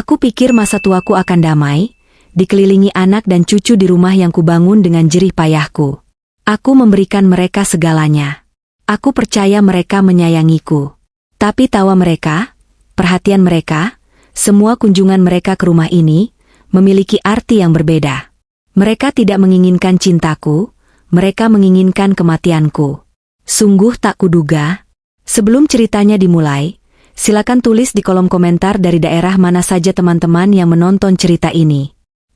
Aku pikir masa tuaku akan damai, dikelilingi anak dan cucu di rumah yang kubangun dengan jerih payahku. Aku memberikan mereka segalanya. Aku percaya mereka menyayangiku. Tapi tawa mereka, perhatian mereka, semua kunjungan mereka ke rumah ini, memiliki arti yang berbeda. Mereka tidak menginginkan cintaku, mereka menginginkan kematianku. Sungguh tak kuduga. Sebelum ceritanya dimulai, silakan tulis di kolom komentar dari daerah mana saja teman-teman yang menonton cerita ini.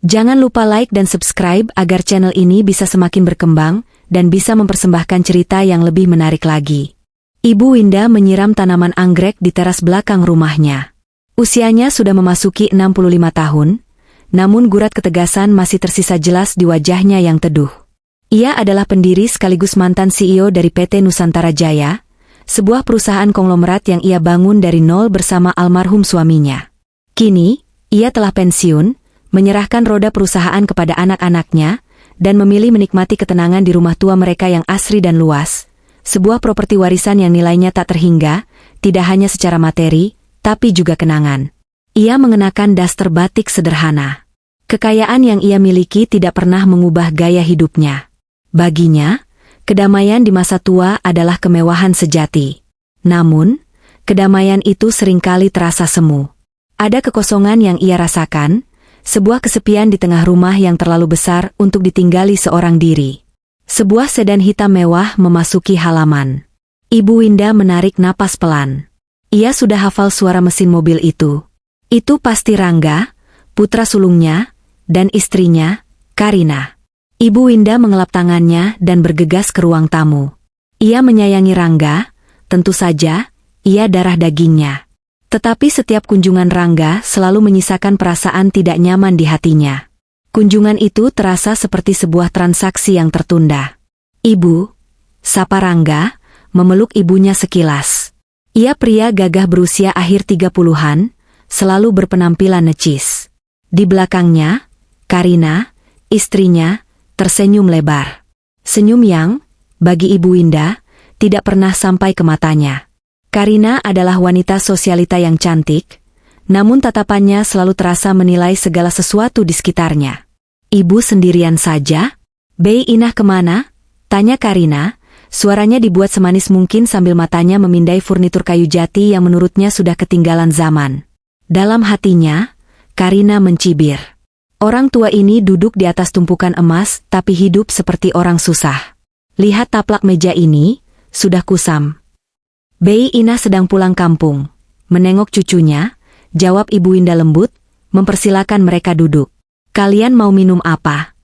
Jangan lupa like dan subscribe agar channel ini bisa semakin berkembang dan bisa mempersembahkan cerita yang lebih menarik lagi. Ibu Winda menyiram tanaman anggrek di teras belakang rumahnya. Usianya sudah memasuki 65 tahun, namun gurat ketegasan masih tersisa jelas di wajahnya yang teduh. Ia adalah pendiri sekaligus mantan CEO dari PT Nusantara Jaya, sebuah perusahaan konglomerat yang ia bangun dari nol bersama almarhum suaminya. Kini, ia telah pensiun, menyerahkan roda perusahaan kepada anak-anaknya, dan memilih menikmati ketenangan di rumah tua mereka yang asri dan luas, sebuah properti warisan yang nilainya tak terhingga, tidak hanya secara materi, tapi juga kenangan. Ia mengenakan daster batik sederhana. Kekayaan yang ia miliki tidak pernah mengubah gaya hidupnya. Baginya, kedamaian di masa tua adalah kemewahan sejati. Namun, kedamaian itu seringkali terasa semu. Ada kekosongan yang ia rasakan, sebuah kesepian di tengah rumah yang terlalu besar untuk ditinggali seorang diri. Sebuah sedan hitam mewah memasuki halaman. Ibu Winda menarik napas pelan. Ia sudah hafal suara mesin mobil itu. Itu pasti Rangga, putra sulungnya, dan istrinya, Karina. Ibu Winda mengelap tangannya dan bergegas ke ruang tamu. Ia menyayangi Rangga, tentu saja, ia darah dagingnya. Tetapi setiap kunjungan Rangga selalu menyisakan perasaan tidak nyaman di hatinya. Kunjungan itu terasa seperti sebuah transaksi yang tertunda. Ibu, sapa Rangga, memeluk ibunya sekilas. Ia pria gagah berusia akhir 30-an, selalu berpenampilan necis. Di belakangnya, Karina, istrinya, tersenyum lebar. Senyum yang, bagi Ibu Winda, tidak pernah sampai ke matanya. Karina adalah wanita sosialita yang cantik, namun tatapannya selalu terasa menilai segala sesuatu di sekitarnya. Ibu sendirian saja? Bei Inah kemana? Tanya Karina, suaranya dibuat semanis mungkin sambil matanya memindai furnitur kayu jati yang menurutnya sudah ketinggalan zaman. Dalam hatinya, Karina mencibir. Orang tua ini duduk di atas tumpukan emas tapi hidup seperti orang susah. Lihat taplak meja ini, sudah kusam. Bei Inah sedang pulang kampung. Menengok cucunya, jawab Ibu Winda lembut, mempersilakan mereka duduk. Kalian mau minum apa?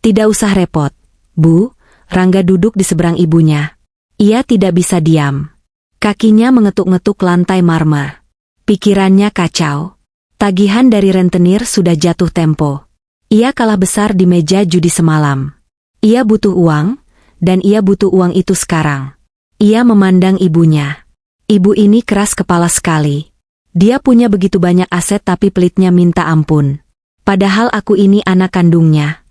Tidak usah repot, Bu. Rangga duduk di seberang ibunya. Ia tidak bisa diam. Kakinya mengetuk-ngetuk lantai marmer. Pikirannya kacau. Tagihan dari rentenir sudah jatuh tempo. Ia kalah besar di meja judi semalam. Ia butuh uang, dan ia butuh uang itu sekarang. Ia memandang ibunya. Ibu ini keras kepala sekali. Dia punya begitu banyak aset tapi pelitnya minta ampun. Padahal aku ini anak kandungnya.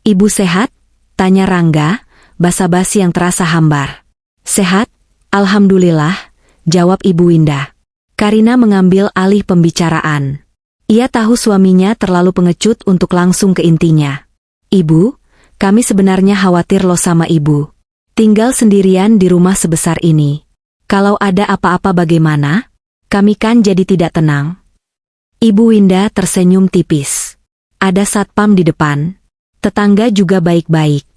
Ibu sehat? Tanya Rangga, basa-basi yang terasa hambar. Sehat, alhamdulillah, jawab Ibu Winda. Karina mengambil alih pembicaraan. Ia tahu suaminya terlalu pengecut untuk langsung ke intinya. Ibu, kami sebenarnya khawatir lo sama ibu. Tinggal sendirian di rumah sebesar ini. Kalau ada apa-apa bagaimana? Kami kan jadi tidak tenang. Ibu Winda tersenyum tipis. Ada satpam di depan. Tetangga juga baik-baik.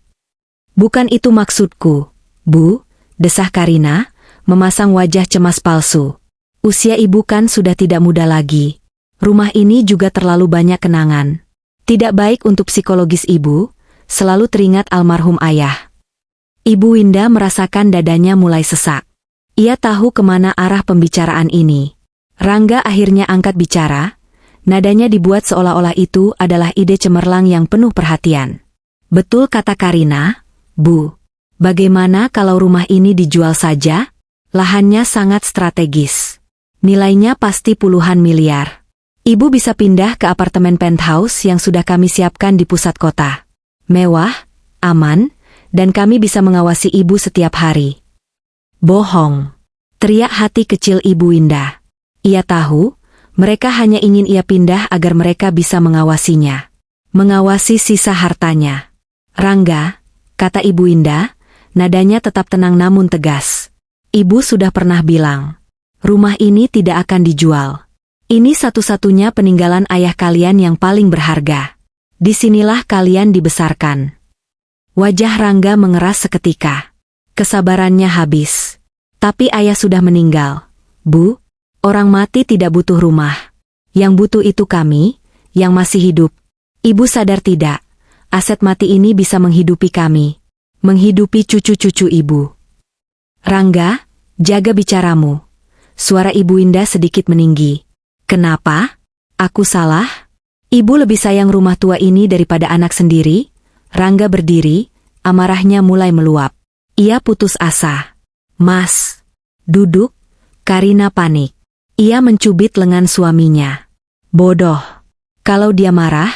Bukan itu maksudku, Bu, desah Karina, memasang wajah cemas palsu. Usia ibu kan sudah tidak muda lagi. Rumah ini juga terlalu banyak kenangan. Tidak baik untuk psikologis ibu, selalu teringat almarhum ayah. Ibu Winda merasakan dadanya mulai sesak. Ia tahu kemana arah pembicaraan ini. Rangga akhirnya angkat bicara, nadanya dibuat seolah-olah itu adalah ide cemerlang yang penuh perhatian. Betul kata Karina, Bu. Bagaimana kalau rumah ini dijual saja? Lahannya sangat strategis. Nilainya pasti puluhan miliar. Ibu bisa pindah ke apartemen penthouse yang sudah kami siapkan di pusat kota. Mewah, aman, dan kami bisa mengawasi ibu setiap hari. Bohong. Teriak hati kecil Ibu Winda. Ia tahu, Mereka hanya ingin ia pindah agar mereka bisa mengawasinya. Mengawasi sisa hartanya. Rangga, kata Ibu Indah, nadanya tetap tenang namun tegas. Ibu sudah pernah bilang, rumah ini tidak akan dijual. Ini satu-satunya peninggalan ayah kalian yang paling berharga. Disinilah kalian dibesarkan. Wajah Rangga mengeras seketika. Kesabarannya habis. Tapi ayah sudah meninggal. Bu, orang mati tidak butuh rumah. Yang butuh itu kami, yang masih hidup. Ibu sadar tidak, aset mati ini bisa menghidupi kami. Menghidupi cucu-cucu ibu. Rangga, jaga bicaramu. Suara Ibu Indah sedikit meninggi. Kenapa? Aku salah? Ibu lebih sayang rumah tua ini daripada anak sendiri? Rangga berdiri, amarahnya mulai meluap. Ia putus asa. Mas, duduk. Karina panik. Ia mencubit lengan suaminya. Bodoh. Kalau dia marah,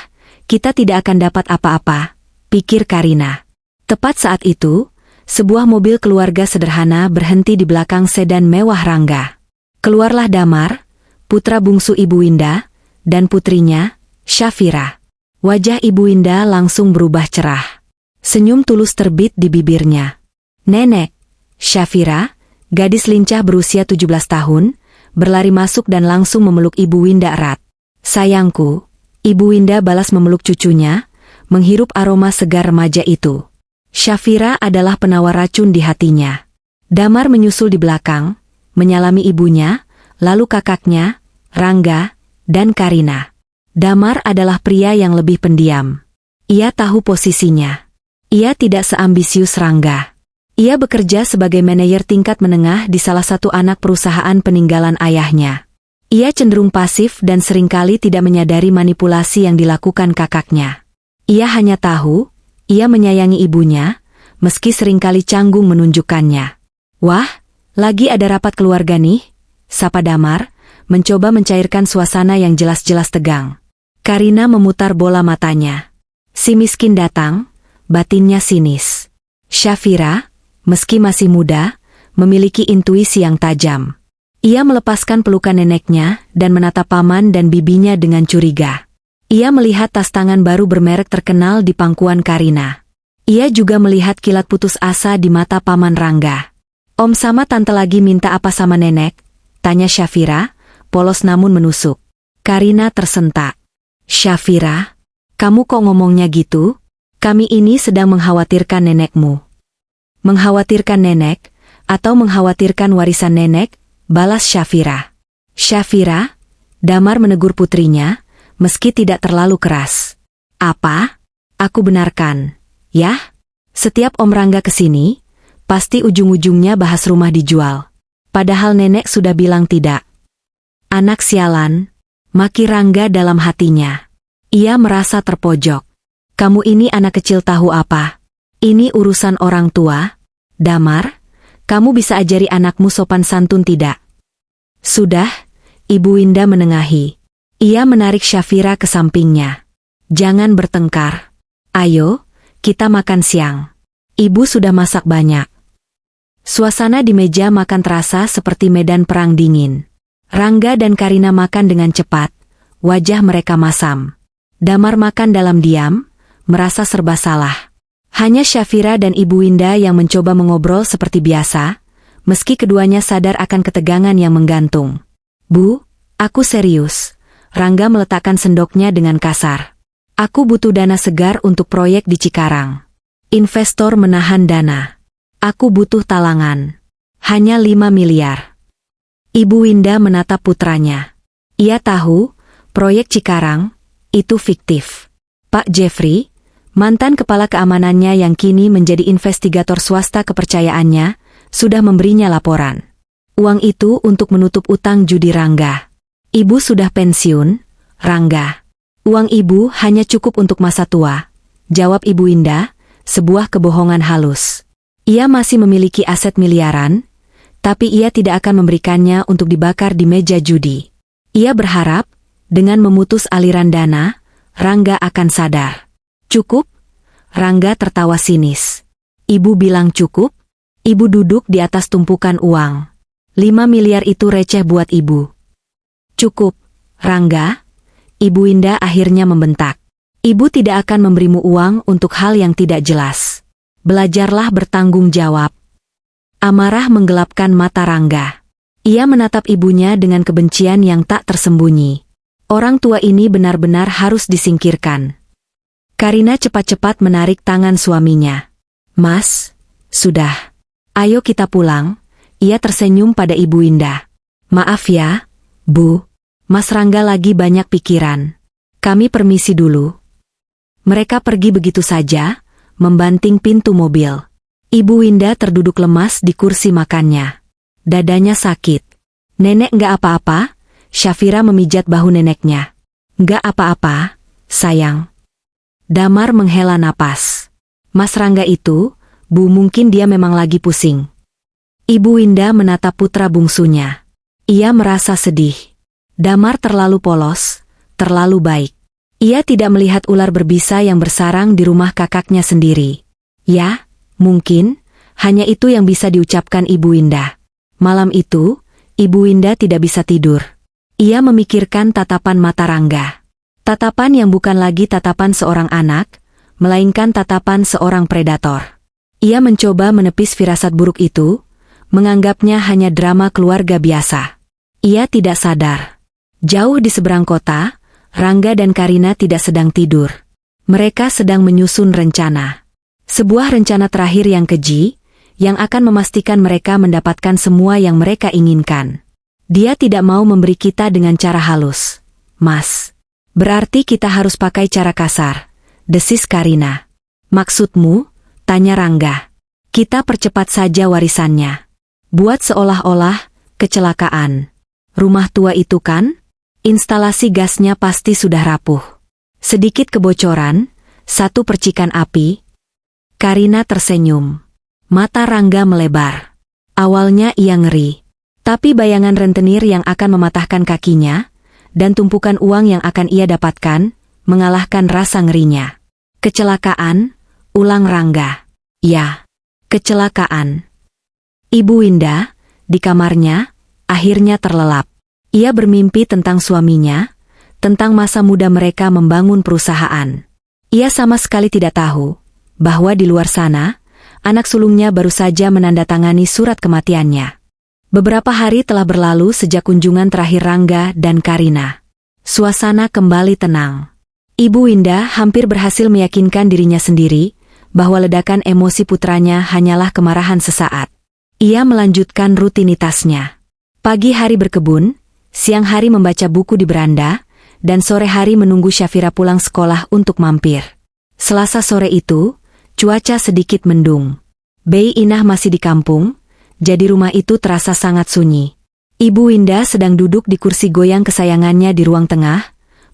kita tidak akan dapat apa-apa, pikir Karina. Tepat saat itu, sebuah mobil keluarga sederhana berhenti di belakang sedan mewah Rangga. Keluarlah Damar, putra bungsu Ibu Indah, dan putrinya, Syafira. Wajah Ibu Indah langsung berubah cerah. Senyum tulus terbit di bibirnya. Nenek, Syafira, gadis lincah berusia 17 tahun, berlari masuk dan langsung memeluk Ibu Indah erat. Sayangku, Ibu Indah balas memeluk cucunya, menghirup aroma segar remaja itu. Syafira adalah penawar racun di hatinya. Damar menyusul di belakang, menyalami ibunya, lalu kakaknya, Rangga, dan Karina. Damar adalah pria yang lebih pendiam. Ia tahu posisinya. Ia tidak seambisius Rangga. Ia bekerja sebagai manajer tingkat menengah di salah satu anak perusahaan peninggalan ayahnya. Ia cenderung pasif dan seringkali tidak menyadari manipulasi yang dilakukan kakaknya. Ia hanya tahu, ia menyayangi ibunya, meski seringkali canggung menunjukkannya. Wah, lagi ada rapat keluarga nih, sapa Damar, mencoba mencairkan suasana yang jelas-jelas tegang. Karina memutar bola matanya. Si miskin datang, batinnya sinis. Syafira, meski masih muda, memiliki intuisi yang tajam. Ia melepaskan pelukan neneknya dan menatap paman dan bibinya dengan curiga. Ia melihat tas tangan baru bermerek terkenal di pangkuan Karina. Ia juga melihat kilat putus asa di mata paman Rangga. Om sama tante lagi minta apa sama nenek? Tanya Syafira, polos namun menusuk. Karina tersentak. Syafira, kamu kok ngomongnya gitu? Kami ini sedang mengkhawatirkan nenekmu. Mengkhawatirkan nenek, atau mengkhawatirkan warisan nenek? Balas Syafira. Syafira, Damar menegur putrinya, meski tidak terlalu keras. Apa? Aku benarkan. Yah? Setiap Om Rangga kesini, pasti ujung-ujungnya bahas rumah dijual. Padahal nenek sudah bilang tidak. Anak sialan, maki Rangga dalam hatinya. Ia merasa terpojok. Kamu ini anak kecil tahu apa? Ini urusan orang tua. Damar, kamu bisa ajari anakmu sopan santun tidak? Sudah, Ibu Indah menengahi. Ia menarik Syafira ke sampingnya. Jangan bertengkar. Ayo, kita makan siang. Ibu sudah masak banyak. Suasana di meja makan terasa seperti medan perang dingin. Rangga dan Karina makan dengan cepat, wajah mereka masam. Damar makan dalam diam, merasa serba salah. Hanya Syafira dan Ibu Indah yang mencoba mengobrol seperti biasa, meski keduanya sadar akan ketegangan yang menggantung. Bu, aku serius. Rangga meletakkan sendoknya dengan kasar. Aku butuh dana segar untuk proyek di Cikarang. Investor menahan dana. Aku butuh talangan. Hanya 5 miliar. Ibu Indah menatap putranya. Ia tahu, proyek Cikarang, itu fiktif. Pak Jeffrey, mantan kepala keamanannya yang kini menjadi investigator swasta kepercayaannya, sudah memberinya laporan. Uang itu untuk menutup utang judi Rangga. Ibu sudah pensiun, Rangga. Uang ibu hanya cukup untuk masa tua, jawab Ibu Indah, sebuah kebohongan halus. Ia masih memiliki aset miliaran, tapi ia tidak akan memberikannya untuk dibakar di meja judi. Ia berharap, dengan memutus aliran dana, Rangga akan sadar. Cukup? Rangga tertawa sinis. Ibu bilang cukup? Ibu duduk di atas tumpukan uang. 5 miliar itu receh buat ibu. Cukup, Rangga, Ibu Indah akhirnya membentak. Ibu tidak akan memberimu uang untuk hal yang tidak jelas. Belajarlah bertanggung jawab. Amarah menggelapkan mata Rangga. Ia menatap ibunya dengan kebencian yang tak tersembunyi. Orang tua ini benar-benar harus disingkirkan. Karina cepat-cepat menarik tangan suaminya. Mas, sudah. Ayo kita pulang. Ia tersenyum pada Ibu Indah. Maaf ya, Bu. Mas Rangga lagi banyak pikiran. Kami permisi dulu. Mereka pergi begitu saja, membanting pintu mobil. Ibu Indah terduduk lemas di kursi makannya. Dadanya sakit. Nenek nggak apa-apa? Syafira memijat bahu neneknya. Nggak apa-apa, sayang. Damar menghela napas. Mas Rangga itu, Bu, mungkin dia memang lagi pusing. Ibu Indah menatap putra bungsunya. Ia merasa sedih. Damar terlalu polos, terlalu baik. Ia tidak melihat ular berbisa yang bersarang di rumah kakaknya sendiri. Ya, mungkin, hanya itu yang bisa diucapkan Ibu Indah. Malam itu, Ibu Indah tidak bisa tidur. Ia memikirkan tatapan mata Rangga. Tatapan yang bukan lagi tatapan seorang anak, melainkan tatapan seorang predator. Ia mencoba menepis firasat buruk itu, menganggapnya hanya drama keluarga biasa. Ia tidak sadar. Jauh di seberang kota, Rangga dan Karina tidak sedang tidur. Mereka sedang menyusun rencana. Sebuah rencana terakhir yang keji, yang akan memastikan mereka mendapatkan semua yang mereka inginkan. Dia tidak mau memberi kita dengan cara halus. Mas, berarti kita harus pakai cara kasar, desis Karina. Maksudmu? Tanya Rangga. Kita percepat saja warisannya. Buat seolah-olah kecelakaan. Rumah tua itu kan? Instalasi gasnya pasti sudah rapuh. Sedikit kebocoran, satu percikan api. Karina tersenyum. Mata Rangga melebar. Awalnya ia ngeri. Tapi bayangan rentenir yang akan mematahkan kakinya, dan tumpukan uang yang akan ia dapatkan, mengalahkan rasa ngerinya. Kecelakaan, ulang Rangga. Ya, kecelakaan. Ibu Indah, di kamarnya, akhirnya terlelap. Ia bermimpi tentang suaminya, tentang masa muda mereka membangun perusahaan. Ia sama sekali tidak tahu bahwa di luar sana, anak sulungnya baru saja menandatangani surat kematiannya. Beberapa hari telah berlalu sejak kunjungan terakhir Rangga dan Karina. Suasana kembali tenang. Ibu Indah hampir berhasil meyakinkan dirinya sendiri bahwa ledakan emosi putranya hanyalah kemarahan sesaat. Ia melanjutkan rutinitasnya. Pagi hari berkebun, siang hari membaca buku di beranda, dan sore hari menunggu Syafira pulang sekolah untuk mampir. Selasa sore itu, cuaca sedikit mendung. Bei Inah masih di kampung, jadi rumah itu terasa sangat sunyi. Ibu Indah sedang duduk di kursi goyang kesayangannya di ruang tengah,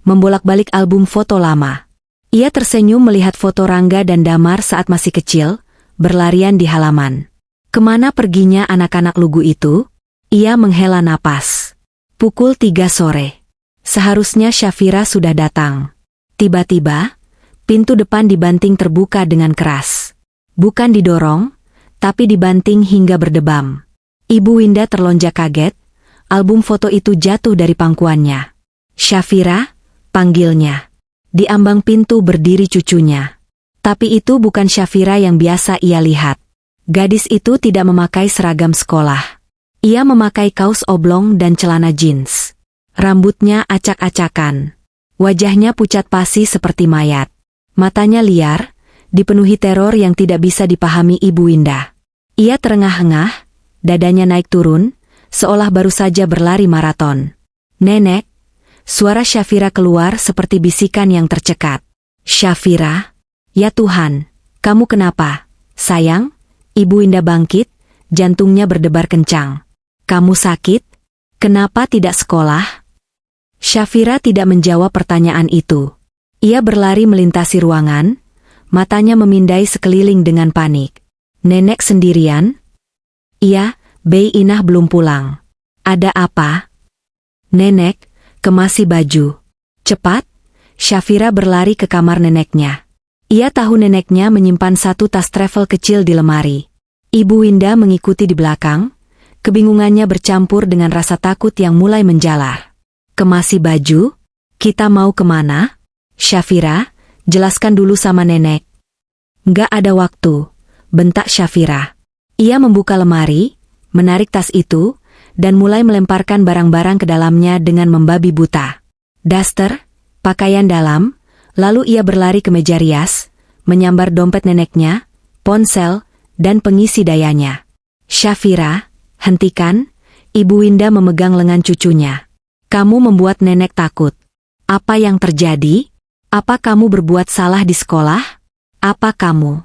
membolak-balik album foto lama. Ia tersenyum melihat foto Rangga dan Damar saat masih kecil, berlarian di halaman. Kemana perginya anak-anak lugu itu? Ia menghela napas. Pukul 3 sore. Seharusnya Syafira sudah datang. Tiba-tiba, pintu depan dibanting terbuka dengan keras. Bukan didorong, tapi dibanting hingga berdebam. Ibu Indah terlonjak kaget, album foto itu jatuh dari pangkuannya. Syafira, panggilnya. Di ambang pintu berdiri cucunya. Tapi itu bukan Syafira yang biasa ia lihat. Gadis itu tidak memakai seragam sekolah. Ia memakai kaos oblong dan celana jeans. Rambutnya acak-acakan. Wajahnya pucat pasi seperti mayat. Matanya liar, dipenuhi teror yang tidak bisa dipahami Ibu Indah. Ia terengah-engah, dadanya naik turun, seolah baru saja berlari maraton. Nenek, suara Syafira keluar seperti bisikan yang tercekat. Syafira, ya Tuhan, kamu kenapa? Sayang, Ibu Indah bangkit, jantungnya berdebar kencang. Kamu sakit? Kenapa tidak sekolah? Syafira tidak menjawab pertanyaan itu. Ia berlari melintasi ruangan, matanya memindai sekeliling dengan panik. Nenek sendirian? Iya, Bei Inah belum pulang. Ada apa? Nenek, kemasi baju. Cepat, Syafira berlari ke kamar neneknya. Ia tahu neneknya menyimpan satu tas travel kecil di lemari. Ibu Indah mengikuti di belakang, kebingungannya bercampur dengan rasa takut yang mulai menjalar. Kemasi baju? Kita mau kemana? Syafira, jelaskan dulu sama nenek. Nggak ada waktu, bentak Syafira. Ia membuka lemari, menarik tas itu, dan mulai melemparkan barang-barang ke dalamnya dengan membabi buta. Daster, pakaian dalam, lalu ia berlari ke meja rias, menyambar dompet neneknya, ponsel, dan pengisi dayanya. Syafira, hentikan, Ibu Winda memegang lengan cucunya. Kamu membuat nenek takut. Apa yang terjadi? Apa kamu berbuat salah di sekolah? Apa kamu?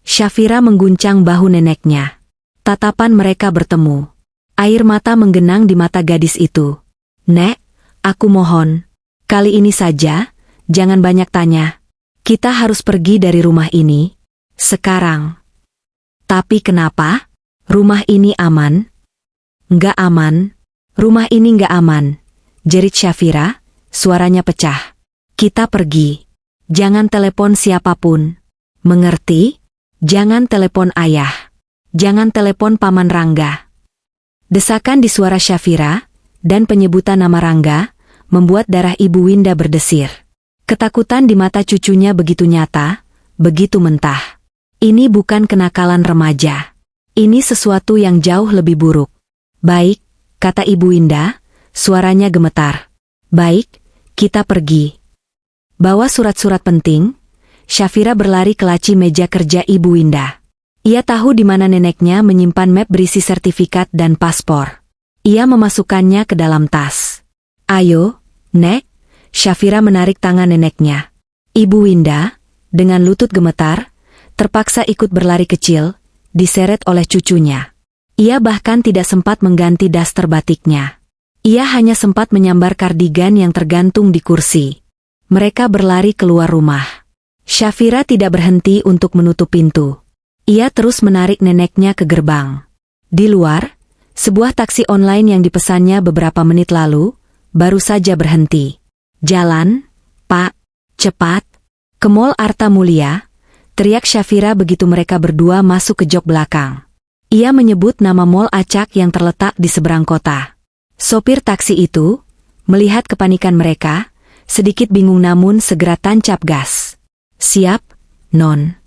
Syafira mengguncang bahu neneknya. Tatapan mereka bertemu. Air mata menggenang di mata gadis itu. Nek, aku mohon. Kali ini saja, jangan banyak tanya. Kita harus pergi dari rumah ini. Sekarang. Tapi kenapa? Rumah ini aman? Nggak aman. Rumah ini nggak aman. Jerit Syafira, suaranya pecah. Kita pergi. Jangan telepon siapapun. Mengerti? Jangan telepon ayah. Jangan telepon Paman Rangga. Desakan di suara Syafira, dan penyebutan nama Rangga, membuat darah Ibu Winda berdesir. Ketakutan di mata cucunya begitu nyata, begitu mentah. Ini bukan kenakalan remaja. Ini sesuatu yang jauh lebih buruk. Baik, kata Ibu Winda, suaranya gemetar. Baik, kita pergi. Bawa surat-surat penting, Syafira berlari ke laci meja kerja Ibu Winda. Ia tahu di mana neneknya menyimpan map berisi sertifikat dan paspor. Ia memasukkannya ke dalam tas. Ayo, Nek, Syafira menarik tangan neneknya. Ibu Winda, dengan lutut gemetar, terpaksa ikut berlari kecil, diseret oleh cucunya. Ia bahkan tidak sempat mengganti daster batiknya. Ia hanya sempat menyambar kardigan yang tergantung di kursi. Mereka berlari keluar rumah. Syafira tidak berhenti untuk menutup pintu. Ia terus menarik neneknya ke gerbang. Di luar, sebuah taksi online yang dipesannya beberapa menit lalu, baru saja berhenti. Jalan, Pak, cepat. Ke Mall Arta Mulia, teriak Syafira begitu mereka berdua masuk ke jok belakang. Ia menyebut nama mall acak yang terletak di seberang kota. Sopir taksi itu, melihat kepanikan mereka, sedikit bingung namun segera tancap gas. Siap, Non.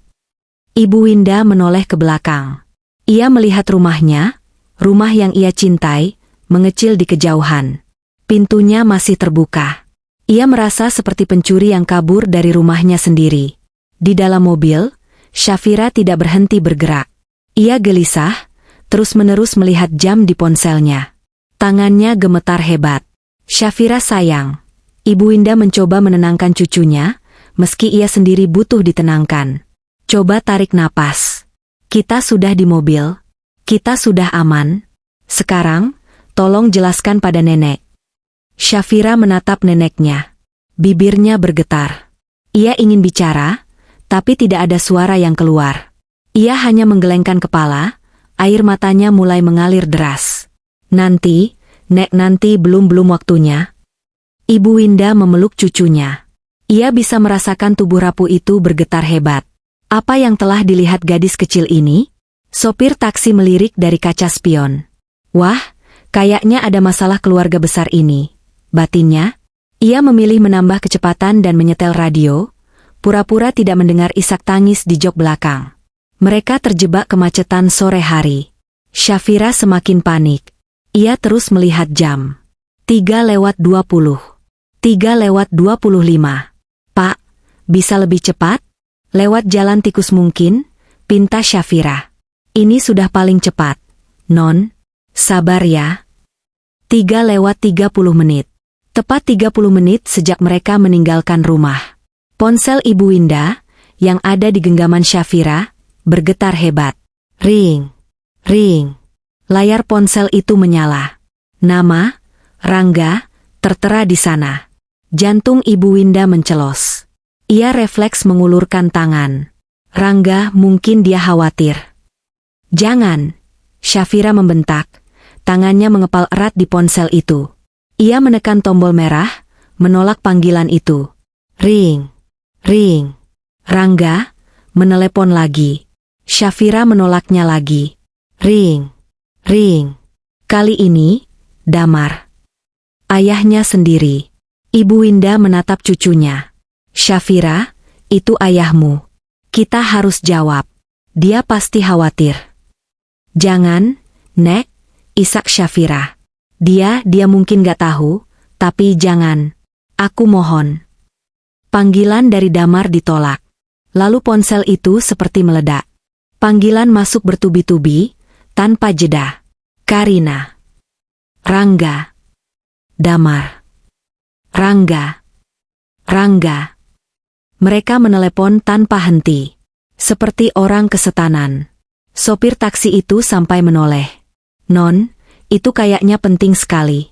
Ibu Winda menoleh ke belakang. Ia melihat rumahnya, rumah yang ia cintai, mengecil di kejauhan. Pintunya masih terbuka. Ia merasa seperti pencuri yang kabur dari rumahnya sendiri. Di dalam mobil, Syafira tidak berhenti bergerak. Ia gelisah, terus-menerus melihat jam di ponselnya. Tangannya gemetar hebat. Syafira sayang. Ibu Winda mencoba menenangkan cucunya, meski ia sendiri butuh ditenangkan. Coba tarik napas. Kita sudah di mobil. Kita sudah aman. Sekarang, tolong jelaskan pada nenek. Syafira menatap neneknya. Bibirnya bergetar. Ia ingin bicara, tapi tidak ada suara yang keluar. Ia hanya menggelengkan kepala, air matanya mulai mengalir deras. Nanti, Nek, nanti belum waktunya. Ibu Winda memeluk cucunya. Ia bisa merasakan tubuh rapuh itu bergetar hebat. Apa yang telah dilihat gadis kecil ini? Sopir taksi melirik dari kaca spion. Wah, kayaknya ada masalah keluarga besar ini. Batinnya, ia memilih menambah kecepatan dan menyetel radio, pura-pura tidak mendengar isak tangis di jok belakang. Mereka terjebak kemacetan sore hari. Syafira semakin panik. Ia terus melihat jam. 3:20. 3:25. Pak, bisa lebih cepat? Lewat jalan tikus mungkin? Pinta Syafira. Ini sudah paling cepat. Non, sabar ya. 3:30 menit. Tepat 30 menit sejak mereka meninggalkan rumah. Ponsel Ibu Winda, yang ada di genggaman Syafira, bergetar hebat. Ring, ring. Layar ponsel itu menyala. Nama, Rangga, tertera di sana. Jantung Ibu Winda mencelos. Ia refleks mengulurkan tangan. Rangga, mungkin dia khawatir. Jangan, Syafira membentak. Tangannya mengepal erat di ponsel itu. Ia menekan tombol merah, menolak panggilan itu. Ring, ring. Rangga, menelepon lagi. Syafira menolaknya lagi. Ring, ring. Kali ini, damar. Ayahnya sendiri. Ibu Winda menatap cucunya. Syafira, itu ayahmu. Kita harus jawab. Dia pasti khawatir. Jangan, Nek, isak Syafira. Dia mungkin gak tahu, tapi jangan. Aku mohon. Panggilan dari Damar ditolak. Lalu ponsel itu seperti meledak. Panggilan masuk bertubi-tubi, tanpa jeda. Karina. Rangga. Damar. Rangga. Rangga. Mereka menelepon tanpa henti. Seperti orang kesetanan. Sopir taksi itu sampai menoleh. Non, itu kayaknya penting sekali.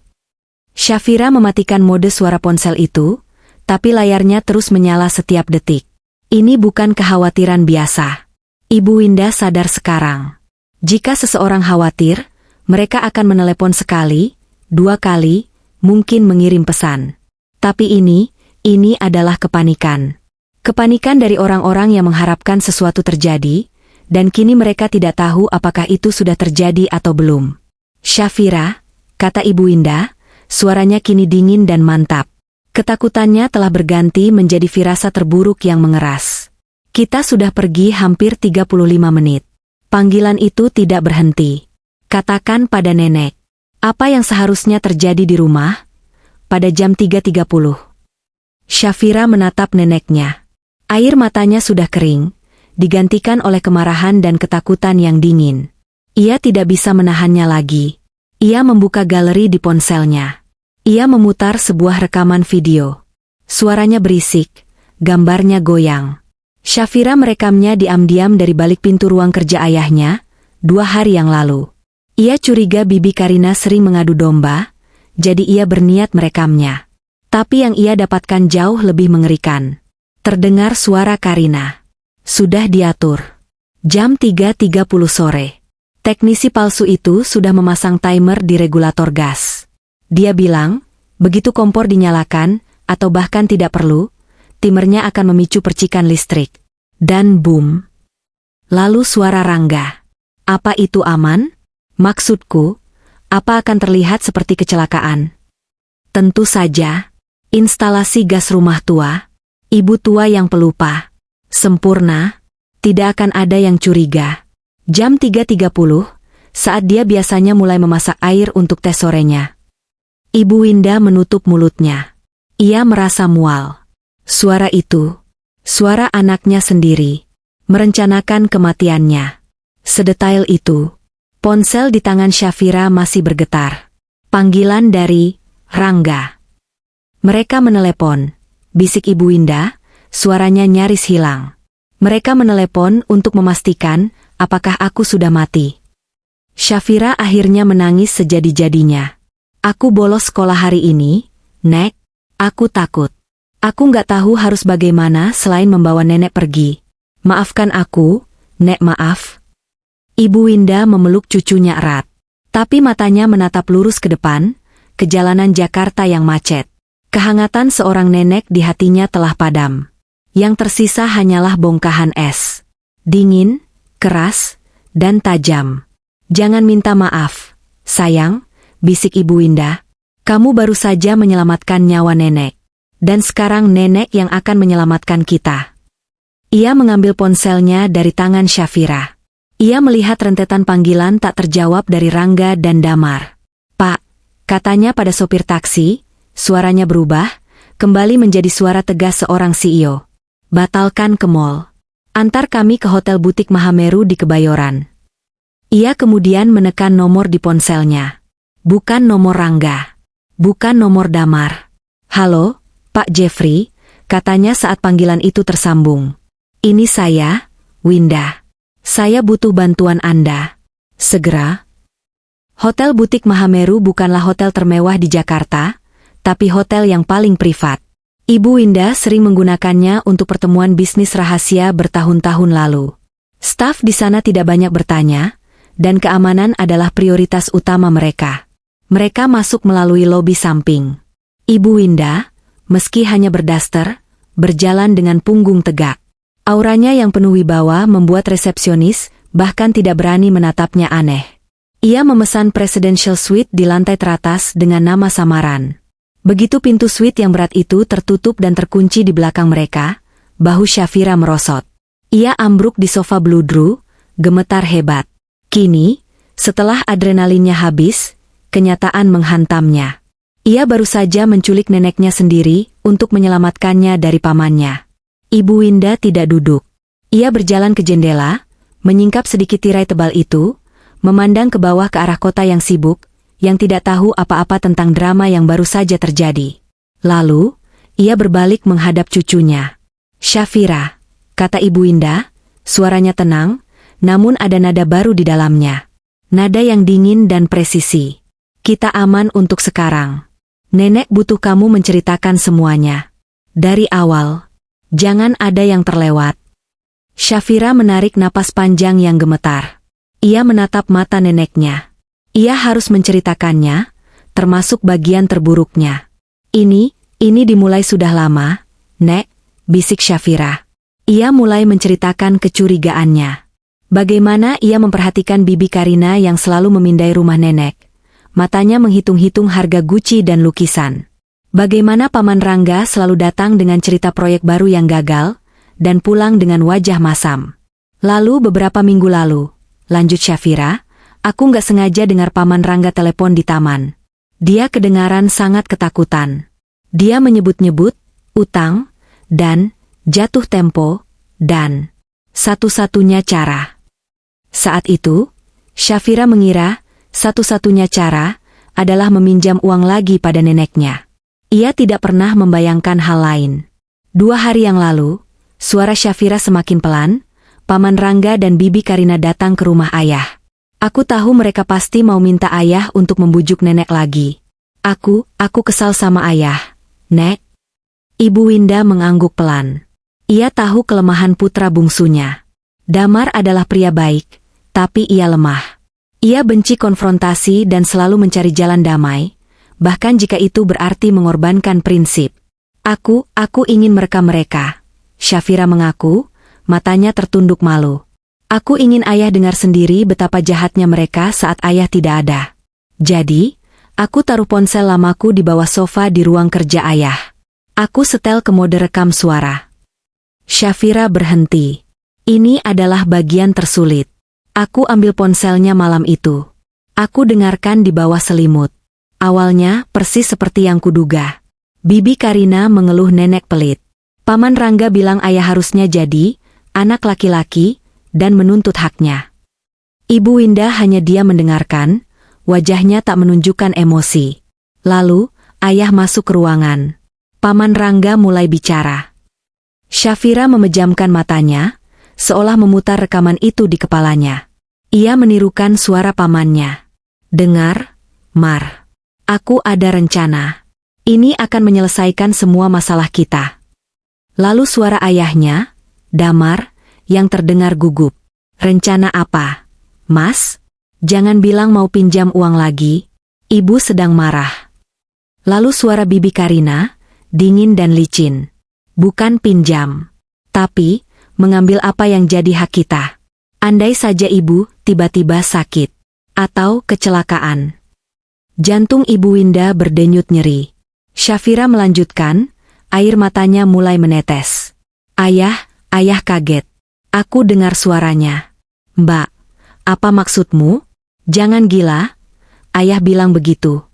Syafira mematikan mode suara ponsel itu, tapi layarnya terus menyala setiap detik. Ini bukan kekhawatiran biasa. Ibu Winda sadar sekarang. Jika seseorang khawatir, mereka akan menelepon sekali, 2 kali, mungkin mengirim pesan. Tapi ini adalah kepanikan. Kepanikan dari orang-orang yang mengharapkan sesuatu terjadi, dan kini mereka tidak tahu apakah itu sudah terjadi atau belum. Syafira, kata Ibu Winda, suaranya kini dingin dan mantap. Ketakutannya telah berganti menjadi firasat terburuk yang mengeras. Kita sudah pergi hampir 35 menit. Panggilan itu tidak berhenti. Katakan pada nenek. Apa yang seharusnya terjadi di rumah? Pada jam 3.30. Syafira menatap neneknya. Air matanya sudah kering, digantikan oleh kemarahan dan ketakutan yang dingin. Ia tidak bisa menahannya lagi. Ia membuka galeri di ponselnya. Ia memutar sebuah rekaman video. Suaranya berisik, gambarnya goyang. Syafira merekamnya diam-diam dari balik pintu ruang kerja ayahnya, 2 hari yang lalu. Ia curiga Bibi Karina sering mengadu domba, jadi ia berniat merekamnya. Tapi yang ia dapatkan jauh lebih mengerikan. Terdengar suara Karina. Sudah diatur. Jam 3.30 sore. Teknisi palsu itu sudah memasang timer di regulator gas. Dia bilang, begitu kompor dinyalakan, atau bahkan tidak perlu, timernya akan memicu percikan listrik. Dan boom. Lalu suara Rangga. Apa itu aman? Maksudku, apa akan terlihat seperti kecelakaan? Tentu saja. Instalasi gas rumah tua. Ibu tua yang pelupa. Sempurna. Tidak akan ada yang curiga. Jam 3.30, saat dia biasanya mulai memasak air untuk teh sorenya. Ibu Winda menutup mulutnya. Ia merasa mual. Suara itu, suara anaknya sendiri, merencanakan kematiannya. Sedetail itu. Ponsel di tangan Syafira masih bergetar. Panggilan dari Rangga. Mereka menelepon. Bisik Ibu Winda, suaranya nyaris hilang. Mereka menelepon untuk memastikan apakah aku sudah mati. Syafira akhirnya menangis sejadi-jadinya. Aku bolos sekolah hari ini, Nek. Aku takut. Aku nggak tahu harus bagaimana selain membawa nenek pergi. Maafkan aku, Nek, maaf. Ibu Winda memeluk cucunya erat. Tapi matanya menatap lurus ke depan, ke jalanan Jakarta yang macet. Kehangatan seorang nenek di hatinya telah padam. Yang tersisa hanyalah bongkahan es. Dingin, keras, dan tajam. Jangan minta maaf, sayang, bisik Ibu Winda. Kamu baru saja menyelamatkan nyawa nenek. Dan sekarang nenek yang akan menyelamatkan kita. Ia mengambil ponselnya dari tangan Syafira. Ia melihat rentetan panggilan tak terjawab dari Rangga dan Damar. Pak, katanya pada sopir taksi, suaranya berubah, kembali menjadi suara tegas seorang CEO. Batalkan ke mall. Antar kami ke hotel butik Mahameru di Kebayoran. Ia kemudian menekan nomor di ponselnya. Bukan nomor Rangga. Bukan nomor Damar. Halo, Pak Jeffrey, katanya saat panggilan itu tersambung. Ini saya, Winda. Saya butuh bantuan Anda. Segera. Hotel butik Mahameru bukanlah hotel termewah di Jakarta, tapi hotel yang paling privat. Ibu Winda sering menggunakannya untuk pertemuan bisnis rahasia bertahun-tahun lalu. Staf di sana tidak banyak bertanya, dan keamanan adalah prioritas utama mereka. Mereka masuk melalui lobi samping. Ibu Winda, meski hanya berdaster, berjalan dengan punggung tegak. Auranya yang penuh wibawa membuat resepsionis bahkan tidak berani menatapnya aneh. Ia memesan presidential suite di lantai teratas dengan nama samaran. Begitu pintu suite yang berat itu tertutup dan terkunci di belakang mereka, bahu Syafira merosot. Ia ambruk di sofa bludru, gemetar hebat. Kini, setelah adrenalinnya habis, kenyataan menghantamnya. Ia baru saja menculik neneknya sendiri untuk menyelamatkannya dari pamannya. Ibu Winda tidak duduk. Ia berjalan ke jendela, menyingkap sedikit tirai tebal itu, memandang ke bawah ke arah kota yang sibuk, yang tidak tahu apa-apa tentang drama yang baru saja terjadi. Lalu, ia berbalik menghadap cucunya. "Syafira," kata Ibu Winda, suaranya tenang, namun ada nada baru di dalamnya. Nada yang dingin dan presisi. "Kita aman untuk sekarang. Nenek butuh kamu menceritakan semuanya. Dari awal. Jangan ada yang terlewat." Syafira menarik napas panjang yang gemetar. Ia menatap mata neneknya. Ia harus menceritakannya, termasuk bagian terburuknya. Ini dimulai sudah lama, Nek," bisik Syafira. Ia mulai menceritakan kecurigaannya. Bagaimana ia memperhatikan Bibi Karina yang selalu memindai rumah nenek. Matanya menghitung-hitung harga guci dan lukisan. Bagaimana Paman Rangga selalu datang dengan cerita proyek baru yang gagal, dan pulang dengan wajah masam. "Lalu beberapa minggu lalu," lanjut Syafira, "aku nggak sengaja dengar Paman Rangga telepon di taman. Dia kedengaran sangat ketakutan. Dia menyebut-nyebut utang, dan jatuh tempo, dan satu-satunya cara." Saat itu, Syafira mengira satu-satunya cara adalah meminjam uang lagi pada neneknya. Ia tidak pernah membayangkan hal lain. 2 hari yang lalu, suara Syafira semakin pelan. Paman Rangga dan Bibi Karina datang ke rumah ayah. "Aku tahu mereka pasti mau minta ayah untuk membujuk nenek lagi. Aku kesal sama ayah, Nek." Ibu Winda mengangguk pelan. Ia tahu kelemahan putra bungsunya. Damar adalah pria baik, tapi ia lemah. Ia benci konfrontasi dan selalu mencari jalan damai, bahkan jika itu berarti mengorbankan prinsip. Aku ingin merekam mereka," Syafira mengaku, matanya tertunduk malu. "Aku ingin ayah dengar sendiri betapa jahatnya mereka saat ayah tidak ada. Jadi, aku taruh ponsel lamaku di bawah sofa di ruang kerja ayah. Aku setel ke mode rekam suara." Syafira berhenti. Ini adalah bagian tersulit. "Aku ambil ponselnya malam itu. Aku dengarkan di bawah selimut. Awalnya persis seperti yang kuduga." Bibi Karina mengeluh nenek pelit. "Paman Rangga bilang ayah harusnya jadi anak laki-laki, dan menuntut haknya." Ibu Winda hanya diam mendengarkan, wajahnya tak menunjukkan emosi. Lalu, ayah masuk ke ruangan. Paman Rangga mulai bicara. Syafira memejamkan matanya, seolah memutar rekaman itu di kepalanya. Ia menirukan suara pamannya. "Dengar, Mar. Aku ada rencana. Ini akan menyelesaikan semua masalah kita." Lalu suara ayahnya, Damar, yang terdengar gugup. "Rencana apa, Mas? Jangan bilang mau pinjam uang lagi. Ibu sedang marah." Lalu suara Bibi Karina, dingin dan licin. "Bukan pinjam. Tapi, mengambil apa yang jadi hak kita. Andai saja ibu tiba-tiba sakit. Atau kecelakaan." Jantung Ibu Winda berdenyut nyeri. Syafira melanjutkan, air matanya mulai menetes. Ayah kaget. "Aku dengar suaranya." "Mbak, apa maksudmu? Jangan gila." Ayah bilang begitu.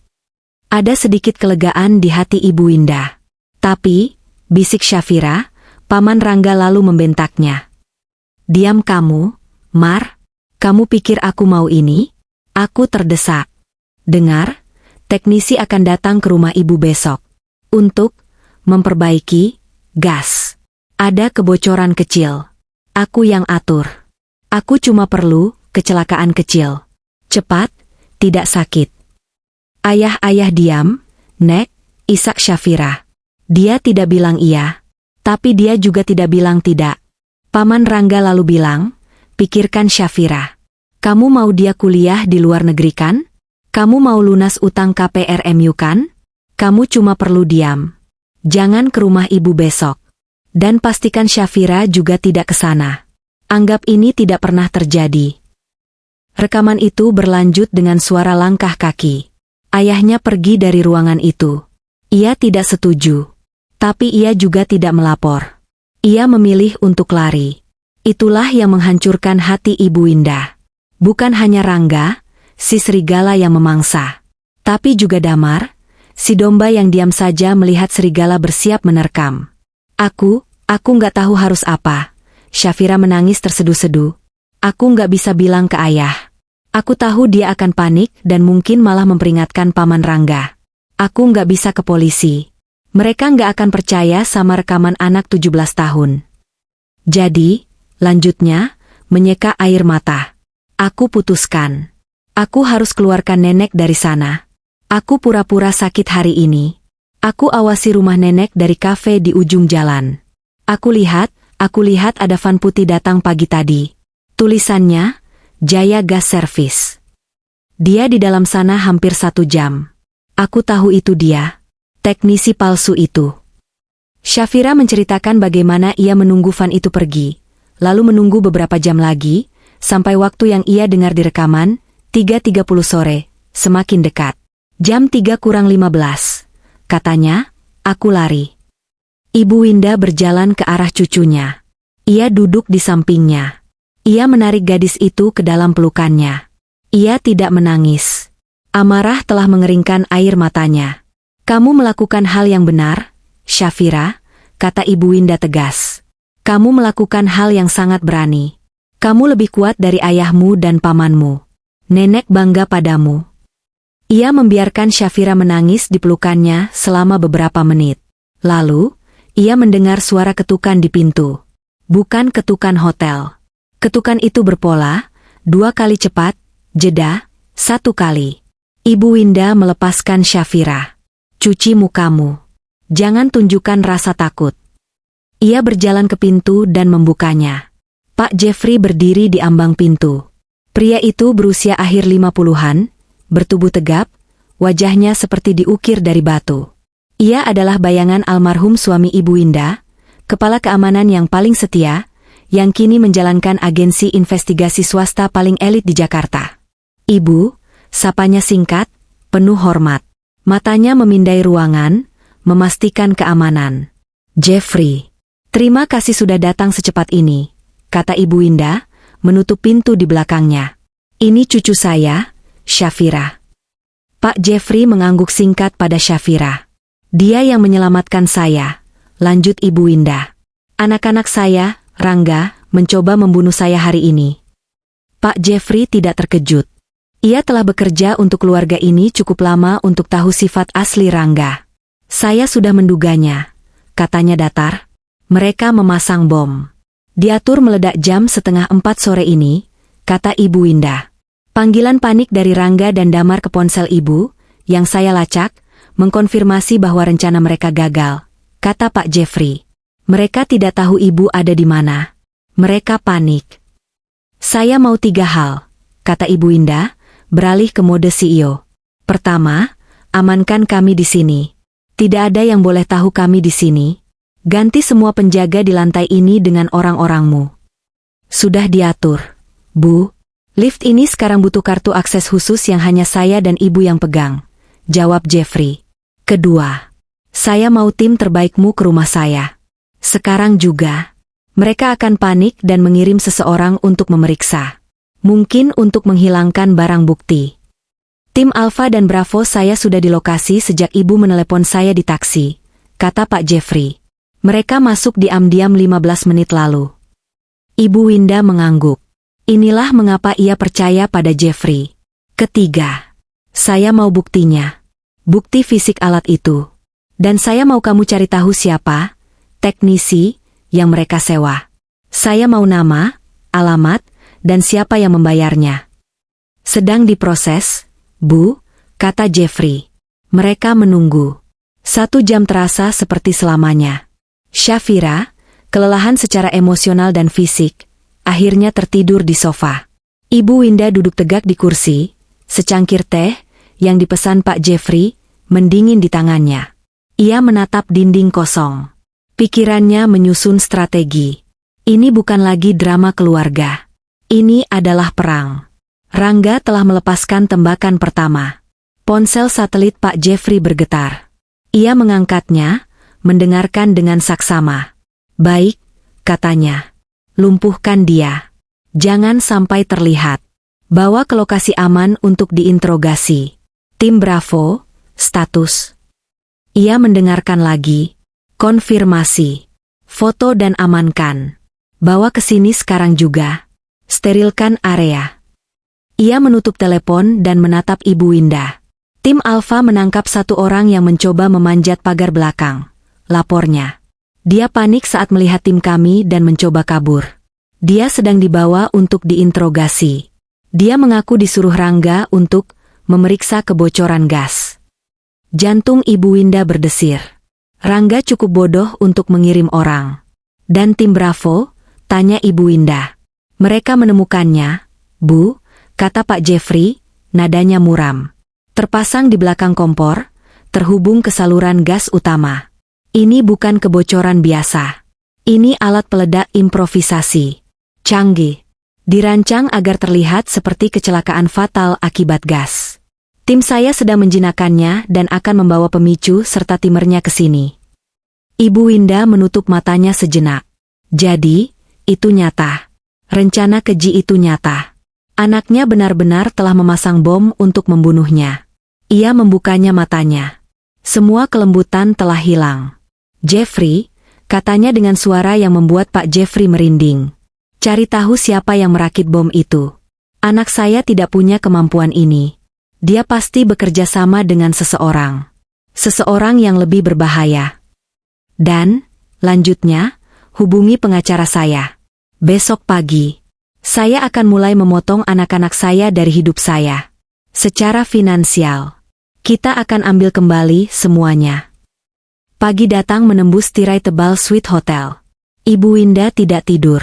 Ada sedikit kelegaan di hati Ibu Winda. "Tapi," bisik Syafira, Paman Rangga lalu membentaknya. "Diam kamu, Mar. Kamu pikir aku mau ini?" Aku terdesak. "Dengar, teknisi akan datang ke rumah ibu besok. Untuk memperbaiki gas. Ada kebocoran kecil. Aku yang atur. Aku cuma perlu kecelakaan kecil. Cepat, tidak sakit." Ayah diam, Nek," isak Syafira. Dia tidak bilang iya, tapi dia juga tidak bilang tidak. Paman Rangga lalu bilang, "Pikirkan Syafira. Kamu mau dia kuliah di luar negeri kan? Kamu mau lunas utang KPRMU kan? Kamu cuma perlu diam. Jangan ke rumah ibu besok. Dan pastikan Syafira juga tidak ke sana. Anggap ini tidak pernah terjadi." Rekaman itu berlanjut dengan suara langkah kaki. Ayahnya pergi dari ruangan itu. Ia tidak setuju. Tapi ia juga tidak melapor. Ia memilih untuk lari. Itulah yang menghancurkan hati Ibu Winda. Bukan hanya Rangga, si serigala yang memangsa. Tapi juga Damar, si domba yang diam saja melihat serigala bersiap menerkam. Aku nggak tahu harus apa. Syafira menangis terseduh-seduh. Aku nggak bisa bilang ke ayah. Aku tahu dia akan panik dan mungkin malah memperingatkan Paman Rangga. Aku nggak bisa ke polisi. Mereka nggak akan percaya sama rekaman anak 17 tahun. Jadi, lanjutnya, menyeka air mata. Aku putuskan. Aku harus keluarkan nenek dari sana. Aku pura-pura sakit hari ini. Aku awasi rumah nenek dari kafe di ujung jalan. Aku lihat ada van putih datang pagi tadi. Tulisannya, Jaya Gas Service. Dia di dalam sana hampir 1 jam. Aku tahu itu dia. Teknisi palsu itu. Syafira menceritakan bagaimana ia menunggu van itu pergi, lalu menunggu beberapa jam lagi, sampai waktu yang ia dengar di rekaman, 3.30 sore, semakin dekat. Jam 3:15. Katanya, aku lari. Ibu Winda berjalan ke arah cucunya. Ia duduk di sampingnya. Ia menarik gadis itu ke dalam pelukannya. Ia tidak menangis. Amarah telah mengeringkan air matanya. Kamu melakukan hal yang benar, Syafira, kata Ibu Winda tegas. Kamu melakukan hal yang sangat berani. Kamu lebih kuat dari ayahmu dan pamanmu. Nenek bangga padamu. Ia membiarkan Syafira menangis di pelukannya selama beberapa menit. Lalu, ia mendengar suara ketukan di pintu. Bukan ketukan hotel. Ketukan itu berpola, 2 kali cepat, jeda, 1 kali. Ibu Winda melepaskan Syafira. Cuci mukamu. Jangan tunjukkan rasa takut. Ia berjalan ke pintu dan membukanya. Pak Jeffrey berdiri di ambang pintu. Pria itu berusia akhir 50-an, bertubuh tegap, wajahnya seperti diukir dari batu. Ia adalah bayangan almarhum suami Ibu Winda, kepala keamanan yang paling setia, yang kini menjalankan agensi investigasi swasta paling elit di Jakarta. Ibu, sapanya singkat, penuh hormat. Matanya memindai ruangan, memastikan keamanan. Jeffrey, terima kasih sudah datang secepat ini, kata Ibu Winda, menutup pintu di belakangnya. Ini cucu saya, Syafira. Pak Jeffrey mengangguk singkat pada Syafira. Dia yang menyelamatkan saya, lanjut Ibu Winda. Anak-anak saya, Rangga, mencoba membunuh saya hari ini. Pak Jeffrey tidak terkejut. Ia telah bekerja untuk keluarga ini cukup lama untuk tahu sifat asli Rangga. Saya sudah menduganya, katanya datar. Mereka memasang bom. Diatur meledak jam 3:30 sore ini, kata Ibu Winda. Panggilan panik dari Rangga dan Damar ke ponsel ibu, yang saya lacak, mengkonfirmasi bahwa rencana mereka gagal, kata Pak Jeffrey. Mereka tidak tahu ibu ada di mana. Mereka panik. Saya mau 3 hal, kata Ibu Winda, beralih ke mode CEO. Pertama, amankan kami di sini. Tidak ada yang boleh tahu kami di sini. Ganti semua penjaga di lantai ini dengan orang-orangmu. Sudah diatur, Bu. Lift ini sekarang butuh kartu akses khusus yang hanya saya dan ibu yang pegang, jawab Jeffrey. Kedua, saya mau tim terbaikmu ke rumah saya. Sekarang juga. Mereka akan panik dan mengirim seseorang untuk memeriksa. Mungkin untuk menghilangkan barang bukti. Tim Alpha dan Bravo saya sudah di lokasi sejak ibu menelepon saya di taksi, kata Pak Jeffrey. Mereka masuk diam-diam 15 menit lalu. Ibu Winda mengangguk. Inilah mengapa ia percaya pada Jeffrey. Ketiga, saya mau buktinya. Bukti fisik alat itu. Dan saya mau kamu cari tahu siapa, teknisi, yang mereka sewa. Saya mau nama, alamat, dan siapa yang membayarnya. Sedang diproses, Bu, kata Jeffrey. Mereka menunggu. 1 jam terasa seperti selamanya. Syafira, kelelahan secara emosional dan fisik, akhirnya tertidur di sofa. Ibu Winda duduk tegak di kursi, secangkir teh, yang dipesan Pak Jeffrey, mendingin di tangannya. Ia menatap dinding kosong. Pikirannya menyusun strategi. Ini bukan lagi drama keluarga. Ini adalah perang. Rangga telah melepaskan tembakan pertama. Ponsel satelit Pak Jeffrey bergetar. Ia mengangkatnya, mendengarkan dengan saksama. Baik, katanya. Lumpuhkan dia. Jangan sampai terlihat. Bawa ke lokasi aman untuk diinterogasi. Tim Bravo, status. Ia mendengarkan lagi. Konfirmasi. Foto dan amankan. Bawa ke sini sekarang juga. Sterilkan area. Ia menutup telepon dan menatap Ibu Winda. Tim Alfa menangkap satu orang yang mencoba memanjat pagar belakang. Lapornya. Dia panik saat melihat tim kami dan mencoba kabur. Dia sedang dibawa untuk diinterogasi. Dia mengaku disuruh Rangga untuk memeriksa kebocoran gas. Jantung Ibu Winda berdesir. Rangga cukup bodoh untuk mengirim orang. Dan tim Bravo, tanya Ibu Winda. Mereka menemukannya, Bu, kata Pak Jeffrey, nadanya muram. Terpasang di belakang kompor, terhubung ke saluran gas utama. Ini bukan kebocoran biasa. Ini alat peledak improvisasi. Canggih. Dirancang agar terlihat seperti kecelakaan fatal akibat gas. Tim saya sedang menjinakkannya dan akan membawa pemicu serta timernya ke sini. Ibu Winda menutup matanya sejenak. Jadi, itu nyata. Rencana keji itu nyata. Anaknya benar-benar telah memasang bom untuk membunuhnya. Ia membukanya matanya. Semua kelembutan telah hilang. Jeffrey, katanya dengan suara yang membuat Pak Jeffrey merinding. Cari tahu siapa yang merakit bom itu. Anak saya tidak punya kemampuan ini. Dia pasti bekerja sama dengan seseorang. Seseorang yang lebih berbahaya. Dan, lanjutnya, hubungi pengacara saya. Besok pagi, saya akan mulai memotong anak-anak saya dari hidup saya. Secara finansial, kita akan ambil kembali semuanya. Pagi datang menembus tirai tebal suite hotel. Ibu Winda tidak tidur.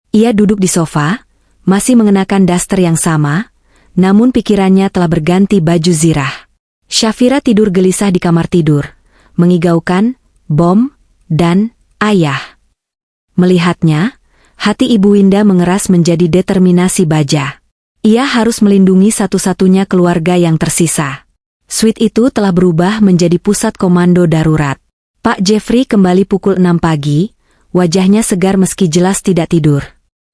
Ia duduk di sofa, masih mengenakan daster yang sama, namun pikirannya telah berganti baju zirah. Syafira tidur gelisah di kamar tidur, mengigaukan, bom, dan ayah. Melihatnya, hati Ibu Winda mengeras menjadi determinasi baja. Ia harus melindungi satu-satunya keluarga yang tersisa. Suite itu telah berubah menjadi pusat komando darurat. Pak Jeffrey kembali pukul 6 pagi, wajahnya segar meski jelas tidak tidur.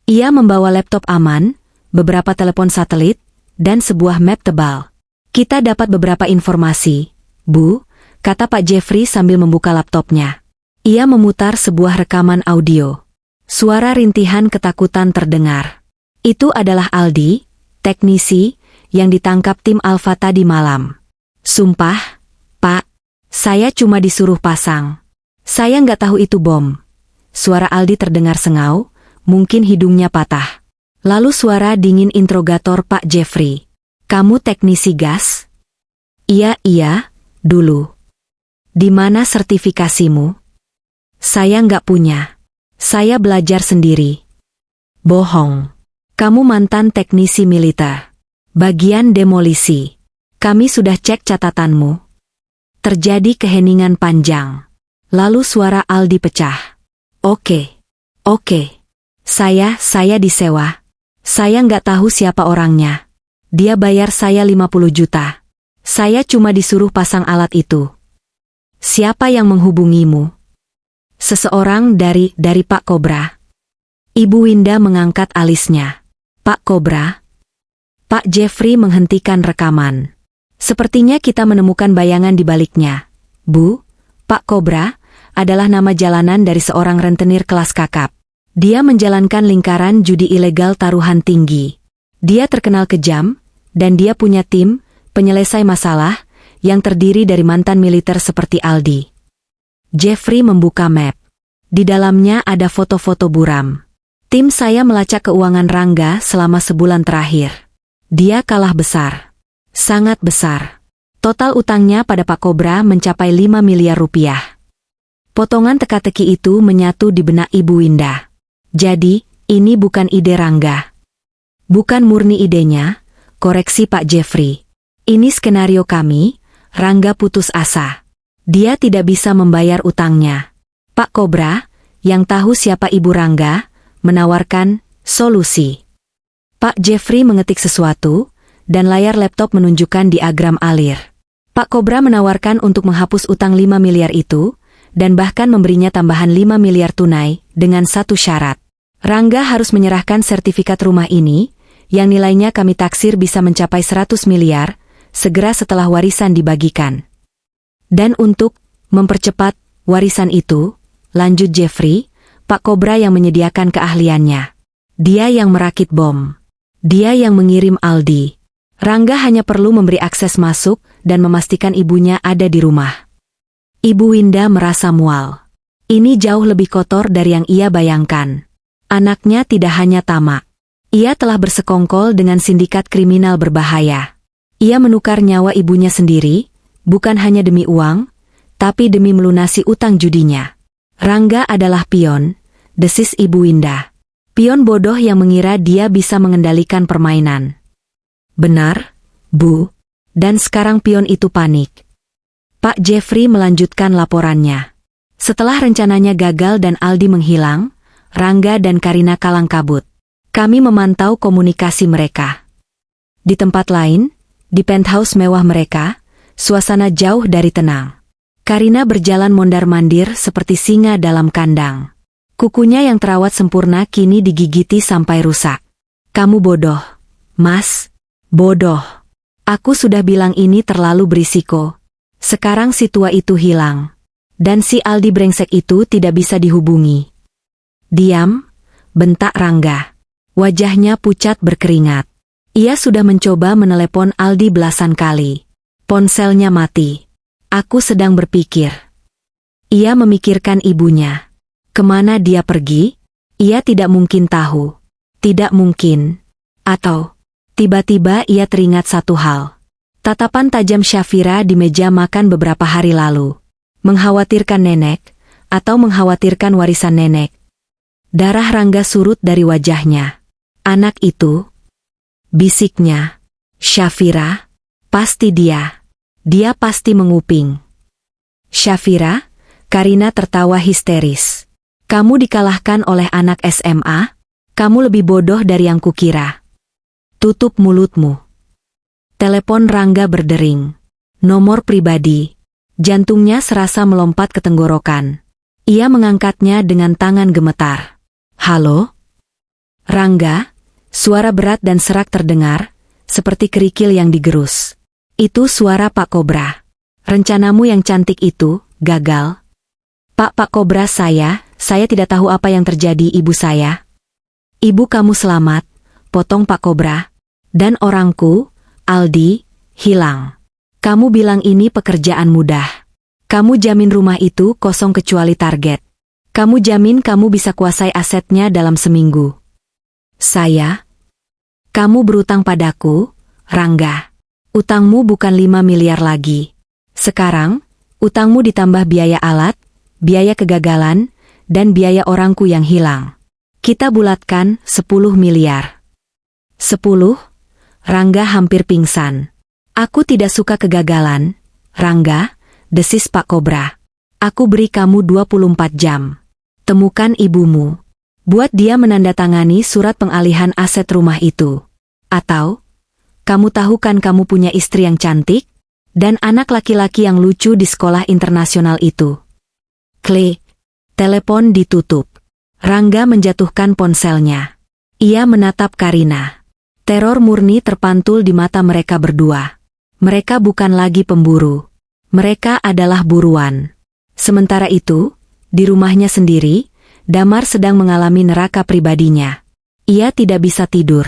Ia membawa laptop aman, beberapa telepon satelit, dan sebuah map tebal. Kita dapat beberapa informasi, Bu, kata Pak Jeffrey sambil membuka laptopnya. Ia memutar sebuah rekaman audio. Suara rintihan ketakutan terdengar. Itu adalah Aldi, teknisi, yang ditangkap tim Alfa tadi malam. Sumpah, Pak, saya cuma disuruh pasang. Saya nggak tahu itu bom. Suara Aldi terdengar sengau, mungkin hidungnya patah. Lalu suara dingin interrogator Pak Jeffrey. Kamu teknisi gas? Iya, dulu. Di mana sertifikasimu? Saya nggak punya. Saya belajar sendiri. Bohong. Kamu mantan teknisi militer. Bagian demolisi. Kami sudah cek catatanmu. Terjadi keheningan panjang. Lalu suara Aldi pecah. Oke. Saya disewa. Saya nggak tahu siapa orangnya. Dia bayar saya 50 juta. Saya cuma disuruh pasang alat itu. Siapa yang menghubungimu? Seseorang dari Pak Kobra. Ibu Winda mengangkat alisnya. Pak Kobra? Pak Jeffrey menghentikan rekaman. Sepertinya kita menemukan bayangan di baliknya. Bu, Pak Kobra adalah nama jalanan dari seorang rentenir kelas kakap. Dia menjalankan lingkaran judi ilegal taruhan tinggi. Dia terkenal kejam, dan dia punya tim penyelesai masalah yang terdiri dari mantan militer seperti Aldi. Jeffrey membuka map. Di dalamnya ada foto-foto buram. Tim saya melacak keuangan Rangga selama sebulan terakhir. Dia kalah besar. Sangat besar. Total utangnya pada Pak Kobra mencapai 5 miliar rupiah. Potongan teka-teki itu menyatu di benak Ibu Winda. Jadi, ini bukan ide Rangga. Bukan murni idenya, koreksi Pak Jeffrey. Ini skenario kami. Rangga putus asa. Dia tidak bisa membayar utangnya. Pak Kobra, yang tahu siapa ibu Rangga, menawarkan solusi. Pak Jeffrey mengetik sesuatu, dan layar laptop menunjukkan diagram alir. Pak Kobra menawarkan untuk menghapus utang 5 miliar itu, dan bahkan memberinya tambahan 5 miliar tunai, dengan satu syarat. Rangga harus menyerahkan sertifikat rumah ini, yang nilainya kami taksir bisa mencapai 100 miliar, segera setelah warisan dibagikan. Dan untuk mempercepat warisan itu, lanjut Jeffrey, Pak Kobra yang menyediakan keahliannya. Dia yang merakit bom. Dia yang mengirim Aldi. Rangga hanya perlu memberi akses masuk dan memastikan ibunya ada di rumah. Ibu Winda merasa mual. Ini jauh lebih kotor dari yang ia bayangkan. Anaknya tidak hanya tamak. Ia telah bersekongkol dengan sindikat kriminal berbahaya. Ia menukar nyawa ibunya sendiri, bukan hanya demi uang, tapi demi melunasi utang judinya. Rangga adalah pion, desis Ibu Winda. Pion bodoh yang mengira dia bisa mengendalikan permainan. Benar, Bu. Dan sekarang pion itu panik. Pak Jeffrey melanjutkan laporannya. Setelah rencananya gagal dan Aldi menghilang, Rangga dan Karina kalang kabut. Kami memantau komunikasi mereka. Di tempat lain, di penthouse mewah mereka, suasana jauh dari tenang. Karina berjalan mondar-mandir seperti singa dalam kandang. Kukunya yang terawat sempurna kini digigiti sampai rusak. Kamu bodoh, Mas. Bodoh. Aku sudah bilang ini terlalu berisiko. Sekarang si tua itu hilang. Dan si Aldi brengsek itu tidak bisa dihubungi. Diam, bentak Rangga. Wajahnya pucat berkeringat. Ia sudah mencoba menelepon Aldi belasan kali. Ponselnya mati. Aku sedang berpikir. Ia memikirkan ibunya. Kemana dia pergi? Ia tidak mungkin tahu. Tidak mungkin. Atau tiba-tiba ia teringat satu hal. Tatapan tajam Syafira di meja makan beberapa hari lalu. Mengkhawatirkan nenek, atau mengkhawatirkan warisan nenek. Darah Rangga surut dari wajahnya. Anak itu, bisiknya, Syafira, pasti dia. Dia pasti menguping. Syafira, Karina tertawa histeris. Kamu dikalahkan oleh anak SMA? Kamu lebih bodoh dari yang kukira. Tutup mulutmu. Telepon Rangga berdering. Nomor pribadi. Jantungnya serasa melompat ke tenggorokan. Ia mengangkatnya dengan tangan gemetar. Halo? Rangga, suara berat dan serak terdengar, seperti kerikil yang digerus. Itu suara Pak Kobra. Rencanamu yang cantik itu, gagal. Pak Kobra saya tidak tahu apa yang terjadi ibu saya. Ibu kamu selamat, potong Pak Kobra. Dan orangku, Aldi, hilang. Kamu bilang ini pekerjaan mudah. Kamu jamin rumah itu kosong kecuali target. Kamu jamin kamu bisa kuasai asetnya dalam seminggu. Kamu berutang padaku, Rangga. Utangmu bukan 5 miliar lagi. Sekarang, utangmu ditambah biaya alat, biaya kegagalan, dan biaya orangku yang hilang. Kita bulatkan 10 miliar. 10? Rangga hampir pingsan. Aku tidak suka kegagalan, Rangga, desis Pak Kobra. Aku beri kamu 24 jam. Temukan ibumu. Buat dia menandatangani surat pengalihan aset rumah itu. Atau, kamu tahu kan kamu punya istri yang cantik? Dan anak laki-laki yang lucu di sekolah internasional itu. Klik. Telepon ditutup. Rangga menjatuhkan ponselnya. Ia menatap Karina. Teror murni terpantul di mata mereka berdua. Mereka bukan lagi pemburu. Mereka adalah buruan. Sementara itu, di rumahnya sendiri, Damar sedang mengalami neraka pribadinya. Ia tidak bisa tidur.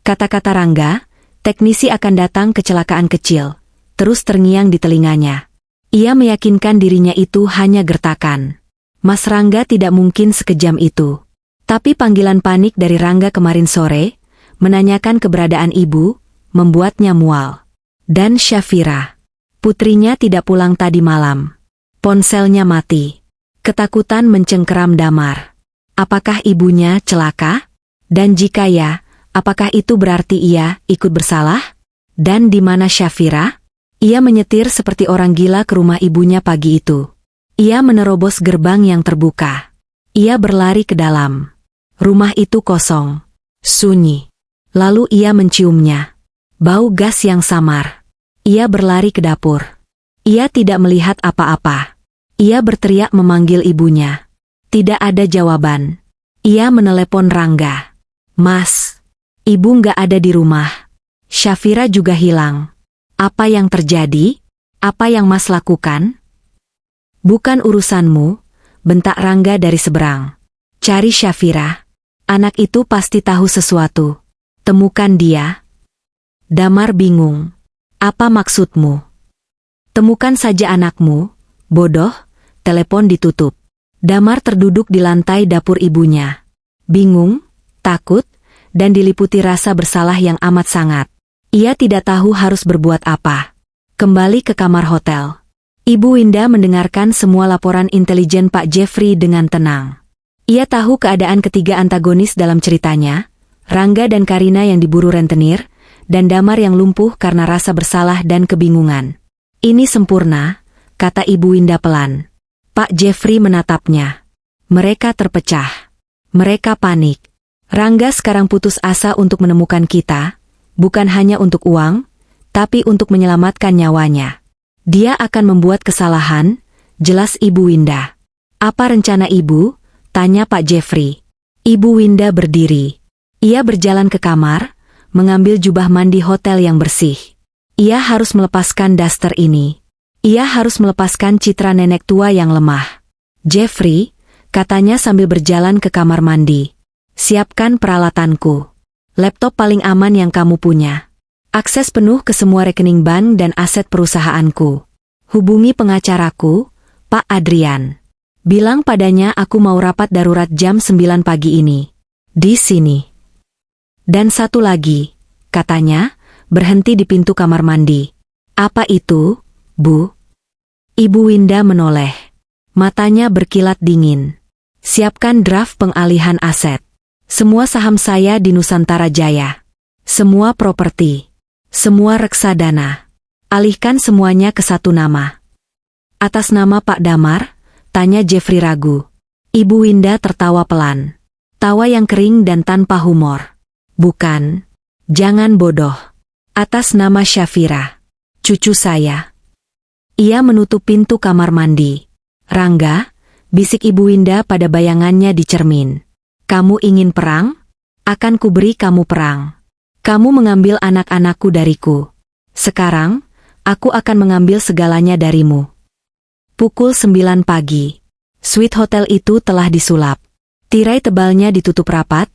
Kata-kata Rangga, teknisi akan datang kecelakaan kecil, terus terngiang di telinganya. Ia meyakinkan dirinya itu hanya gertakan. Mas Rangga tidak mungkin sekejam itu. Tapi panggilan panik dari Rangga kemarin sore, menanyakan keberadaan ibu, membuatnya mual. Dan Syafira. Putrinya tidak pulang tadi malam. Ponselnya mati. Ketakutan mencengkeram Damar. Apakah ibunya celaka? Dan jika ya, apakah itu berarti ia ikut bersalah? Dan di mana Syafira? Ia menyetir seperti orang gila ke rumah ibunya pagi itu. Ia menerobos gerbang yang terbuka. Ia berlari ke dalam. Rumah itu kosong. Sunyi. Lalu ia menciumnya. Bau gas yang samar. Ia berlari ke dapur. Ia tidak melihat apa-apa. Ia berteriak memanggil ibunya. Tidak ada jawaban. Ia menelepon Rangga. Mas, ibu nggak ada di rumah. Syafira juga hilang. Apa yang terjadi? Apa yang Mas lakukan? Bukan urusanmu, bentak Rangga dari seberang. Cari Syafira. Anak itu pasti tahu sesuatu. Temukan dia. Damar bingung. Apa maksudmu? Temukan saja anakmu, bodoh. Telepon ditutup. Damar terduduk di lantai dapur ibunya. Bingung, takut, dan diliputi rasa bersalah yang amat sangat. Ia tidak tahu harus berbuat apa. Kembali ke kamar hotel. Ibu Winda mendengarkan semua laporan intelijen Pak Jeffrey dengan tenang. Ia tahu keadaan ketiga antagonis dalam ceritanya, Rangga dan Karina yang diburu rentenir, dan Damar yang lumpuh karena rasa bersalah dan kebingungan. Ini sempurna, kata Ibu Winda pelan. Pak Jeffrey menatapnya. Mereka terpecah. Mereka panik. Rangga sekarang putus asa untuk menemukan kita, bukan hanya untuk uang, tapi untuk menyelamatkan nyawanya. Dia akan membuat kesalahan, jelas Ibu Winda. Apa rencana Ibu? Tanya Pak Jeffrey. Ibu Winda berdiri. Ia berjalan ke kamar, mengambil jubah mandi hotel yang bersih. Ia harus melepaskan daster ini. Ia harus melepaskan citra nenek tua yang lemah. Jeffrey, katanya sambil berjalan ke kamar mandi. Siapkan peralatanku. Laptop paling aman yang kamu punya. Akses penuh ke semua rekening bank dan aset perusahaanku. Hubungi pengacaraku, Pak Adrian. Bilang padanya aku mau rapat darurat jam 9 pagi ini. Di sini. Dan satu lagi, katanya, berhenti di pintu kamar mandi. Apa itu, Bu? Ibu Winda menoleh. Matanya berkilat dingin. Siapkan draft pengalihan aset. Semua saham saya di Nusantara Jaya. Semua properti. Semua reksadana. Alihkan semuanya ke satu nama. Atas nama Pak Damar? Tanya Jeffrey ragu. Ibu Winda tertawa pelan. Tawa yang kering dan tanpa humor. Bukan. Jangan bodoh. Atas nama Syafira. Cucu saya. Ia menutup pintu kamar mandi. Rangga, bisik Ibu Winda pada bayangannya di cermin. Kamu ingin perang? Akan kuberi kamu perang. Kamu mengambil anak-anakku dariku. Sekarang, aku akan mengambil segalanya darimu. Pukul 9 pagi. Suite hotel itu telah disulap. Tirai tebalnya ditutup rapat,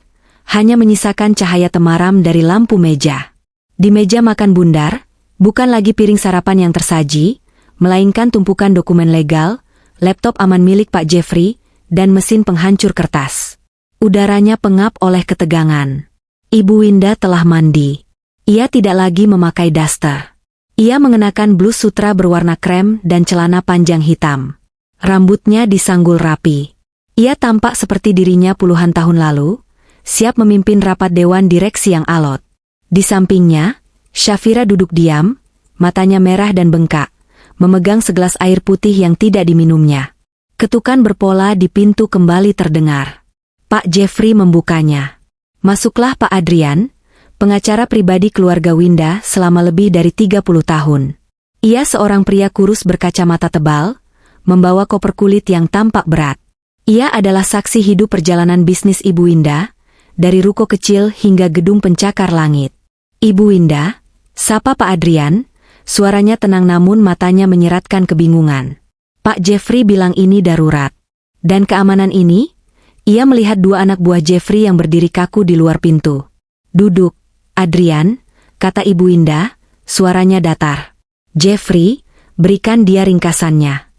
hanya menyisakan cahaya temaram dari lampu meja. Di meja makan bundar, bukan lagi piring sarapan yang tersaji, melainkan tumpukan dokumen legal, laptop aman milik Pak Jeffrey, dan mesin penghancur kertas. Udaranya pengap oleh ketegangan. Ibu Winda telah mandi. Ia tidak lagi memakai daster. Ia mengenakan blus sutra berwarna krem dan celana panjang hitam. Rambutnya disanggul rapi. Ia tampak seperti dirinya puluhan tahun lalu, siap memimpin rapat dewan direksi yang alot. Di sampingnya, Syafira duduk diam, matanya merah dan bengkak, memegang segelas air putih yang tidak diminumnya. Ketukan berpola di pintu kembali terdengar. Pak Jeffrey membukanya. Masuklah Pak Adrian, pengacara pribadi keluarga Winda selama lebih dari 30 tahun. Ia seorang pria kurus berkacamata tebal, membawa koper kulit yang tampak berat. Ia adalah saksi hidup perjalanan bisnis Ibu Winda, dari ruko kecil hingga gedung pencakar langit. Ibu Winda, sapa Pak Adrian. Suaranya tenang namun matanya menyeratkan kebingungan. Pak Jeffrey bilang ini darurat. Dan keamanan ini? Ia melihat dua anak buah Jeffrey yang berdiri kaku di luar pintu. Duduk, Adrian, kata Ibu Winda, suaranya datar. Jeffrey, berikan dia ringkasannya.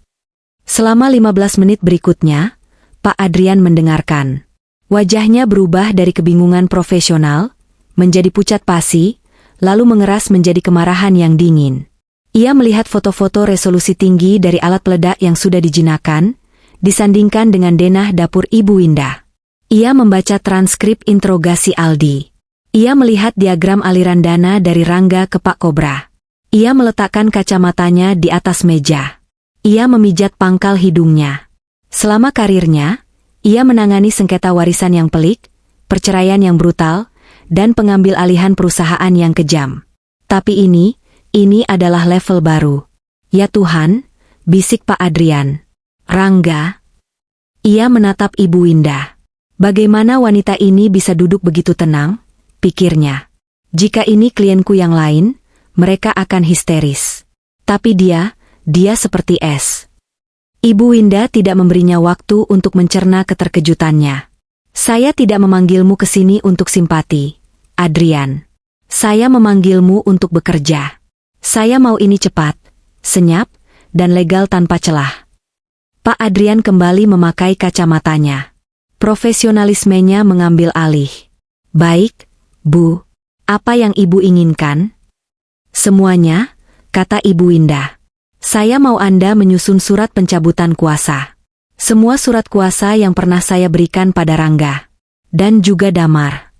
Selama 15 menit berikutnya, Pak Adrian mendengarkan. Wajahnya berubah dari kebingungan profesional, menjadi pucat pasi, lalu mengeras menjadi kemarahan yang dingin. Ia melihat foto-foto resolusi tinggi dari alat peledak yang sudah dijinakkan, disandingkan dengan denah dapur Ibu Winda. Ia membaca transkrip interogasi Aldi. Ia melihat diagram aliran dana dari Rangga ke Pak Kobra. Ia meletakkan kacamatanya di atas meja. Ia memijat pangkal hidungnya. Selama karirnya, ia menangani sengketa warisan yang pelik, perceraian yang brutal, dan pengambil alihan perusahaan yang kejam. Tapi ini adalah level baru. Ya Tuhan, bisik Pak Adrian. Rangga. Ia menatap Ibu Winda. Bagaimana wanita ini bisa duduk begitu tenang, pikirnya. Jika ini klienku yang lain, mereka akan histeris. Tapi dia seperti es. Ibu Winda tidak memberinya waktu untuk mencerna keterkejutannya. Saya tidak memanggilmu ke sini untuk simpati, Adrian. Saya memanggilmu untuk bekerja. Saya mau ini cepat, senyap, dan legal tanpa celah. Pak Adrian kembali memakai kacamatanya. Profesionalismenya mengambil alih. Baik, Bu. Apa yang Ibu inginkan? Semuanya, kata Ibu Winda. Saya mau Anda menyusun surat pencabutan kuasa. Semua surat kuasa yang pernah saya berikan pada Rangga. Dan juga Damar.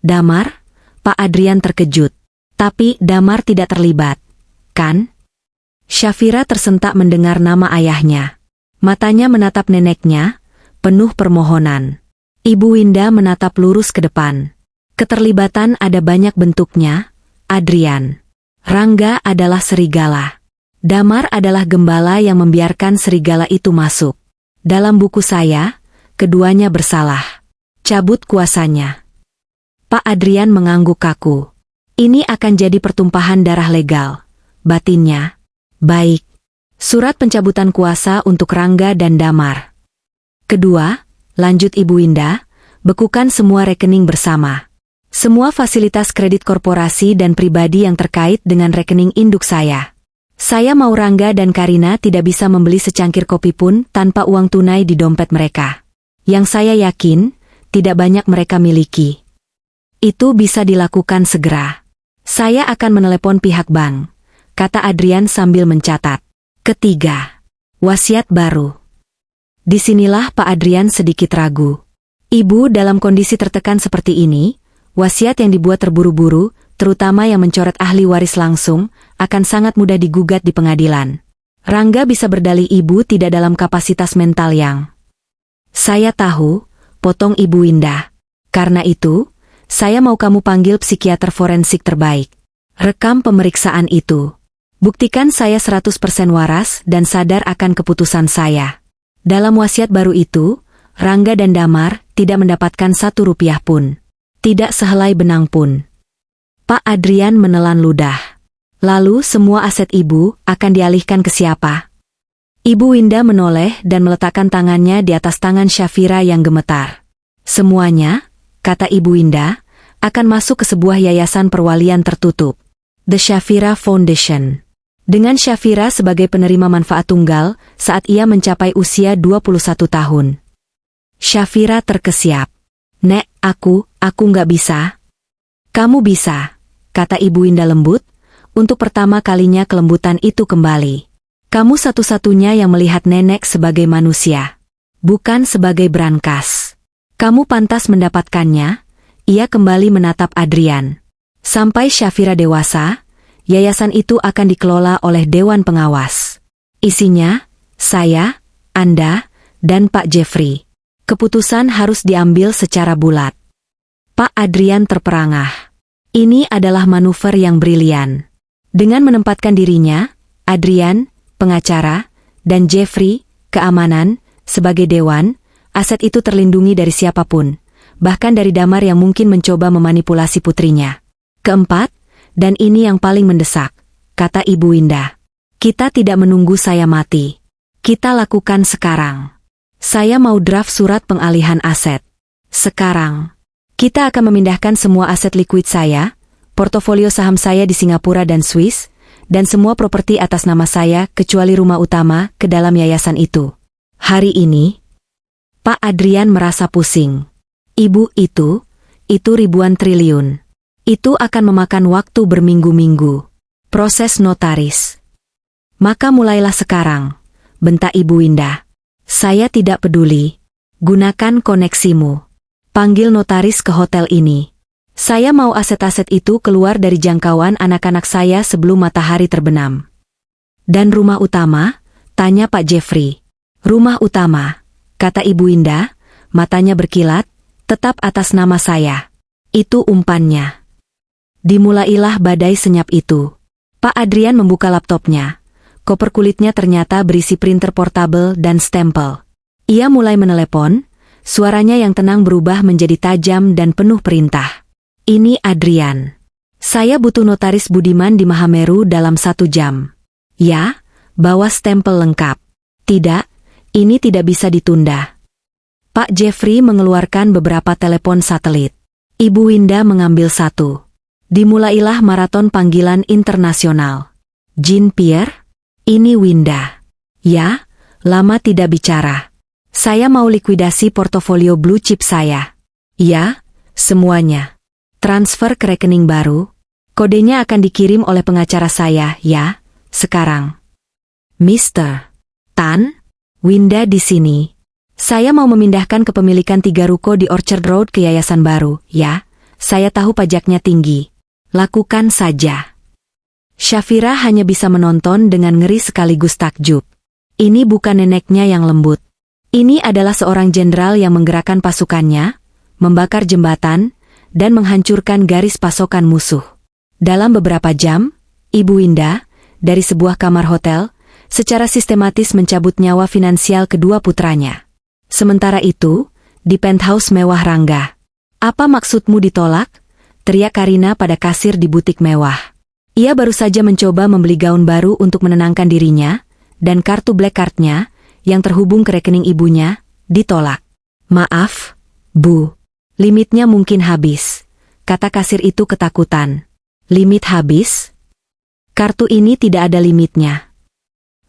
Damar? Pak Adrian terkejut. Tapi Damar tidak terlibat, kan? Syafira tersentak mendengar nama ayahnya. Matanya menatap neneknya, penuh permohonan. Ibu Winda menatap lurus ke depan. Keterlibatan ada banyak bentuknya, Adrian. Rangga adalah serigala. Damar adalah gembala yang membiarkan serigala itu masuk. Dalam buku saya, keduanya bersalah. Cabut kuasanya. Pak Adrian mengangguk kaku. Ini akan jadi pertumpahan darah legal. Batinnya. Baik. Surat pencabutan kuasa untuk Rangga dan Damar. Kedua, lanjut Ibu Winda, bekukan semua rekening bersama. Semua fasilitas kredit korporasi dan pribadi yang terkait dengan rekening induk saya. Saya mau Rangga dan Karina tidak bisa membeli secangkir kopi pun tanpa uang tunai di dompet mereka. Yang saya yakin, tidak banyak mereka miliki. Itu bisa dilakukan segera. Saya akan menelepon pihak bank, kata Adrian sambil mencatat. Ketiga, wasiat baru. Disinilah Pak Adrian sedikit ragu. Ibu dalam kondisi tertekan seperti ini, wasiat yang dibuat terburu-buru, terutama yang mencoret ahli waris langsung, akan sangat mudah digugat di pengadilan. Rangga bisa berdalih ibu tidak dalam kapasitas mental yang. Saya tahu, potong Ibu Winda. Karena itu, saya mau kamu panggil psikiater forensik terbaik. Rekam pemeriksaan itu. Buktikan saya 100% waras dan sadar akan keputusan saya. Dalam wasiat baru itu, Rangga dan Damar tidak mendapatkan 1 rupiah pun. Tidak sehelai benang pun. Pak Adrian menelan ludah. Lalu semua aset ibu akan dialihkan ke siapa? Ibu Winda menoleh dan meletakkan tangannya di atas tangan Syafira yang gemetar. Semuanya, kata Ibu Winda, akan masuk ke sebuah yayasan perwalian tertutup. The Syafira Foundation. Dengan Syafira sebagai penerima manfaat tunggal saat ia mencapai usia 21 tahun. Syafira terkesiap. Nek, aku nggak bisa. Kamu bisa, kata Ibu Winda lembut, untuk pertama kalinya kelembutan itu kembali. Kamu satu-satunya yang melihat nenek sebagai manusia, bukan sebagai brankas. Kamu pantas mendapatkannya. Ia kembali menatap Adrian. Sampai Syafira dewasa, yayasan itu akan dikelola oleh Dewan Pengawas. Isinya, saya, Anda, dan Pak Jeffrey. Keputusan harus diambil secara bulat. Pak Adrian terperangah. Ini adalah manuver yang brilian. Dengan menempatkan dirinya, Adrian, pengacara, dan Jeffrey, keamanan, sebagai dewan, aset itu terlindungi dari siapapun, bahkan dari Damar yang mungkin mencoba memanipulasi putrinya. Keempat, dan ini yang paling mendesak, kata Ibu Winda. Kita tidak menunggu saya mati. Kita lakukan sekarang. Saya mau draft surat pengalihan aset. Sekarang. Kita akan memindahkan semua aset liquid saya, portofolio saham saya di Singapura dan Swiss, dan semua properti atas nama saya kecuali rumah utama ke dalam yayasan itu. Hari ini, Pak Adrian merasa pusing. Ibu itu ribuan triliun. Itu akan memakan waktu berminggu-minggu. Proses notaris. Maka mulailah sekarang, bentak Ibu Winda. Saya tidak peduli. Gunakan koneksimu. Panggil notaris ke hotel ini. Saya mau aset-aset itu keluar dari jangkauan anak-anak saya sebelum matahari terbenam. Dan rumah utama? Tanya Pak Jeffrey. Rumah utama, kata Ibu Winda, matanya berkilat, tetap atas nama saya. Itu umpannya. Dimulailah badai senyap itu. Pak Adrian membuka laptopnya. koper kulitnya ternyata berisi printer portable dan stempel. Ia mulai menelepon, suaranya yang tenang berubah menjadi tajam dan penuh perintah. Ini Adrian. Saya butuh notaris Budiman di Mahameru dalam 1 jam. Ya, bawa stempel lengkap. Tidak, ini tidak bisa ditunda. Pak Jeffrey mengeluarkan beberapa telepon satelit. Ibu Winda mengambil satu. Dimulailah maraton panggilan internasional. Jean-Pierre? Ini Winda. Ya, lama tidak bicara. Saya mau likuidasi portofolio blue chip saya. Ya, semuanya. Transfer ke rekening baru. Kodenya akan dikirim oleh pengacara saya, ya, sekarang. Mr. Tan, Winda di sini. Saya mau memindahkan kepemilikan 3 ruko di Orchard Road ke yayasan baru, ya. Saya tahu pajaknya tinggi. Lakukan saja. Syafira hanya bisa menonton dengan ngeri sekaligus takjub. Ini bukan neneknya yang lembut. Ini adalah seorang jenderal yang menggerakkan pasukannya, membakar jembatan, dan menghancurkan garis pasokan musuh. Dalam beberapa jam, Ibu Winda, dari sebuah kamar hotel, secara sistematis mencabut nyawa finansial kedua putranya. Sementara itu, di penthouse mewah Rangga. Apa maksudmu ditolak? Teriak Karina pada kasir di butik mewah. Ia baru saja mencoba membeli gaun baru untuk menenangkan dirinya, dan kartu black card-nya, yang terhubung ke rekening ibunya, ditolak. Maaf, Bu. Limitnya mungkin habis, kata kasir itu ketakutan. Limit habis? Kartu ini tidak ada limitnya.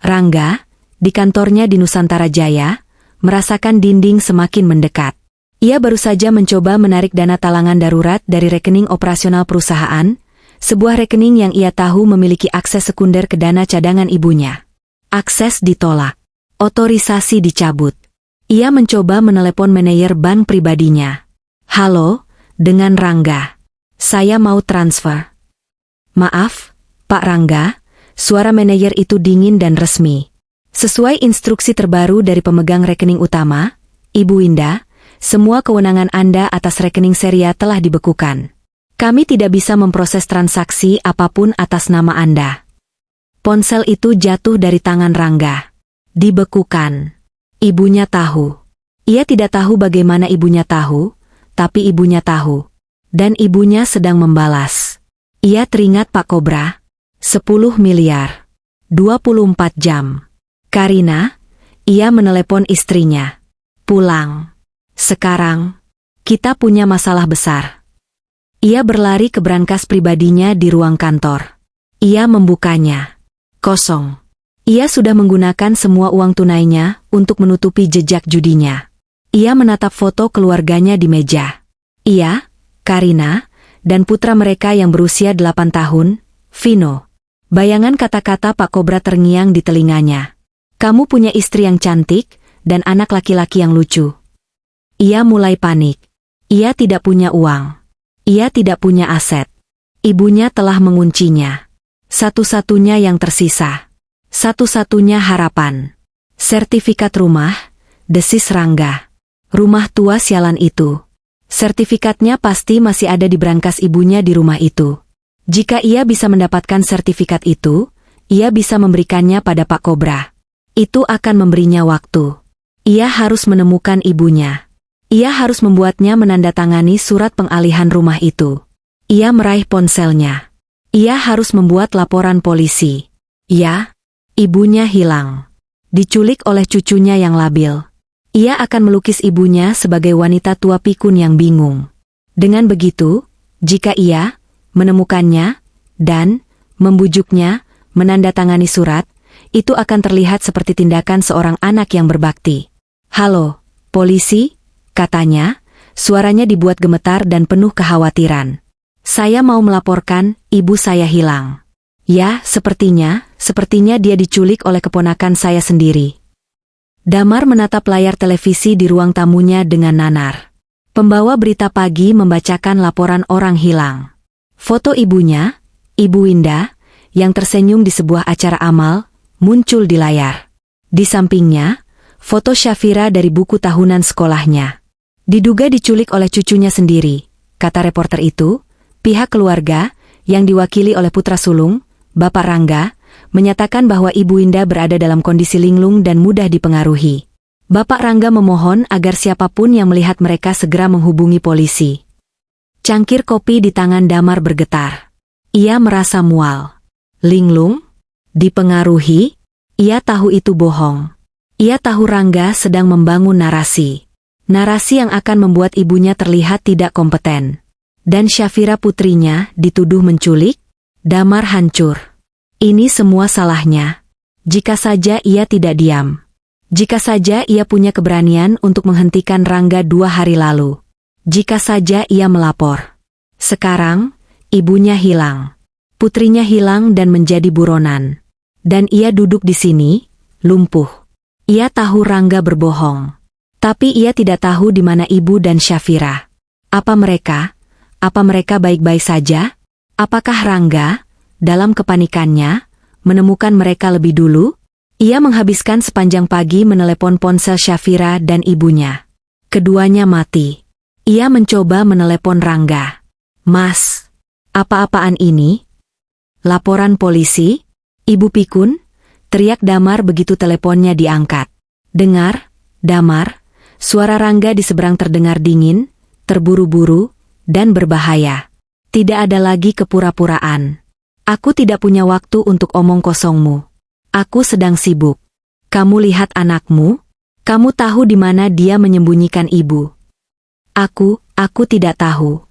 Rangga, di kantornya di Nusantara Jaya, merasakan dinding semakin mendekat. Ia baru saja mencoba menarik dana talangan darurat dari rekening operasional perusahaan, sebuah rekening yang ia tahu memiliki akses sekunder ke dana cadangan ibunya. Akses ditolak. Otorisasi dicabut. Ia mencoba menelepon manajer bank pribadinya. Halo, dengan Rangga. Saya mau transfer. Maaf, Pak Rangga, suara manajer itu dingin dan resmi. Sesuai instruksi terbaru dari pemegang rekening utama, Ibu Winda, semua kewenangan Anda atas rekening Seria telah dibekukan. Kami tidak bisa memproses transaksi apapun atas nama Anda. Ponsel itu jatuh dari tangan Rangga. Dibekukan. Ibunya tahu. Ia tidak tahu bagaimana ibunya tahu, tapi ibunya tahu. Dan ibunya sedang membalas. Ia teringat Pak Kobra. 10 miliar. 24 jam. Karina, ia menelepon istrinya. Pulang. Sekarang, kita punya masalah besar. Ia berlari ke brankas pribadinya di ruang kantor. Ia membukanya. Kosong. Ia sudah menggunakan semua uang tunainya untuk menutupi jejak judinya. Ia menatap foto keluarganya di meja. Ia, Karina, dan putra mereka yang berusia 8 tahun, Vino. Bayangan kata-kata Pak Kobra terngiang di telinganya. Kamu punya istri yang cantik, dan anak laki-laki yang lucu. Ia mulai panik. Ia tidak punya uang. Ia tidak punya aset. Ibunya telah menguncinya. Satu-satunya yang tersisa. Satu-satunya harapan. Sertifikat rumah, desis Rangga. Rumah tua sialan itu. Sertifikatnya pasti masih ada di brankas ibunya di rumah itu. Jika ia bisa mendapatkan sertifikat itu, ia bisa memberikannya pada Pak Kobra. Itu akan memberinya waktu. Ia harus menemukan ibunya. Ia harus membuatnya menandatangani surat pengalihan rumah itu. Ia meraih ponselnya. Ia harus membuat laporan polisi. Ya. Ibunya hilang. Diculik oleh cucunya yang labil. Ia akan melukis ibunya sebagai wanita tua pikun yang bingung. Dengan begitu, jika ia menemukannya dan membujuknya menandatangani surat, itu akan terlihat seperti tindakan seorang anak yang berbakti. Halo, polisi, katanya, suaranya dibuat gemetar dan penuh kekhawatiran. Saya mau melaporkan, ibu saya hilang. Ya, sepertinya dia diculik oleh keponakan saya sendiri. Damar menatap layar televisi di ruang tamunya dengan nanar. Pembawa berita pagi membacakan laporan orang hilang. Foto ibunya, Ibu Winda, yang tersenyum di sebuah acara amal, muncul di layar. Di sampingnya, foto Syafira dari buku tahunan sekolahnya. Diduga diculik oleh cucunya sendiri, kata reporter itu. Pihak keluarga, yang diwakili oleh putra sulung, Bapak Rangga, menyatakan bahwa Ibu Indah berada dalam kondisi linglung dan mudah dipengaruhi. Bapak Rangga memohon agar siapapun yang melihat mereka segera menghubungi polisi. Cangkir kopi di tangan Damar bergetar. Ia merasa mual. Linglung? Dipengaruhi? Ia tahu itu bohong. Ia tahu Rangga sedang membangun narasi. Narasi yang akan membuat ibunya terlihat tidak kompeten. Dan Syafira putrinya dituduh menculik? Damar hancur. Ini semua salahnya. Jika saja ia tidak diam. Jika saja ia punya keberanian untuk menghentikan Rangga 2 hari lalu. Jika saja ia melapor. Sekarang, ibunya hilang. Putrinya hilang dan menjadi buronan. Dan ia duduk di sini, lumpuh. Ia tahu Rangga berbohong. Tapi ia tidak tahu di mana ibu dan Syafira. Apa mereka? Apa mereka baik-baik saja? Apakah Rangga, dalam kepanikannya, menemukan mereka lebih dulu? Ia menghabiskan sepanjang pagi menelepon ponsel Syafira dan ibunya. Keduanya mati. Ia mencoba menelepon Rangga. Mas, apa-apaan ini? Laporan polisi? Ibu pikun? Teriak Damar begitu teleponnya diangkat. Dengar, Damar, suara Rangga di seberang terdengar dingin, terburu-buru, dan berbahaya. Tidak ada lagi kepura-puraan. Aku tidak punya waktu untuk omong kosongmu. Aku sedang sibuk. Kamu lihat anakmu? Kamu tahu di mana dia menyembunyikan ibu? Aku tidak tahu.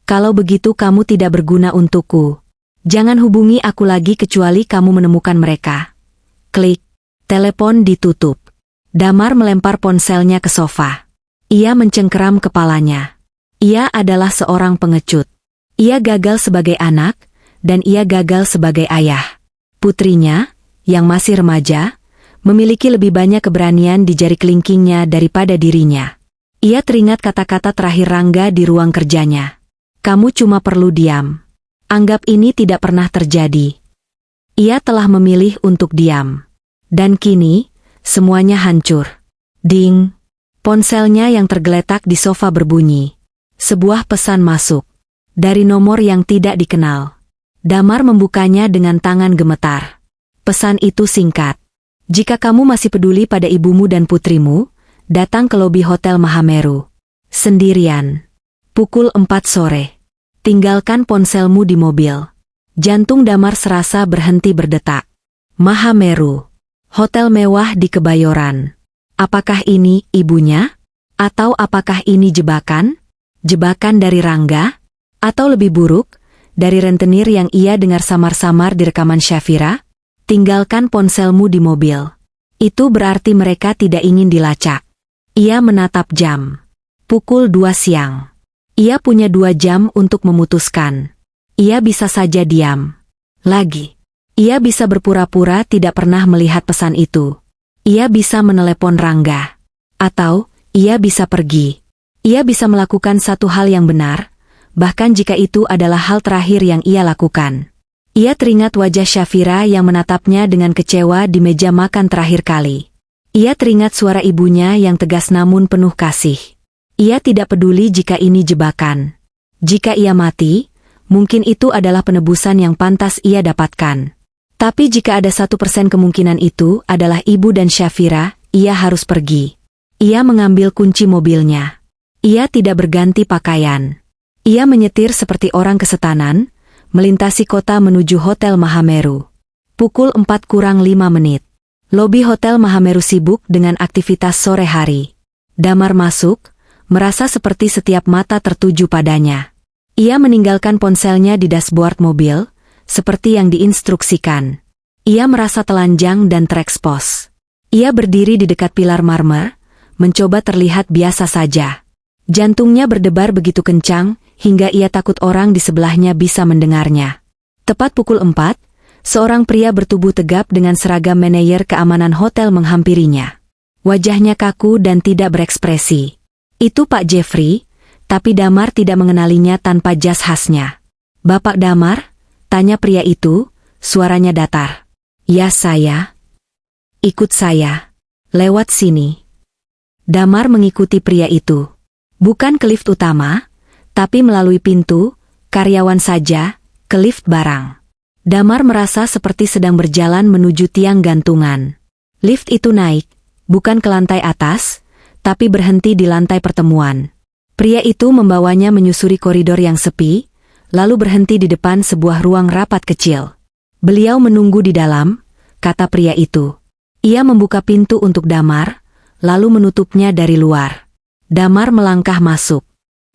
Kalau begitu kamu tidak berguna untukku. Jangan hubungi aku lagi kecuali kamu menemukan mereka. Klik. Telepon ditutup. Damar melempar ponselnya ke sofa. Ia mencengkeram kepalanya. Ia adalah seorang pengecut. Ia gagal sebagai anak, dan ia gagal sebagai ayah. Putrinya, yang masih remaja, memiliki lebih banyak keberanian di jari kelingkingnya daripada dirinya. Ia teringat kata-kata terakhir Rangga di ruang kerjanya. Kamu cuma perlu diam. Anggap ini tidak pernah terjadi. Ia telah memilih untuk diam. Dan kini, semuanya hancur. Ding! Ponselnya yang tergeletak di sofa berbunyi. Sebuah pesan masuk. Dari nomor yang tidak dikenal. Damar membukanya dengan tangan gemetar. Pesan itu singkat. Jika kamu masih peduli pada ibumu dan putrimu, datang ke lobi Hotel Mahameru. Sendirian. Pukul 4 sore. Tinggalkan ponselmu di mobil. Jantung Damar serasa berhenti berdetak. Mahameru. Hotel mewah di Kebayoran. Apakah ini ibunya? Atau apakah ini jebakan? Jebakan dari Rangga? Atau lebih buruk, dari rentenir yang ia dengar samar-samar di rekaman Syafira? Tinggalkan ponselmu di mobil. Itu berarti mereka tidak ingin dilacak. Ia menatap jam. Pukul 2 siang. Ia punya 2 jam untuk memutuskan. Ia bisa saja diam. Lagi. Ia bisa berpura-pura tidak pernah melihat pesan itu. Ia bisa menelepon Rangga. Atau, ia bisa pergi. Ia bisa melakukan satu hal yang benar, bahkan jika itu adalah hal terakhir yang ia lakukan. Ia teringat wajah Syafira yang menatapnya dengan kecewa di meja makan terakhir kali. Ia teringat suara ibunya yang tegas namun penuh kasih. Ia tidak peduli jika ini jebakan. Jika ia mati, mungkin itu adalah penebusan yang pantas ia dapatkan. Tapi jika ada 1% kemungkinan itu adalah ibu dan Syafira, ia harus pergi. Ia mengambil kunci mobilnya. Ia tidak berganti pakaian. Ia menyetir seperti orang kesetanan, melintasi kota menuju Hotel Mahameru. Pukul 4:05. Lobi Hotel Mahameru sibuk dengan aktivitas sore hari. Damar masuk, merasa seperti setiap mata tertuju padanya. Ia meninggalkan ponselnya di dashboard mobil, seperti yang diinstruksikan. Ia merasa telanjang dan terekspos. Ia berdiri di dekat pilar marmer, mencoba terlihat biasa saja. Jantungnya berdebar begitu kencang, hingga ia takut orang di sebelahnya bisa mendengarnya. Tepat pukul 4, seorang pria bertubuh tegap dengan seragam manajer keamanan hotel menghampirinya. Wajahnya kaku dan tidak berekspresi. Itu Pak Jeffrey, tapi Damar tidak mengenalinya tanpa jas khasnya. Bapak Damar? Tanya pria itu, suaranya datar. Ya saya. Ikut saya. Lewat sini. Damar mengikuti pria itu. Bukan ke lift utama, tapi melalui pintu, karyawan saja, ke lift barang. Damar merasa seperti sedang berjalan menuju tiang gantungan. Lift itu naik, bukan ke lantai atas, tapi berhenti di lantai pertemuan. Pria itu membawanya menyusuri koridor yang sepi, lalu berhenti di depan sebuah ruang rapat kecil. Beliau menunggu di dalam, kata pria itu. Ia membuka pintu untuk Damar, lalu menutupnya dari luar. Damar melangkah masuk.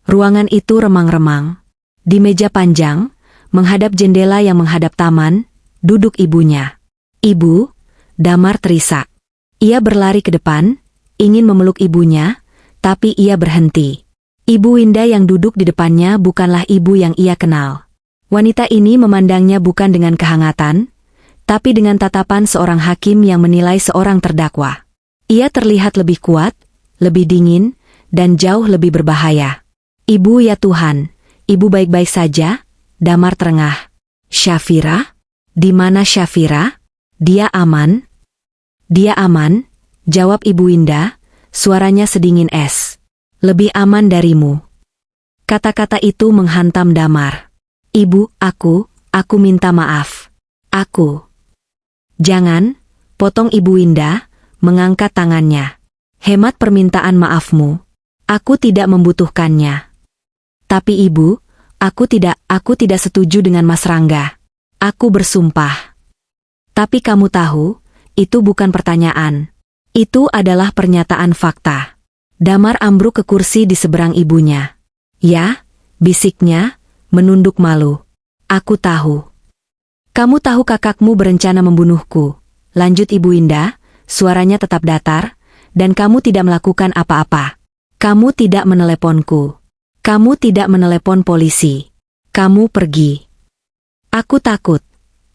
Ruangan itu remang-remang. Di meja panjang, menghadap jendela yang menghadap taman, duduk ibunya. "Ibu," Damar terisak. Ia berlari ke depan, ingin memeluk ibunya, tapi ia berhenti. Ibu Winda yang duduk di depannya bukanlah ibu yang ia kenal. Wanita ini memandangnya bukan dengan kehangatan, tapi dengan tatapan seorang hakim yang menilai seorang terdakwa. Ia terlihat lebih kuat, lebih dingin, dan jauh lebih berbahaya. "Ibu, ya Tuhan, ibu baik-baik saja?" Damar terengah. "Syafira? Di mana Syafira? Dia aman?" "Dia aman," jawab Ibu Winda, suaranya sedingin es. "Lebih aman darimu." Kata-kata itu menghantam Damar. "Ibu, aku minta maaf. Aku..." "Jangan," potong Ibu Winda, mengangkat tangannya. "Hemat permintaan maafmu. Aku tidak membutuhkannya." "Tapi Ibu, aku tidak setuju dengan Mas Rangga. Aku bersumpah." "Tapi kamu tahu, itu bukan pertanyaan. Itu adalah pernyataan fakta." Damar ambruk ke kursi di seberang ibunya. "Ya," bisiknya, menunduk malu. "Aku tahu. Kamu tahu kakakmu berencana membunuhku," lanjut Ibu Winda, suaranya tetap datar, "dan kamu tidak melakukan apa-apa. Kamu tidak meneleponku. Kamu tidak menelepon polisi. Kamu pergi." "Aku takut,"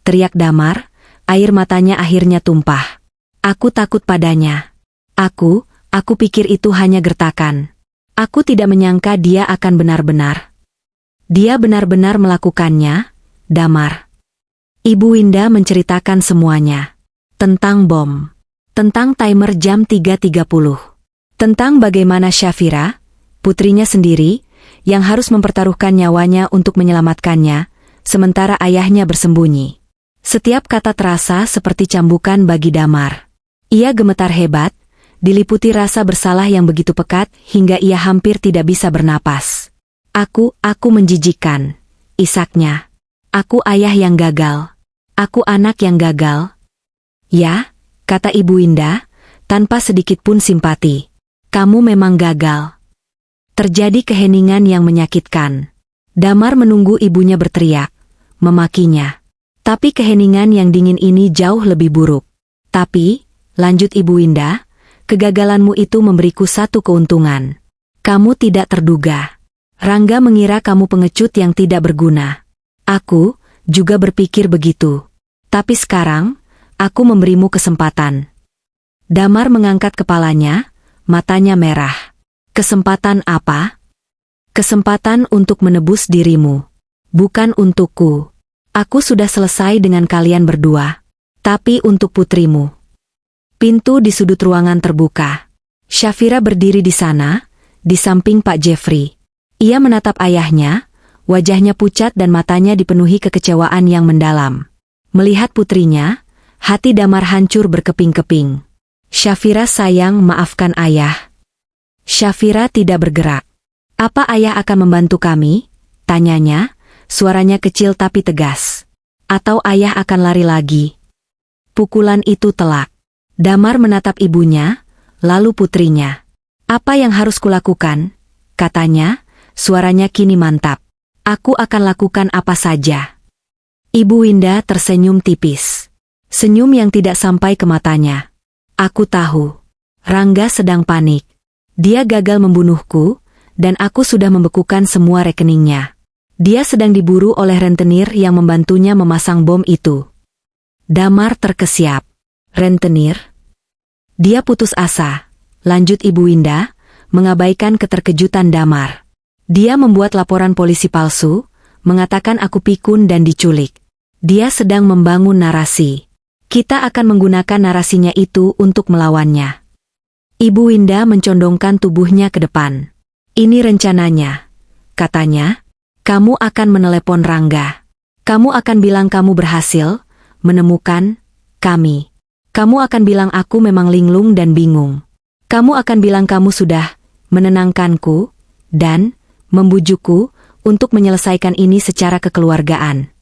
teriak Damar, air matanya akhirnya tumpah. "Aku takut padanya. Aku pikir itu hanya gertakan. Aku tidak menyangka dia akan benar-benar. Dia benar-benar melakukannya, Damar." Ibu Winda menceritakan semuanya. Tentang bom. Tentang timer jam 3.30. Tentang bagaimana Syafira, putrinya sendiri, yang harus mempertaruhkan nyawanya untuk menyelamatkannya, sementara ayahnya bersembunyi. Setiap kata terasa seperti cambukan bagi Damar. Ia gemetar hebat, diliputi rasa bersalah yang begitu pekat hingga ia hampir tidak bisa bernapas. Aku menjijikkan," isaknya. "Aku ayah yang gagal. Aku anak yang gagal." "Ya," kata Ibu Winda, tanpa sedikit pun simpati. "Kamu memang gagal." Terjadi keheningan yang menyakitkan. Damar menunggu ibunya berteriak, memakinya. Tapi keheningan yang dingin ini jauh lebih buruk. "Tapi," lanjut Ibu Winda, "kegagalanmu itu memberiku satu keuntungan. Kamu tidak terduga. Rangga mengira kamu pengecut yang tidak berguna. Aku juga berpikir begitu. Tapi sekarang, aku memberimu kesempatan." Damar mengangkat kepalanya, matanya merah. "Kesempatan apa?" "Kesempatan untuk menebus dirimu. Bukan untukku. Aku sudah selesai dengan kalian berdua. Tapi untuk putrimu." Pintu di sudut ruangan terbuka. Syafira berdiri di sana, di samping Pak Jeffrey. Ia menatap ayahnya, wajahnya pucat dan matanya dipenuhi kekecewaan yang mendalam. Melihat putrinya, hati Damar hancur berkeping-keping. "Syafira sayang, maafkan ayah." Syafira tidak bergerak. "Apa ayah akan membantu kami?" tanyanya, suaranya kecil tapi tegas. "Atau ayah akan lari lagi?" Pukulan itu telak. Damar menatap ibunya, lalu putrinya. "Apa yang harus kulakukan?" katanya, suaranya kini mantap. "Aku akan lakukan apa saja." Ibu Winda tersenyum tipis. Senyum yang tidak sampai ke matanya. "Aku tahu. Rangga sedang panik. Dia gagal membunuhku, dan aku sudah membekukan semua rekeningnya. Dia sedang diburu oleh rentenir yang membantunya memasang bom itu." Damar terkesiap. "Rentenir?" "Dia putus asa," lanjut Ibu Winda, mengabaikan keterkejutan Damar. "Dia membuat laporan polisi palsu, mengatakan aku pikun dan diculik. Dia sedang membangun narasi. Kita akan menggunakan narasinya itu untuk melawannya." Ibu Winda mencondongkan tubuhnya ke depan. "Ini rencananya," katanya. "Kamu akan menelepon Rangga. Kamu akan bilang kamu berhasil menemukan kami. Kamu akan bilang aku memang linglung dan bingung. Kamu akan bilang kamu sudah menenangkanku dan membujukku untuk menyelesaikan ini secara kekeluargaan.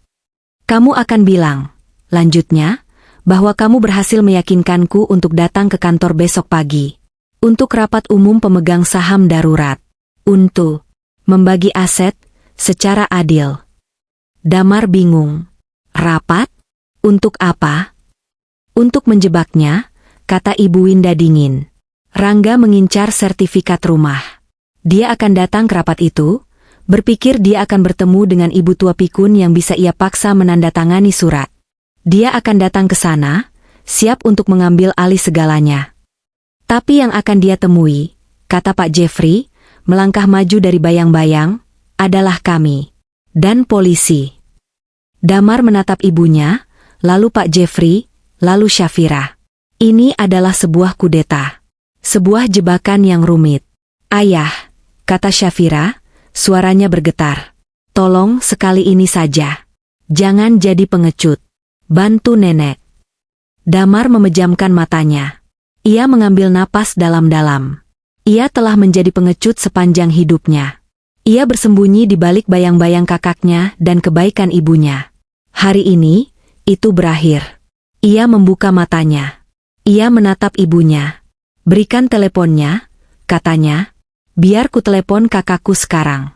Kamu akan bilang, lanjutnya, bahwa kamu berhasil meyakinkanku untuk datang ke kantor besok pagi. Untuk rapat umum pemegang saham darurat. Untuk membagi aset secara adil. Damar bingung. Rapat? Untuk apa? Untuk menjebaknya, kata Ibu Winda dingin. Rangga mengincar sertifikat rumah. Dia akan datang ke rapat itu, berpikir dia akan bertemu dengan ibu tua pikun yang bisa ia paksa menandatangani surat. Dia akan datang ke sana, siap untuk mengambil alih segalanya. Tapi yang akan dia temui, kata Pak Jeffrey, melangkah maju dari bayang-bayang, adalah kami. Dan polisi. Damar menatap ibunya, lalu Pak Jeffrey, lalu Syafira. Ini adalah sebuah kudeta. Sebuah jebakan yang rumit. Ayah, kata Syafira, suaranya bergetar. Tolong sekali ini saja. Jangan jadi pengecut. Bantu nenek. Damar memejamkan matanya. Ia mengambil napas dalam-dalam. Ia telah menjadi pengecut sepanjang hidupnya. Ia bersembunyi di balik bayang-bayang kakaknya dan kebaikan ibunya. Hari ini, itu berakhir. Ia membuka matanya. Ia menatap ibunya. Berikan teleponnya, katanya. Biar ku telepon kakakku sekarang.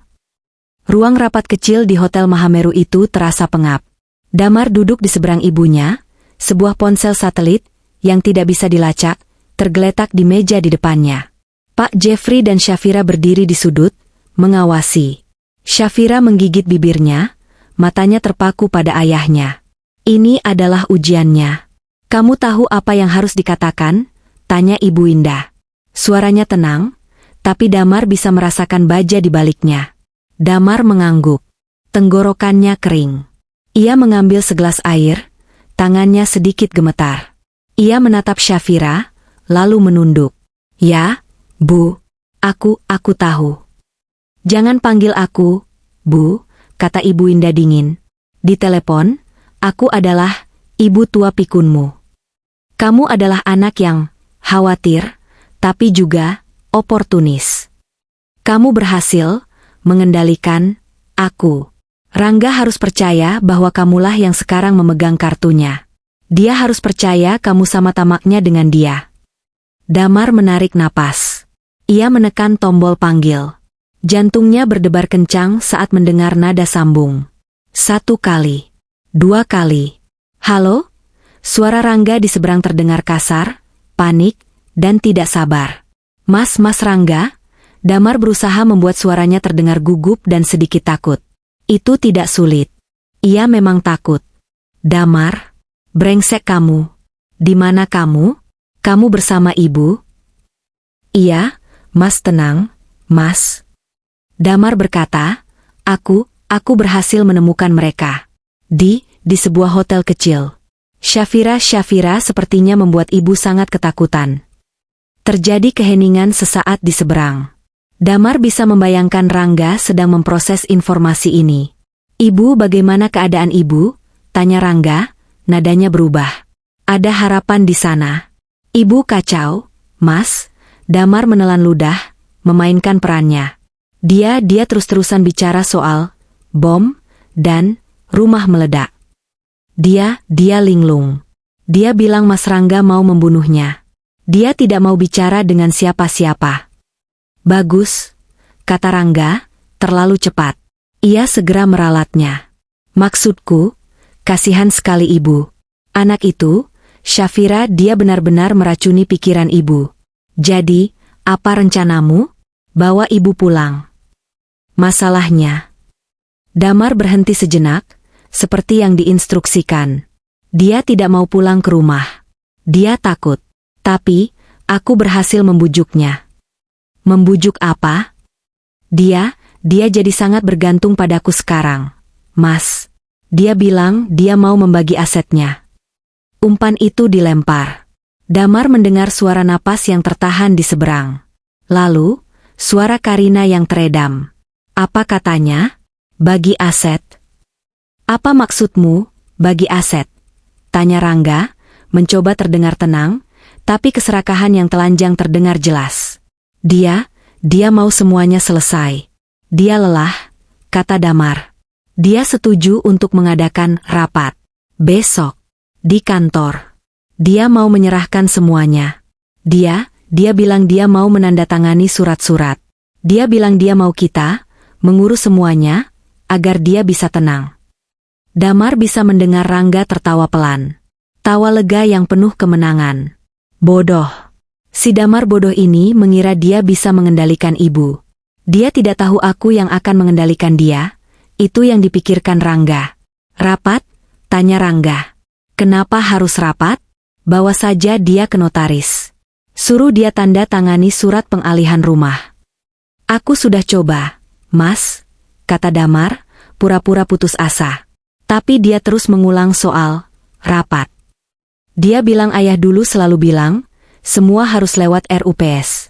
Ruang rapat kecil di Hotel Mahameru itu terasa pengap. Damar duduk di seberang ibunya, sebuah ponsel satelit, yang tidak bisa dilacak, tergeletak di meja di depannya. Pak Jeffrey dan Syafira berdiri di sudut, mengawasi. Syafira menggigit bibirnya, matanya terpaku pada ayahnya. Ini adalah ujiannya. Kamu tahu apa yang harus dikatakan? Tanya Ibu Winda. Suaranya tenang, tapi Damar bisa merasakan baja di baliknya. Damar mengangguk. Tenggorokannya kering. Ia mengambil segelas air, tangannya sedikit gemetar. Ia menatap Syafira, lalu menunduk. Ya, Bu, aku tahu. Jangan panggil aku, Bu, kata Ibu Winda dingin. Di telepon, aku adalah ibu tua pikunmu. Kamu adalah anak yang khawatir, tapi juga oportunis. Kamu berhasil mengendalikan aku. Rangga harus percaya bahwa kamulah yang sekarang memegang kartunya. Dia harus percaya kamu sama tamaknya dengan dia. Damar menarik napas. Ia menekan tombol panggil. Jantungnya berdebar kencang saat mendengar nada sambung. 1 kali. 2 kali. Halo? Suara Rangga di seberang terdengar kasar, panik, dan tidak sabar. Mas Rangga? Damar berusaha membuat suaranya terdengar gugup dan sedikit takut. Itu tidak sulit. Ia memang takut. Damar? Brengsek kamu. Di mana kamu? Kamu bersama ibu? Iya, Mas tenang, Mas. Damar berkata, aku berhasil menemukan mereka. Di sebuah hotel kecil. Syafira sepertinya membuat ibu sangat ketakutan. Terjadi keheningan sesaat di seberang. Damar bisa membayangkan Rangga sedang memproses informasi ini. Ibu, bagaimana keadaan ibu? Tanya Rangga, nadanya berubah. Ada harapan di sana. Ibu kacau, Mas. Damar menelan ludah, memainkan perannya. Dia terus-terusan bicara soal bom dan rumah meledak. Dia linglung. Dia bilang Mas Rangga mau membunuhnya. Dia tidak mau bicara dengan siapa-siapa. Bagus, kata Rangga, terlalu cepat. Ia segera meralatnya. Maksudku, kasihan sekali ibu. Anak itu, Syafira, dia benar-benar meracuni pikiran ibu. Jadi, apa rencanamu? Bawa ibu pulang. Masalahnya. Damar berhenti sejenak, seperti yang diinstruksikan. Dia tidak mau pulang ke rumah. Dia takut. Tapi, aku berhasil membujuknya. Membujuk apa? Dia jadi sangat bergantung padaku sekarang. Mas. Dia bilang dia mau membagi asetnya. Umpan itu dilempar. Damar mendengar suara napas yang tertahan di seberang. Lalu, suara Karina yang teredam. Apa katanya? Bagi aset. Apa maksudmu, bagi aset? Tanya Rangga, mencoba terdengar tenang, tapi keserakahan yang telanjang terdengar jelas. Dia mau semuanya selesai. Dia lelah, kata Damar. Dia setuju untuk mengadakan rapat. Besok, di kantor. Dia mau menyerahkan semuanya. Dia bilang dia mau menandatangani surat-surat. Dia bilang dia mau kita mengurus semuanya, agar dia bisa tenang. Damar bisa mendengar Rangga tertawa pelan. Tawa lega yang penuh kemenangan. Bodoh. Si Damar bodoh ini mengira dia bisa mengendalikan ibu. Dia tidak tahu aku yang akan mengendalikan dia. Itu yang dipikirkan Rangga. Rapat? Tanya Rangga. Kenapa harus rapat? Bawa saja dia ke notaris. Suruh dia tanda tangani surat pengalihan rumah. Aku sudah coba, Mas, kata Damar, pura-pura putus asa. Tapi dia terus mengulang soal rapat. Dia bilang ayah dulu selalu bilang, semua harus lewat RUPS.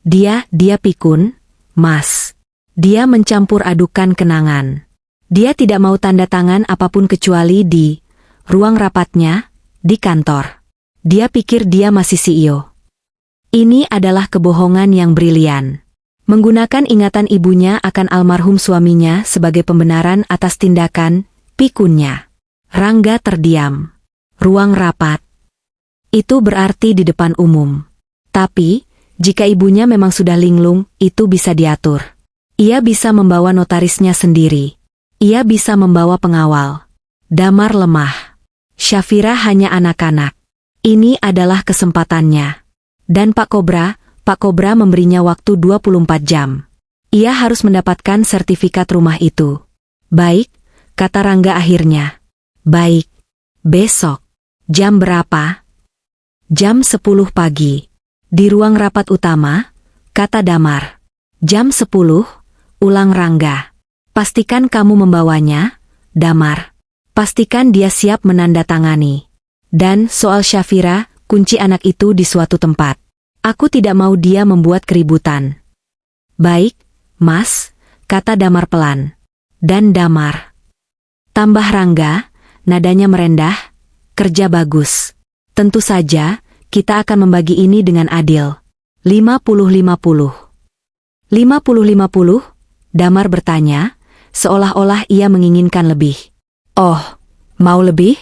Dia pikun, Mas. Dia mencampur adukan kenangan. Dia tidak mau tanda tangan apapun kecuali di ruang rapatnya, di kantor. Dia pikir dia masih CEO. Ini adalah kebohongan yang brilian. Menggunakan ingatan ibunya akan almarhum suaminya sebagai pembenaran atas tindakan pikunnya. Rangga terdiam. Ruang rapat. Itu berarti di depan umum. Tapi, jika ibunya memang sudah linglung, itu bisa diatur. Ia bisa membawa notarisnya sendiri. Ia bisa membawa pengawal. Damar lemah. Syafira hanya anak-anak. Ini adalah kesempatannya. Dan Pak Kobra memberinya waktu 24 jam. Ia harus mendapatkan sertifikat rumah itu. Baik, kata Rangga akhirnya. Baik. Besok. Jam berapa? Jam 10 pagi. Di ruang rapat utama, kata Damar. Jam 10, ulang Rangga. Pastikan kamu membawanya, Damar. Pastikan dia siap menandatangani. Dan soal Syafira, kunci anak itu di suatu tempat. Aku tidak mau dia membuat keributan. Baik, Mas, kata Damar pelan. Dan Damar. Tambah Rangga, nadanya merendah, kerja bagus. Tentu saja, kita akan membagi ini dengan adil. 50-50. 50-50? Damar bertanya, seolah-olah ia menginginkan lebih. Oh, mau lebih?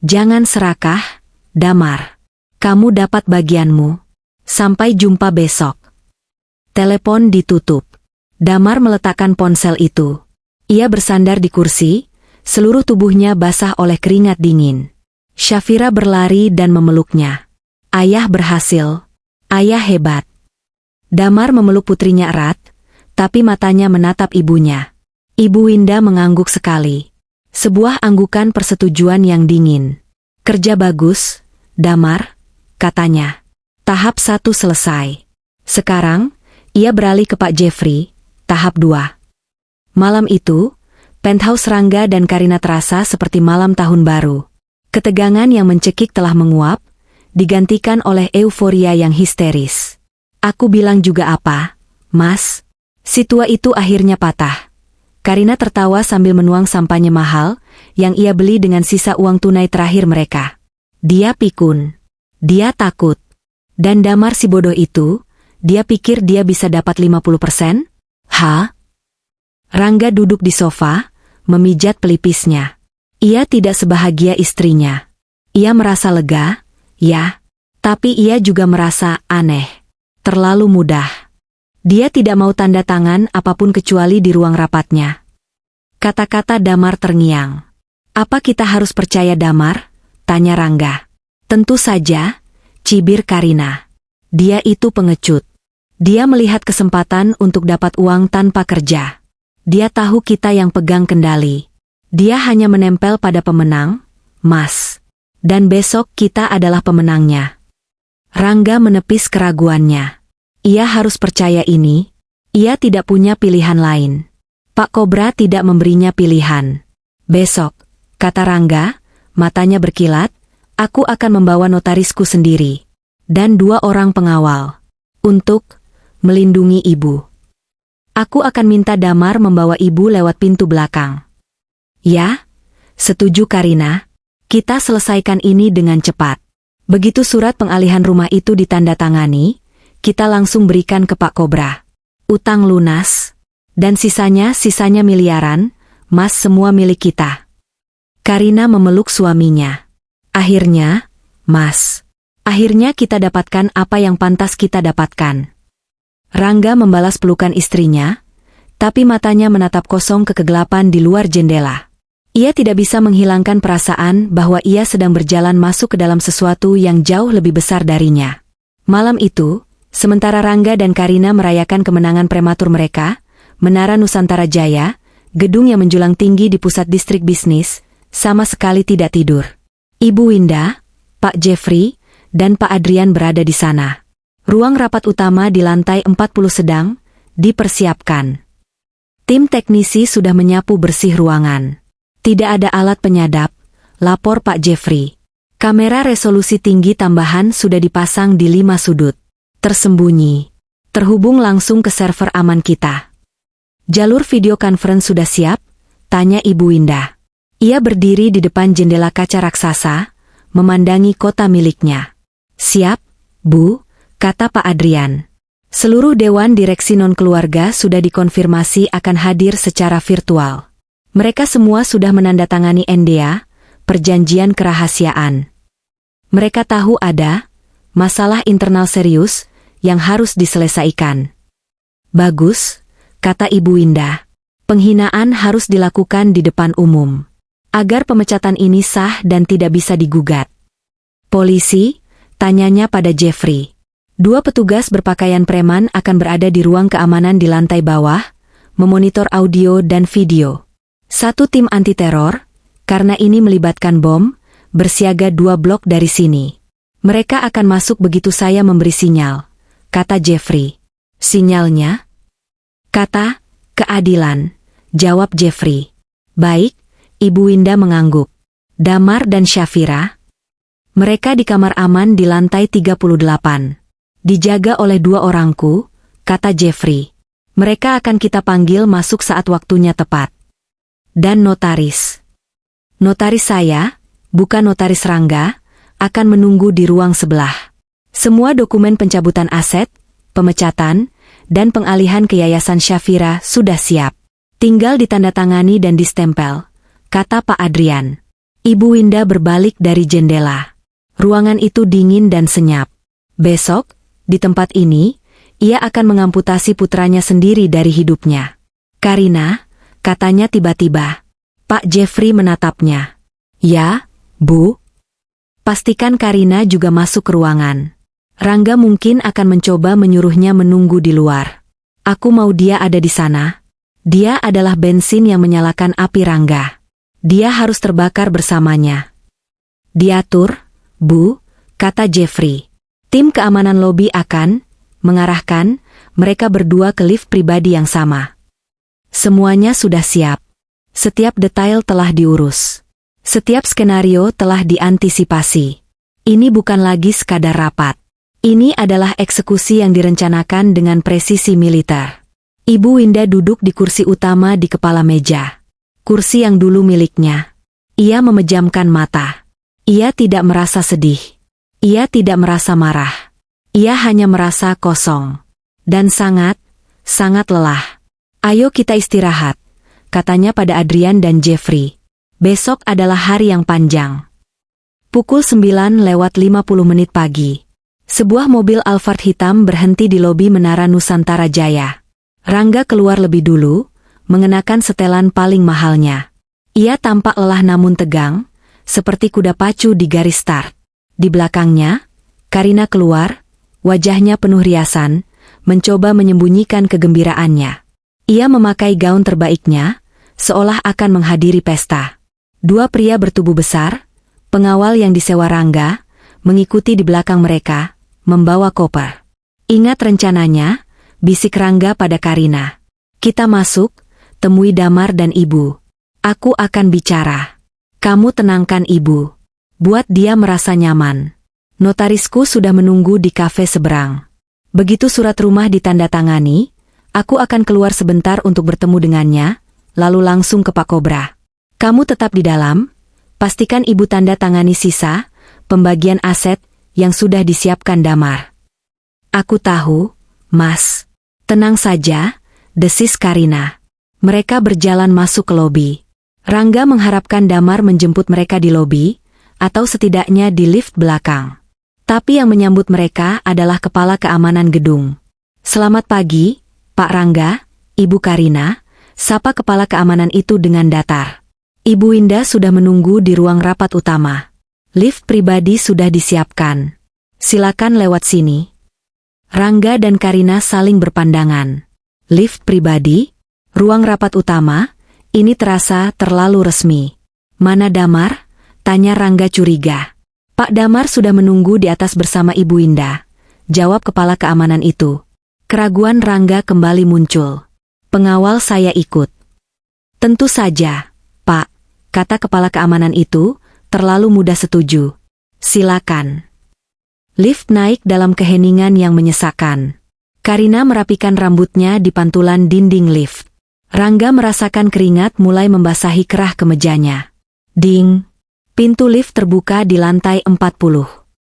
Jangan serakah, Damar. Kamu dapat bagianmu. Sampai jumpa besok. Telepon ditutup. Damar meletakkan ponsel itu. Ia bersandar di kursi, seluruh tubuhnya basah oleh keringat dingin. Syafira berlari dan memeluknya. Ayah berhasil. Ayah hebat. Damar memeluk putrinya erat, tapi matanya menatap ibunya. Ibu Winda mengangguk sekali. Sebuah anggukan persetujuan yang dingin. Kerja bagus, Damar, katanya. Tahap 1 selesai. Sekarang, ia beralih ke Pak Jeffrey, tahap 2. Malam itu, penthouse Rangga dan Karina terasa seperti malam tahun baru. Ketegangan yang mencekik telah menguap, digantikan oleh euforia yang histeris. Aku bilang juga apa, Mas? Si tua itu akhirnya patah. Karina tertawa sambil menuang sampahnya mahal, yang ia beli dengan sisa uang tunai terakhir mereka. Dia pikun. Dia takut. Dan Damar si bodoh itu, dia pikir dia bisa dapat 50%? Hah? Rangga duduk di sofa, memijat pelipisnya. Ia tidak sebahagia istrinya. Ia merasa lega, ya, tapi ia juga merasa aneh. Terlalu mudah. Dia tidak mau tanda tangan apapun kecuali di ruang rapatnya. Kata-kata Damar terngiang. Apa kita harus percaya Damar? Tanya Rangga. Tentu saja, cibir Karina. Dia itu pengecut. Dia melihat kesempatan untuk dapat uang tanpa kerja. Dia tahu kita yang pegang kendali. Dia hanya menempel pada pemenang, Mas. Dan besok kita adalah pemenangnya. Rangga menepis keraguannya. Ia harus percaya ini. Ia tidak punya pilihan lain. Pak Kobra tidak memberinya pilihan. Besok, kata Rangga, matanya berkilat, aku akan membawa notarisku sendiri. Dan 2 orang pengawal. Untuk melindungi ibu. Aku akan minta Damar membawa ibu lewat pintu belakang. Ya, Setuju Karina? Kita selesaikan ini dengan cepat. Begitu surat pengalihan rumah itu ditandatangani, kita langsung berikan ke Pak Kobra. Utang lunas. Dan sisanya miliaran, Mas, semua milik kita. Karina memeluk suaminya. Akhirnya, Mas. Akhirnya kita dapatkan apa yang pantas kita dapatkan. Rangga membalas pelukan istrinya, tapi matanya menatap kosong ke kegelapan di luar jendela. Ia tidak bisa menghilangkan perasaan bahwa ia sedang berjalan masuk ke dalam sesuatu yang jauh lebih besar darinya. Malam itu, sementara Rangga dan Karina merayakan kemenangan prematur mereka, Menara Nusantara Jaya, gedung yang menjulang tinggi di pusat distrik bisnis, sama sekali tidak tidur. Ibu Winda, Pak Jeffrey, dan Pak Adrian berada di sana. Ruang rapat utama di lantai 40 sedang dipersiapkan. Tim teknisi sudah menyapu bersih ruangan. Tidak ada alat penyadap, lapor Pak Jeffrey. Kamera resolusi tinggi tambahan sudah dipasang di 5 sudut. Tersembunyi. Terhubung langsung ke server aman kita. Jalur video conference sudah siap? Tanya Ibu Winda. Ia berdiri di depan jendela kaca raksasa, memandangi kota miliknya. Siap, Bu, kata Pak Adrian. Seluruh Dewan Direksi Non-Keluarga sudah dikonfirmasi akan hadir secara virtual. Mereka semua sudah menandatangani NDA, perjanjian kerahasiaan. Mereka tahu ada masalah internal serius yang harus diselesaikan. Bagus, kata Ibu Winda. Penghinaan harus dilakukan di depan umum, agar pemecatan ini sah dan tidak bisa digugat. Polisi, tanyanya pada Jeffrey. 2 petugas berpakaian preman akan berada di ruang keamanan di lantai bawah, memonitor audio dan video. 1 tim anti-teror, karena ini melibatkan bom, bersiaga 2 blok dari sini. Mereka akan masuk begitu saya memberi sinyal, kata Jeffrey. Sinyalnya? Kata, keadilan, jawab Jeffrey. Baik, Ibu Winda mengangguk. Damar dan Syafira? Mereka di kamar aman di lantai 38. Dijaga oleh 2 orangku, kata Jeffrey. Mereka akan kita panggil masuk saat waktunya tepat. Dan notaris. Notaris saya, bukan notaris Rangga, akan menunggu di ruang sebelah. Semua dokumen pencabutan aset, pemecatan, dan pengalihan ke Yayasan Syafira sudah siap. Tinggal ditandatangani dan distempel, kata Pak Adrian. Ibu Winda berbalik dari jendela. Ruangan itu dingin dan senyap. Besok, di tempat ini, ia akan mengamputasi putranya sendiri dari hidupnya. Karina, katanya tiba-tiba. Pak Jeffrey menatapnya. Ya, Bu. Pastikan Karina juga masuk ke ruangan. Rangga mungkin akan mencoba menyuruhnya menunggu di luar. Aku mau dia ada di sana. Dia adalah bensin yang menyalakan api Rangga. Dia harus terbakar bersamanya. Diatur, Bu, kata Jeffrey. Tim keamanan lobi akan mengarahkan mereka berdua ke lift pribadi yang sama. Semuanya sudah siap. Setiap detail telah diurus. Setiap skenario telah diantisipasi. Ini bukan lagi sekadar rapat. Ini adalah eksekusi yang direncanakan dengan presisi militer. Ibu Winda duduk di kursi utama di kepala meja. Kursi yang dulu miliknya. Ia memejamkan mata. Ia tidak merasa sedih. Ia tidak merasa marah. Ia hanya merasa kosong. Dan sangat lelah. Ayo kita istirahat, katanya pada Adrian dan Jeffrey. Besok adalah hari yang panjang. Pukul 9:50 pagi. Sebuah mobil Alphard hitam berhenti di lobi Menara Nusantara Jaya. Rangga keluar lebih dulu, mengenakan setelan paling mahalnya. Ia tampak lelah namun tegang, seperti kuda pacu di garis start. Di belakangnya, Karina keluar, wajahnya penuh riasan, mencoba menyembunyikan kegembiraannya. Ia memakai gaun terbaiknya, seolah akan menghadiri pesta. 2 pria bertubuh besar, pengawal yang disewa Rangga, mengikuti di belakang mereka, membawa koper. Ingat rencananya, bisik Rangga pada Karina. Kita masuk, temui Damar dan Ibu. Aku akan bicara. Kamu tenangkan Ibu. Buat dia merasa nyaman. Notarisku sudah menunggu di kafe seberang. Begitu surat rumah ditandatangani, aku akan keluar sebentar untuk bertemu dengannya, lalu langsung ke Pak Kobra. Kamu tetap di dalam, pastikan ibu tanda tangani sisa, pembagian aset, yang sudah disiapkan Damar. Aku tahu, Mas. Tenang saja, desis Karina. Mereka berjalan masuk ke lobi. Rangga mengharapkan Damar menjemput mereka di lobi, atau setidaknya di lift belakang. Tapi yang menyambut mereka adalah kepala keamanan gedung. Selamat pagi, Pak Rangga, Ibu Karina, sapa kepala keamanan itu dengan datar. Ibu Winda sudah menunggu di ruang rapat utama. Lift pribadi sudah disiapkan. Silakan lewat sini. Rangga dan Karina saling berpandangan. Lift pribadi, ruang rapat utama, ini terasa terlalu resmi. Mana Damar? Tanya Rangga curiga. Pak Damar sudah menunggu di atas bersama Ibu Winda. Jawab kepala keamanan itu. Keraguan Rangga kembali muncul. Pengawal saya ikut. Tentu saja, Pak, kata kepala keamanan itu, terlalu mudah setuju. Silakan. Lift naik dalam keheningan yang menyesakan. Karina merapikan rambutnya di pantulan dinding lift. Rangga merasakan keringat mulai membasahi kerah kemejanya. Ding! Pintu lift terbuka di lantai 40.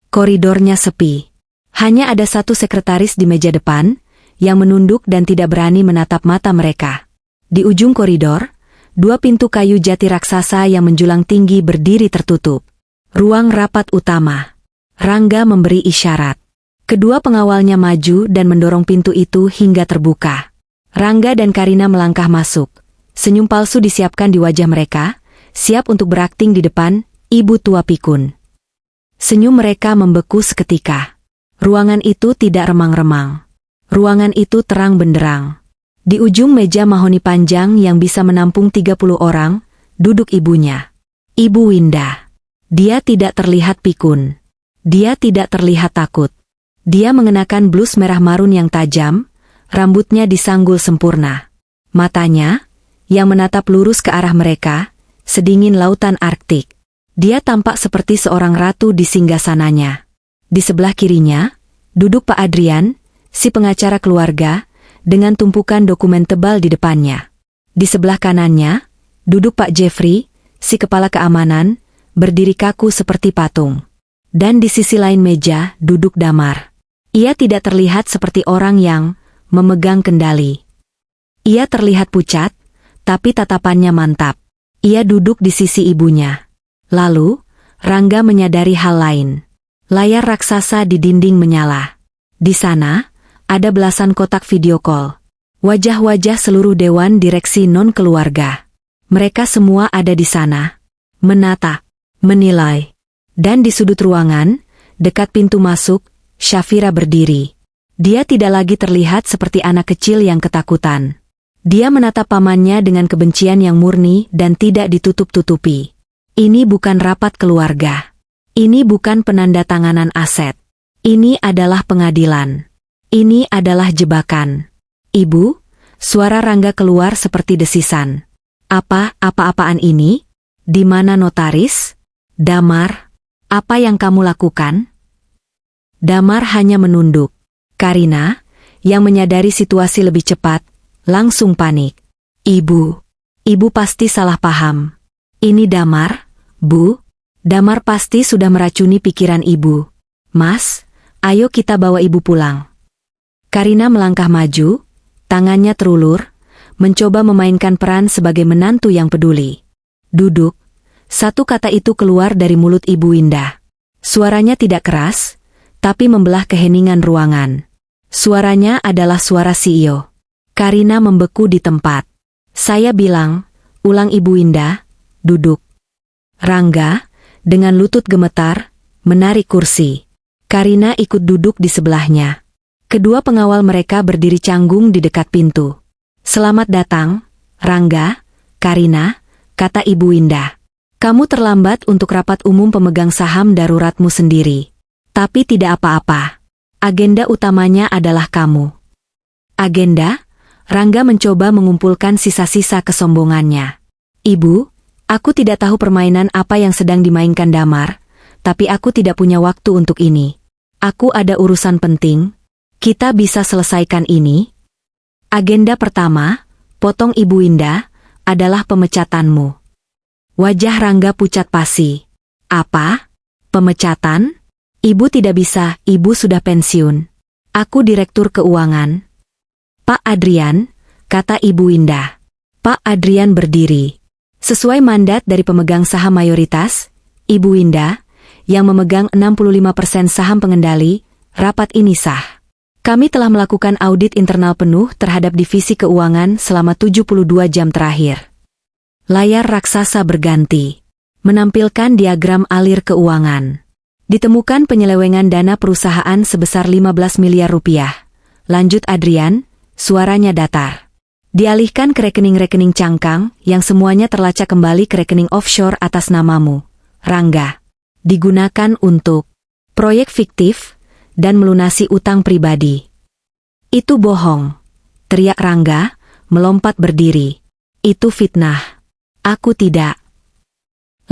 Koridornya sepi. Hanya ada satu sekretaris di meja depan, yang menunduk dan tidak berani menatap mata mereka. Di ujung koridor, dua pintu kayu jati raksasa yang menjulang tinggi berdiri tertutup. Ruang rapat utama. Rangga memberi isyarat. Kedua pengawalnya maju dan mendorong pintu itu hingga terbuka. Rangga dan Karina melangkah masuk. Senyum palsu disiapkan di wajah mereka, siap untuk berakting di depan ibu tua pikun. Senyum mereka membeku seketika. Ruangan itu tidak remang-remang. Ruangan itu terang benderang. Di ujung meja mahoni panjang yang bisa menampung 30 orang, duduk ibunya. Ibu Winda. Dia tidak terlihat pikun. Dia tidak terlihat takut. Dia mengenakan blus merah marun yang tajam, rambutnya disanggul sempurna. Matanya, yang menatap lurus ke arah mereka, sedingin lautan Arktik. Dia tampak seperti seorang ratu di singgasananya. Di sebelah kirinya, duduk Pak Adrian, si pengacara keluarga, dengan tumpukan dokumen tebal di depannya. Di sebelah kanannya, duduk Pak Jeffrey, si kepala keamanan, berdiri kaku seperti patung. Dan di sisi lain meja, duduk Damar. Ia tidak terlihat seperti orang yang memegang kendali. Ia terlihat pucat, tapi tatapannya mantap. Ia duduk di sisi ibunya. Lalu, Rangga menyadari hal lain. Layar raksasa di dinding menyala. Di sana, ada belasan kotak video call. Wajah-wajah seluruh dewan direksi non-keluarga. Mereka semua ada di sana. Menata, menilai. Dan di sudut ruangan, dekat pintu masuk, Syafira berdiri. Dia tidak lagi terlihat seperti anak kecil yang ketakutan. Dia menatap pamannya dengan kebencian yang murni dan tidak ditutup-tutupi. Ini bukan rapat keluarga. Ini bukan penandatanganan aset. Ini adalah pengadilan. Ini adalah jebakan. Ibu, suara Rangga keluar seperti desisan. Apa-apaan ini? Di mana notaris? Damar, apa yang kamu lakukan? Damar hanya menunduk. Karina, yang menyadari situasi lebih cepat, langsung panik. Ibu pasti salah paham. Ini Damar, Bu. Damar pasti sudah meracuni pikiran ibu. Mas, ayo kita bawa ibu pulang. Karina melangkah maju, tangannya terulur, mencoba memainkan peran sebagai menantu yang peduli. Duduk. Satu kata itu keluar dari mulut Ibu Winda. Suaranya tidak keras, tapi membelah keheningan ruangan. Suaranya adalah suara CEO. Karina membeku di tempat. Saya bilang, ulang Ibu Winda, duduk. Rangga, dengan lutut gemetar, menarik kursi. Karina ikut duduk di sebelahnya. Kedua pengawal mereka berdiri canggung di dekat pintu. Selamat datang, Rangga, Karina, kata Ibu Winda. Kamu terlambat untuk rapat umum pemegang saham daruratmu sendiri. Tapi tidak apa-apa. Agenda utamanya adalah kamu. Agenda? Rangga mencoba mengumpulkan sisa-sisa kesombongannya. Ibu, aku tidak tahu permainan apa yang sedang dimainkan Damar, tapi aku tidak punya waktu untuk ini. Aku ada urusan penting. Kita bisa selesaikan ini. Agenda pertama, potong Ibu Winda, adalah pemecatanmu. Wajah Rangga pucat pasi. Apa? Pemecatan? Ibu tidak bisa, ibu sudah pensiun. Aku direktur keuangan. Pak Adrian, kata Ibu Indah. Pak Adrian berdiri. Sesuai mandat dari pemegang saham mayoritas, Ibu Indah, yang memegang 65% saham pengendali, rapat ini sah. Kami telah melakukan audit internal penuh terhadap divisi keuangan selama 72 jam terakhir. Layar raksasa berganti, menampilkan diagram alir keuangan. Ditemukan penyelewengan dana perusahaan sebesar 15 miliar rupiah. Lanjut Adrian, suaranya datar. Dialihkan ke rekening-rekening cangkang yang semuanya terlacak kembali ke rekening offshore atas namamu, Rangga. Digunakan untuk proyek fiktif dan melunasi utang pribadi. Itu bohong, teriak Rangga, melompat berdiri. Itu fitnah. Aku tidak.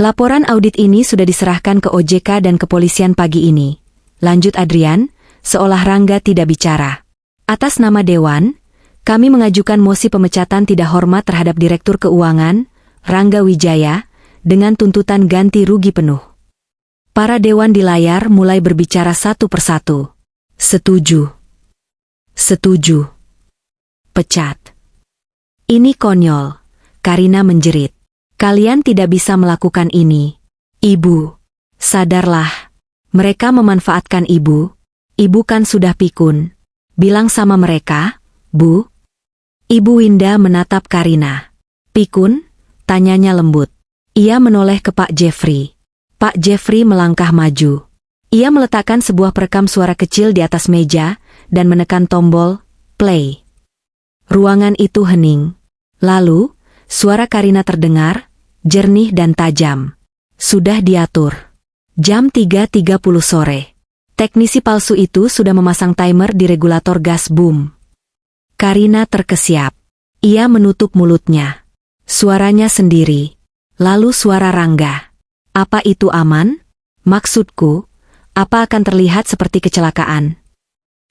Laporan audit ini sudah diserahkan ke OJK dan kepolisian pagi ini. Lanjut Adrian, seolah Rangga tidak bicara. Atas nama Dewan, kami mengajukan mosi pemecatan tidak hormat terhadap Direktur Keuangan, Rangga Wijaya, dengan tuntutan ganti rugi penuh. Para dewan di layar mulai berbicara satu persatu. Setuju. Setuju. Pecat. Ini konyol. Karina menjerit. Kalian tidak bisa melakukan ini. Ibu. Sadarlah. Mereka memanfaatkan ibu. Ibu kan sudah pikun. Bilang sama mereka, Bu. Ibu Winda menatap Karina. Pikun? Tanyanya lembut. Ia menoleh ke Pak Jeffrey. Pak Jeffrey melangkah maju. Ia meletakkan sebuah perekam suara kecil di atas meja dan menekan tombol play. Ruangan itu hening. Lalu, suara Karina terdengar, jernih dan tajam. Sudah diatur. Jam 3.30 sore. Teknisi palsu itu sudah memasang timer di regulator gas boom. Karina terkesiap. Ia menutup mulutnya. Suaranya sendiri. Lalu suara Rangga. Apa itu aman? Maksudku, apa akan terlihat seperti kecelakaan?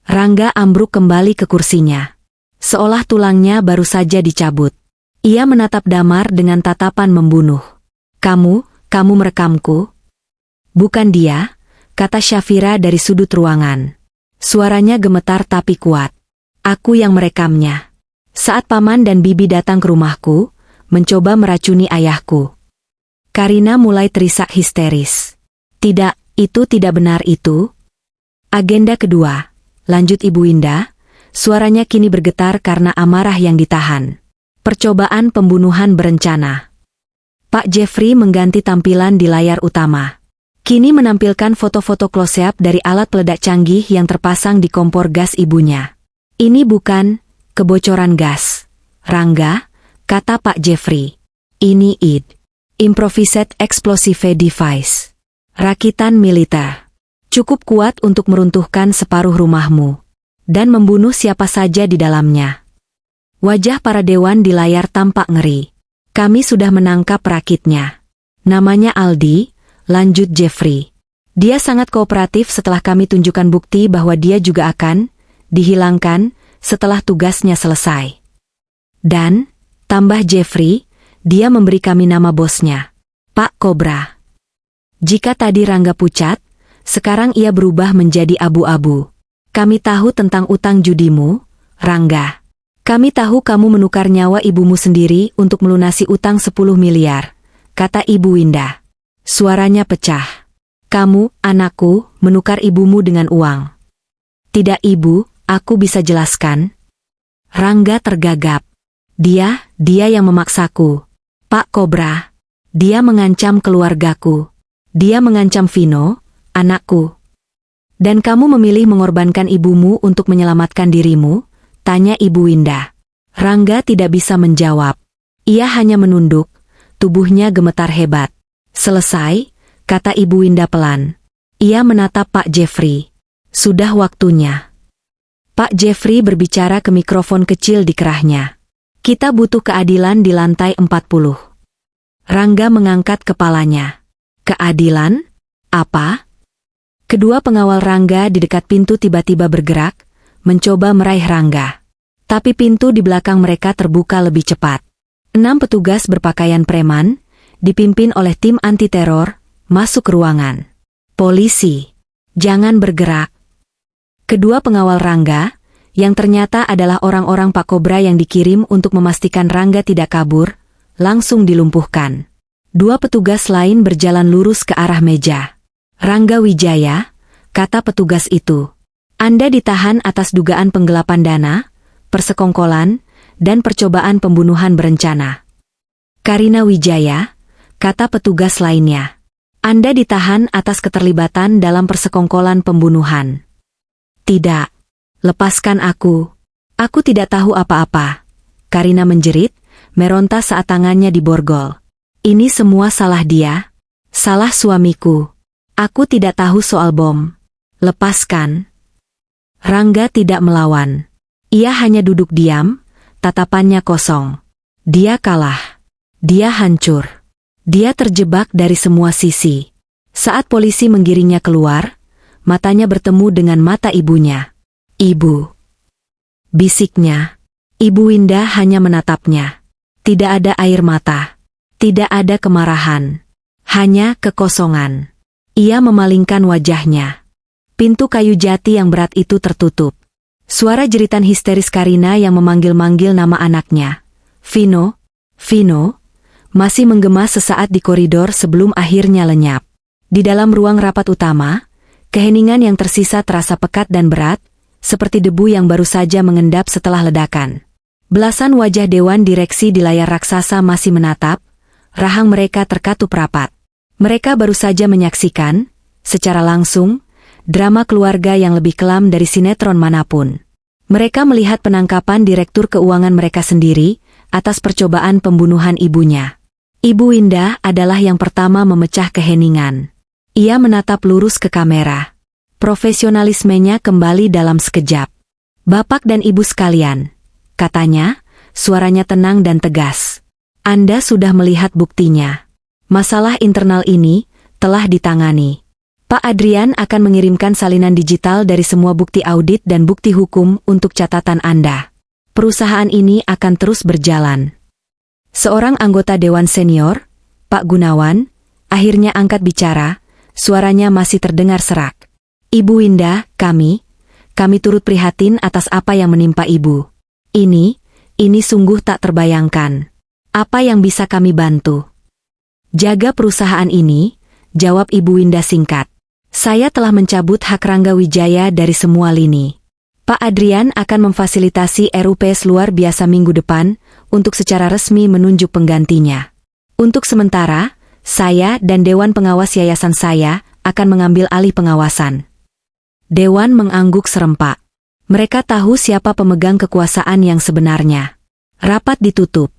Rangga ambruk kembali ke kursinya. Seolah tulangnya baru saja dicabut. Ia menatap Damar dengan tatapan membunuh. Kamu merekamku? Bukan dia, kata Syafira dari sudut ruangan. Suaranya gemetar tapi kuat. Aku yang merekamnya. Saat Paman dan Bibi datang ke rumahku, mencoba meracuni ayahku. Karina mulai terisak histeris. Tidak, itu tidak benar itu. Agenda kedua, lanjut Ibu Indah, suaranya kini bergetar karena amarah yang ditahan. Percobaan pembunuhan berencana. Pak Jeffrey mengganti tampilan di layar utama. Kini menampilkan foto-foto close-up dari alat peledak canggih yang terpasang di kompor gas ibunya. Ini bukan kebocoran gas, Rangga, kata Pak Jeffrey. Ini Improvised Explosive Device. Rakitan militer. Cukup kuat untuk meruntuhkan separuh rumahmu. Dan membunuh siapa saja di dalamnya. Wajah para dewan di layar tampak ngeri. Kami sudah menangkap rakitnya. Namanya Aldi, lanjut Jeffrey. Dia sangat kooperatif setelah kami tunjukkan bukti bahwa dia juga akan dihilangkan setelah tugasnya selesai. Dan, tambah Jeffrey, dia memberi kami nama bosnya, Pak Kobra. Jika tadi Rangga pucat, sekarang ia berubah menjadi abu-abu. Kami tahu tentang utang judimu, Rangga. Kami tahu kamu menukar nyawa ibumu sendiri untuk melunasi utang 10 miliar, kata Ibu Winda. Suaranya pecah. Kamu, anakku, menukar ibumu dengan uang. Tidak Ibu, aku bisa jelaskan. Rangga tergagap. Dia yang memaksaku. Pak Kobra, dia mengancam keluargaku. Dia mengancam Vino, anakku. Dan kamu memilih mengorbankan ibumu untuk menyelamatkan dirimu? Tanya Ibu Winda. Rangga tidak bisa menjawab. Ia hanya menunduk, tubuhnya gemetar hebat. Selesai, kata Ibu Winda pelan. Ia menatap Pak Jeffrey. Sudah waktunya. Pak Jeffrey berbicara ke mikrofon kecil di kerahnya. Kita butuh keadilan di lantai 40. Rangga mengangkat kepalanya. Keadilan? Apa? Kedua pengawal Rangga di dekat pintu tiba-tiba bergerak, mencoba meraih Rangga. Tapi pintu di belakang mereka terbuka lebih cepat. 6 petugas berpakaian preman, dipimpin oleh tim anti-teror, masuk ke ruangan. Polisi, jangan bergerak. Kedua pengawal Rangga, yang ternyata adalah orang-orang Pak Kobra yang dikirim untuk memastikan Rangga tidak kabur, langsung dilumpuhkan. Dua petugas lain berjalan lurus ke arah meja. Rangga Wijaya, kata petugas itu. Anda ditahan atas dugaan penggelapan dana, persekongkolan, dan percobaan pembunuhan berencana. Karina Wijaya, kata petugas lainnya. Anda ditahan atas keterlibatan dalam persekongkolan pembunuhan. Tidak. Lepaskan aku. Aku tidak tahu apa-apa. Karina menjerit, meronta saat tangannya diborgol. Ini semua salah dia. Salah suamiku. Aku tidak tahu soal bom. Lepaskan. Rangga tidak melawan. Ia hanya duduk diam, tatapannya kosong. Dia kalah. Dia hancur. Dia terjebak dari semua sisi. Saat polisi menggiringnya keluar, matanya bertemu dengan mata ibunya. Ibu. Bisiknya. Ibu Winda hanya menatapnya. Tidak ada air mata. Tidak ada kemarahan. Hanya kekosongan. Ia memalingkan wajahnya. Pintu kayu jati yang berat itu tertutup. Suara jeritan histeris Karina yang memanggil-manggil nama anaknya. Vino, Vino, masih menggema sesaat di koridor sebelum akhirnya lenyap. Di dalam ruang rapat utama, keheningan yang tersisa terasa pekat dan berat, seperti debu yang baru saja mengendap setelah ledakan. Belasan wajah dewan direksi di layar raksasa masih menatap, rahang mereka terkatup rapat. Mereka baru saja menyaksikan, secara langsung, drama keluarga yang lebih kelam dari sinetron manapun. Mereka melihat penangkapan direktur keuangan mereka sendiri, atas percobaan pembunuhan ibunya. Ibu Winda adalah yang pertama memecah keheningan. Ia menatap lurus ke kamera. Profesionalismenya kembali dalam sekejap. Bapak dan ibu sekalian, katanya, suaranya tenang dan tegas. Anda sudah melihat buktinya. Masalah internal ini telah ditangani. Pak Adrian akan mengirimkan salinan digital dari semua bukti audit dan bukti hukum untuk catatan Anda. Perusahaan ini akan terus berjalan. Seorang anggota Dewan Senior, Pak Gunawan, akhirnya angkat bicara, suaranya masih terdengar serak. Ibu Winda, kami turut prihatin atas apa yang menimpa Ibu. Ini sungguh tak terbayangkan. Apa yang bisa kami bantu? Jaga perusahaan ini, jawab Ibu Winda singkat. Saya telah mencabut hak Rangga Wijaya dari semua lini. Pak Adrian akan memfasilitasi RUPS luar biasa minggu depan, untuk secara resmi menunjuk penggantinya. Untuk sementara, saya dan Dewan Pengawas Yayasan saya akan mengambil alih pengawasan. Dewan mengangguk serempak. Mereka tahu siapa pemegang kekuasaan yang sebenarnya. Rapat ditutup,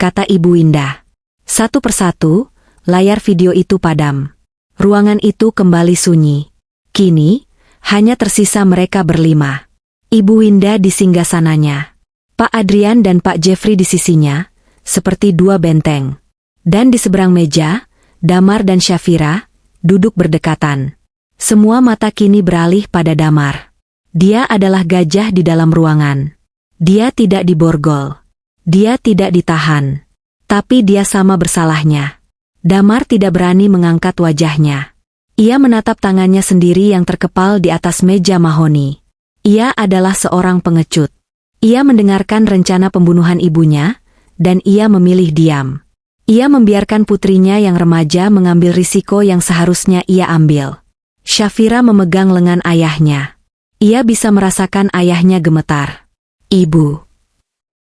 kata Ibu Winda. Satu persatu, layar video itu padam. Ruangan itu kembali sunyi. Kini, hanya tersisa mereka berlima. Ibu Winda di singgasananya. Pak Adrian dan Pak Jeffrey di sisinya, seperti dua benteng. Dan di seberang meja, Damar dan Syafira, duduk berdekatan. Semua mata kini beralih pada Damar. Dia adalah gajah di dalam ruangan. Dia tidak diborgol. Dia tidak ditahan. Tapi dia sama bersalahnya. Damar tidak berani mengangkat wajahnya. Ia menatap tangannya sendiri yang terkepal di atas meja mahoni. Ia adalah seorang pengecut. Ia mendengarkan rencana pembunuhan ibunya, dan ia memilih diam. Ia membiarkan putrinya yang remaja mengambil risiko yang seharusnya ia ambil. Syafira memegang lengan ayahnya. Ia bisa merasakan ayahnya gemetar. Ibu.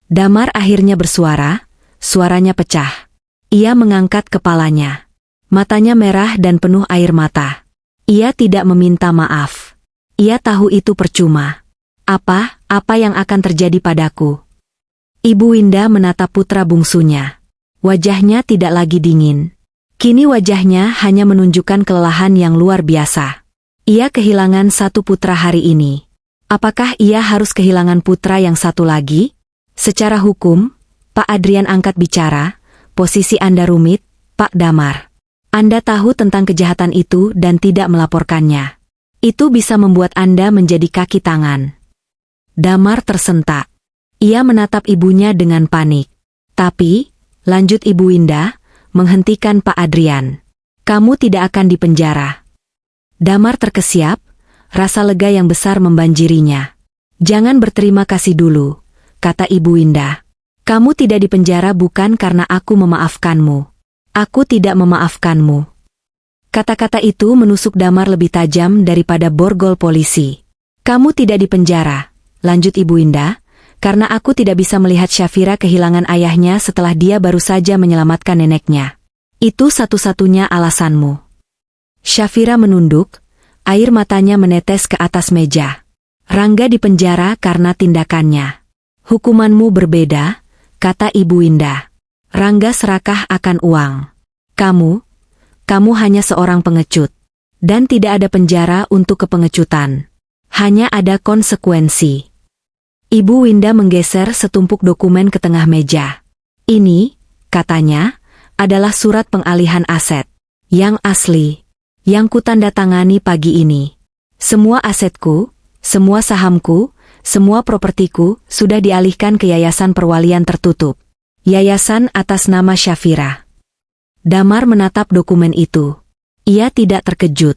Damar akhirnya bersuara, suaranya pecah. Ia mengangkat kepalanya. Matanya merah dan penuh air mata. Ia tidak meminta maaf. Ia tahu itu percuma. Apa yang akan terjadi padaku? Ibu Winda menatap putra bungsunya. Wajahnya tidak lagi dingin. Kini wajahnya hanya menunjukkan kelelahan yang luar biasa. Ia kehilangan satu putra hari ini. Apakah ia harus kehilangan putra yang satu lagi? Secara hukum, Pak Adrian angkat bicara, posisi Anda rumit, Pak Damar. Anda tahu tentang kejahatan itu dan tidak melaporkannya. Itu bisa membuat Anda menjadi kaki tangan. Damar tersentak. Ia menatap ibunya dengan panik. Tapi, lanjut Ibu Winda, menghentikan Pak Adrian. Kamu tidak akan dipenjara. Damar terkesiap, rasa lega yang besar membanjirinya. Jangan berterima kasih dulu, kata Ibu Winda. Kamu tidak dipenjara bukan karena aku memaafkanmu. Aku tidak memaafkanmu. Kata-kata itu menusuk Damar lebih tajam daripada borgol polisi. Kamu tidak dipenjara, lanjut Ibu Winda, karena aku tidak bisa melihat Syafira kehilangan ayahnya setelah dia baru saja menyelamatkan neneknya. Itu satu-satunya alasanmu. Syafira menunduk, air matanya menetes ke atas meja. Rangga dipenjara karena tindakannya. Hukumanmu berbeda, kata Ibu Winda. Rangga serakah akan uang. Kamu hanya seorang pengecut. Dan tidak ada penjara untuk kepengecutan. Hanya ada konsekuensi. Ibu Winda menggeser setumpuk dokumen ke tengah meja. Ini, katanya, adalah surat pengalihan aset. Yang asli. Yang kutandatangani pagi ini. Semua asetku, semua sahamku, semua propertiku sudah dialihkan ke Yayasan Perwalian Tertutup. Yayasan atas nama Syafira. Damar menatap dokumen itu. Ia tidak terkejut.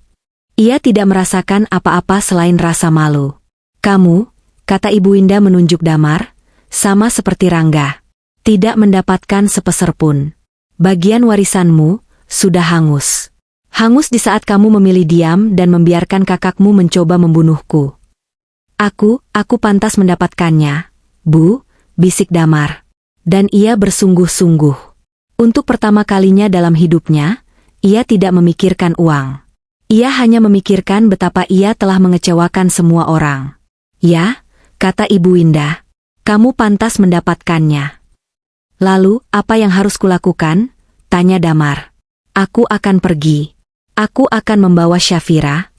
Ia tidak merasakan apa-apa selain rasa malu. Kamu, kata Ibu Winda menunjuk Damar, sama seperti Rangga. Tidak mendapatkan sepeser pun. Bagian warisanmu sudah hangus. Hangus di saat kamu memilih diam dan membiarkan kakakmu mencoba membunuhku. Aku pantas mendapatkannya, Bu, bisik Damar. Dan ia bersungguh-sungguh. Untuk pertama kalinya dalam hidupnya, ia tidak memikirkan uang. Ia hanya memikirkan betapa ia telah mengecewakan semua orang. Ya, kata Ibu Winda, kamu pantas mendapatkannya. Lalu, apa yang harus kulakukan? Tanya Damar. Aku akan pergi. Aku akan membawa Syafira.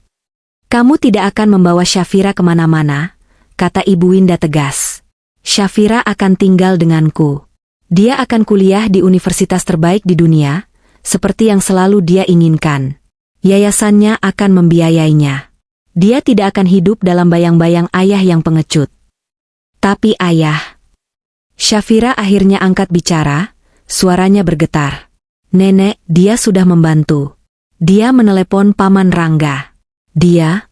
Kamu tidak akan membawa Syafira kemana-mana, kata Ibu Winda tegas. Syafira akan tinggal denganku. Dia akan kuliah di universitas terbaik di dunia, seperti yang selalu dia inginkan. Yayasannya akan membiayainya. Dia tidak akan hidup dalam bayang-bayang ayah yang pengecut. Tapi ayah. Syafira akhirnya angkat bicara, suaranya bergetar. Nenek, dia sudah membantu. Dia menelepon Paman Rangga. Dia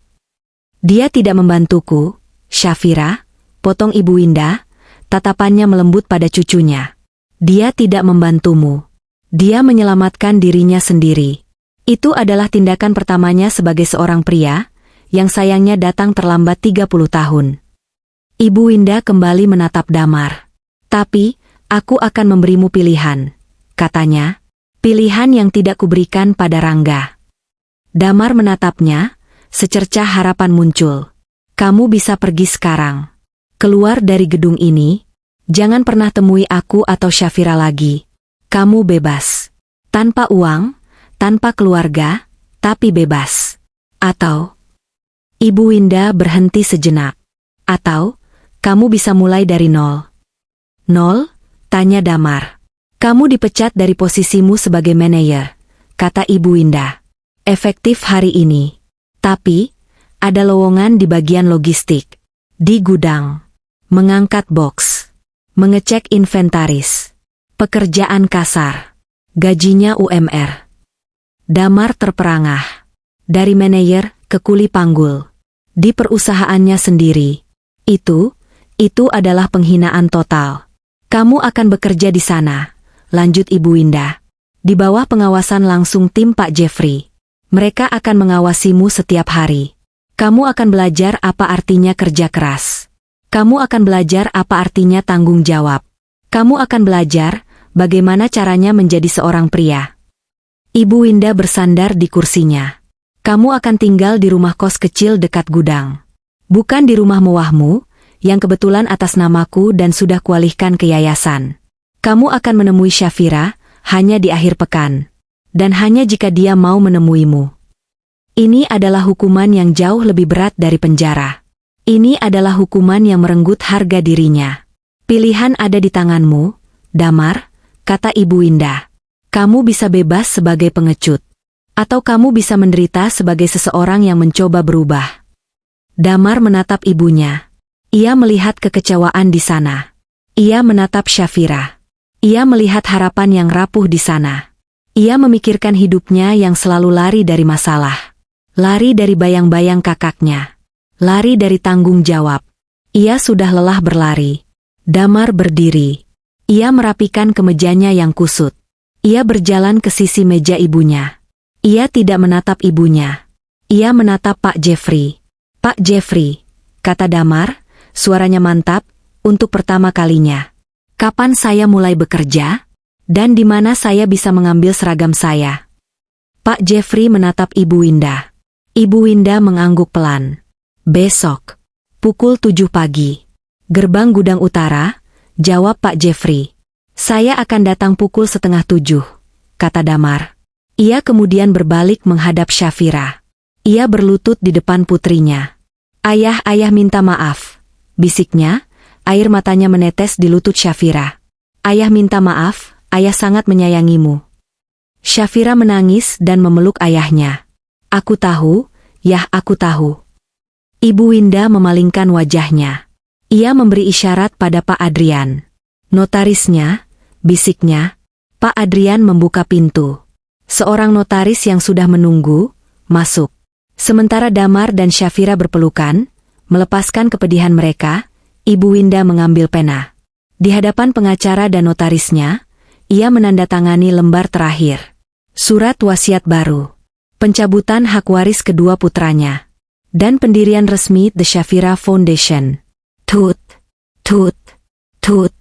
tidak membantuku, Syafira, potong Ibu Winda, tatapannya melembut pada cucunya. Dia tidak membantumu. Dia menyelamatkan dirinya sendiri. Itu adalah tindakan pertamanya sebagai seorang pria, yang sayangnya datang terlambat 30 tahun. Ibu Winda kembali menatap Damar. Tapi, aku akan memberimu pilihan, katanya. Pilihan yang tidak kuberikan pada Rangga. Damar menatapnya, secercah harapan muncul. Kamu bisa pergi sekarang. Keluar dari gedung ini, jangan pernah temui aku atau Syafira lagi. Kamu bebas. Tanpa uang, tanpa keluarga, tapi bebas. Atau, Ibu Winda berhenti sejenak. Atau, kamu bisa mulai dari nol. Nol? Tanya Damar. Kamu dipecat dari posisimu sebagai manajer, kata Ibu Winda. Efektif hari ini. Tapi, ada lowongan di bagian logistik. Di gudang. Mengangkat box. Mengecek inventaris. Pekerjaan kasar. Gajinya UMR. Damar terperangah. Dari manajer ke kuli panggul. Di perusahaannya sendiri. Itu adalah penghinaan total. Kamu akan bekerja di sana, lanjut Ibu Winda. Di bawah pengawasan langsung tim Pak Jeffrey. Mereka akan mengawasimu setiap hari. Kamu akan belajar apa artinya kerja keras. Kamu akan belajar apa artinya tanggung jawab. Kamu akan belajar bagaimana caranya menjadi seorang pria. Ibu Winda bersandar di kursinya. Kamu akan tinggal di rumah kos kecil dekat gudang. Bukan di rumah mewahmu, yang kebetulan atas namaku dan sudah kualihkan ke yayasan. Kamu akan menemui Syafira, hanya di akhir pekan. Dan hanya jika dia mau menemuimu. Ini adalah hukuman yang jauh lebih berat dari penjara. Ini adalah hukuman yang merenggut harga dirinya. Pilihan ada di tanganmu, Damar, kata Ibu Winda. Kamu bisa bebas sebagai pengecut. Atau kamu bisa menderita sebagai seseorang yang mencoba berubah. Damar menatap ibunya. Ia melihat kekecewaan di sana. Ia menatap Syafira. Ia melihat harapan yang rapuh di sana. Ia memikirkan hidupnya yang selalu lari dari masalah. Lari dari bayang-bayang kakaknya. Lari dari tanggung jawab. Ia sudah lelah berlari. Damar berdiri. Ia merapikan kemejanya yang kusut. Ia berjalan ke sisi meja ibunya. Ia tidak menatap ibunya. Ia menatap Pak Jeffrey. Pak Jeffrey, kata Damar, suaranya mantap, untuk pertama kalinya. Kapan saya mulai bekerja? Dan di mana saya bisa mengambil seragam saya? Pak Jeffrey menatap Ibu Winda. Ibu Winda mengangguk pelan. Besok, pukul 7 pagi. Gerbang gudang utara, jawab Pak Jeffrey. Saya akan datang pukul 6:30, kata Damar. Ia kemudian berbalik menghadap Syafira. Ia berlutut di depan putrinya. Ayah minta maaf, bisiknya, air matanya menetes di lutut Syafira. Ayah minta maaf, ayah sangat menyayangimu. Syafira menangis dan memeluk ayahnya. Aku tahu, Yah, aku tahu. Ibu Winda memalingkan wajahnya. Ia memberi isyarat pada Pak Adrian. Notarisnya, bisiknya. Pak Adrian membuka pintu. Seorang notaris yang sudah menunggu, masuk. Sementara Damar dan Syafira berpelukan, melepaskan kepedihan mereka, Ibu Winda mengambil pena. Di hadapan pengacara dan notarisnya, ia menandatangani lembar terakhir. Surat wasiat baru. Pencabutan hak waris kedua putranya. Dan pendirian resmi The Syafira Foundation. Tut, tut, tut.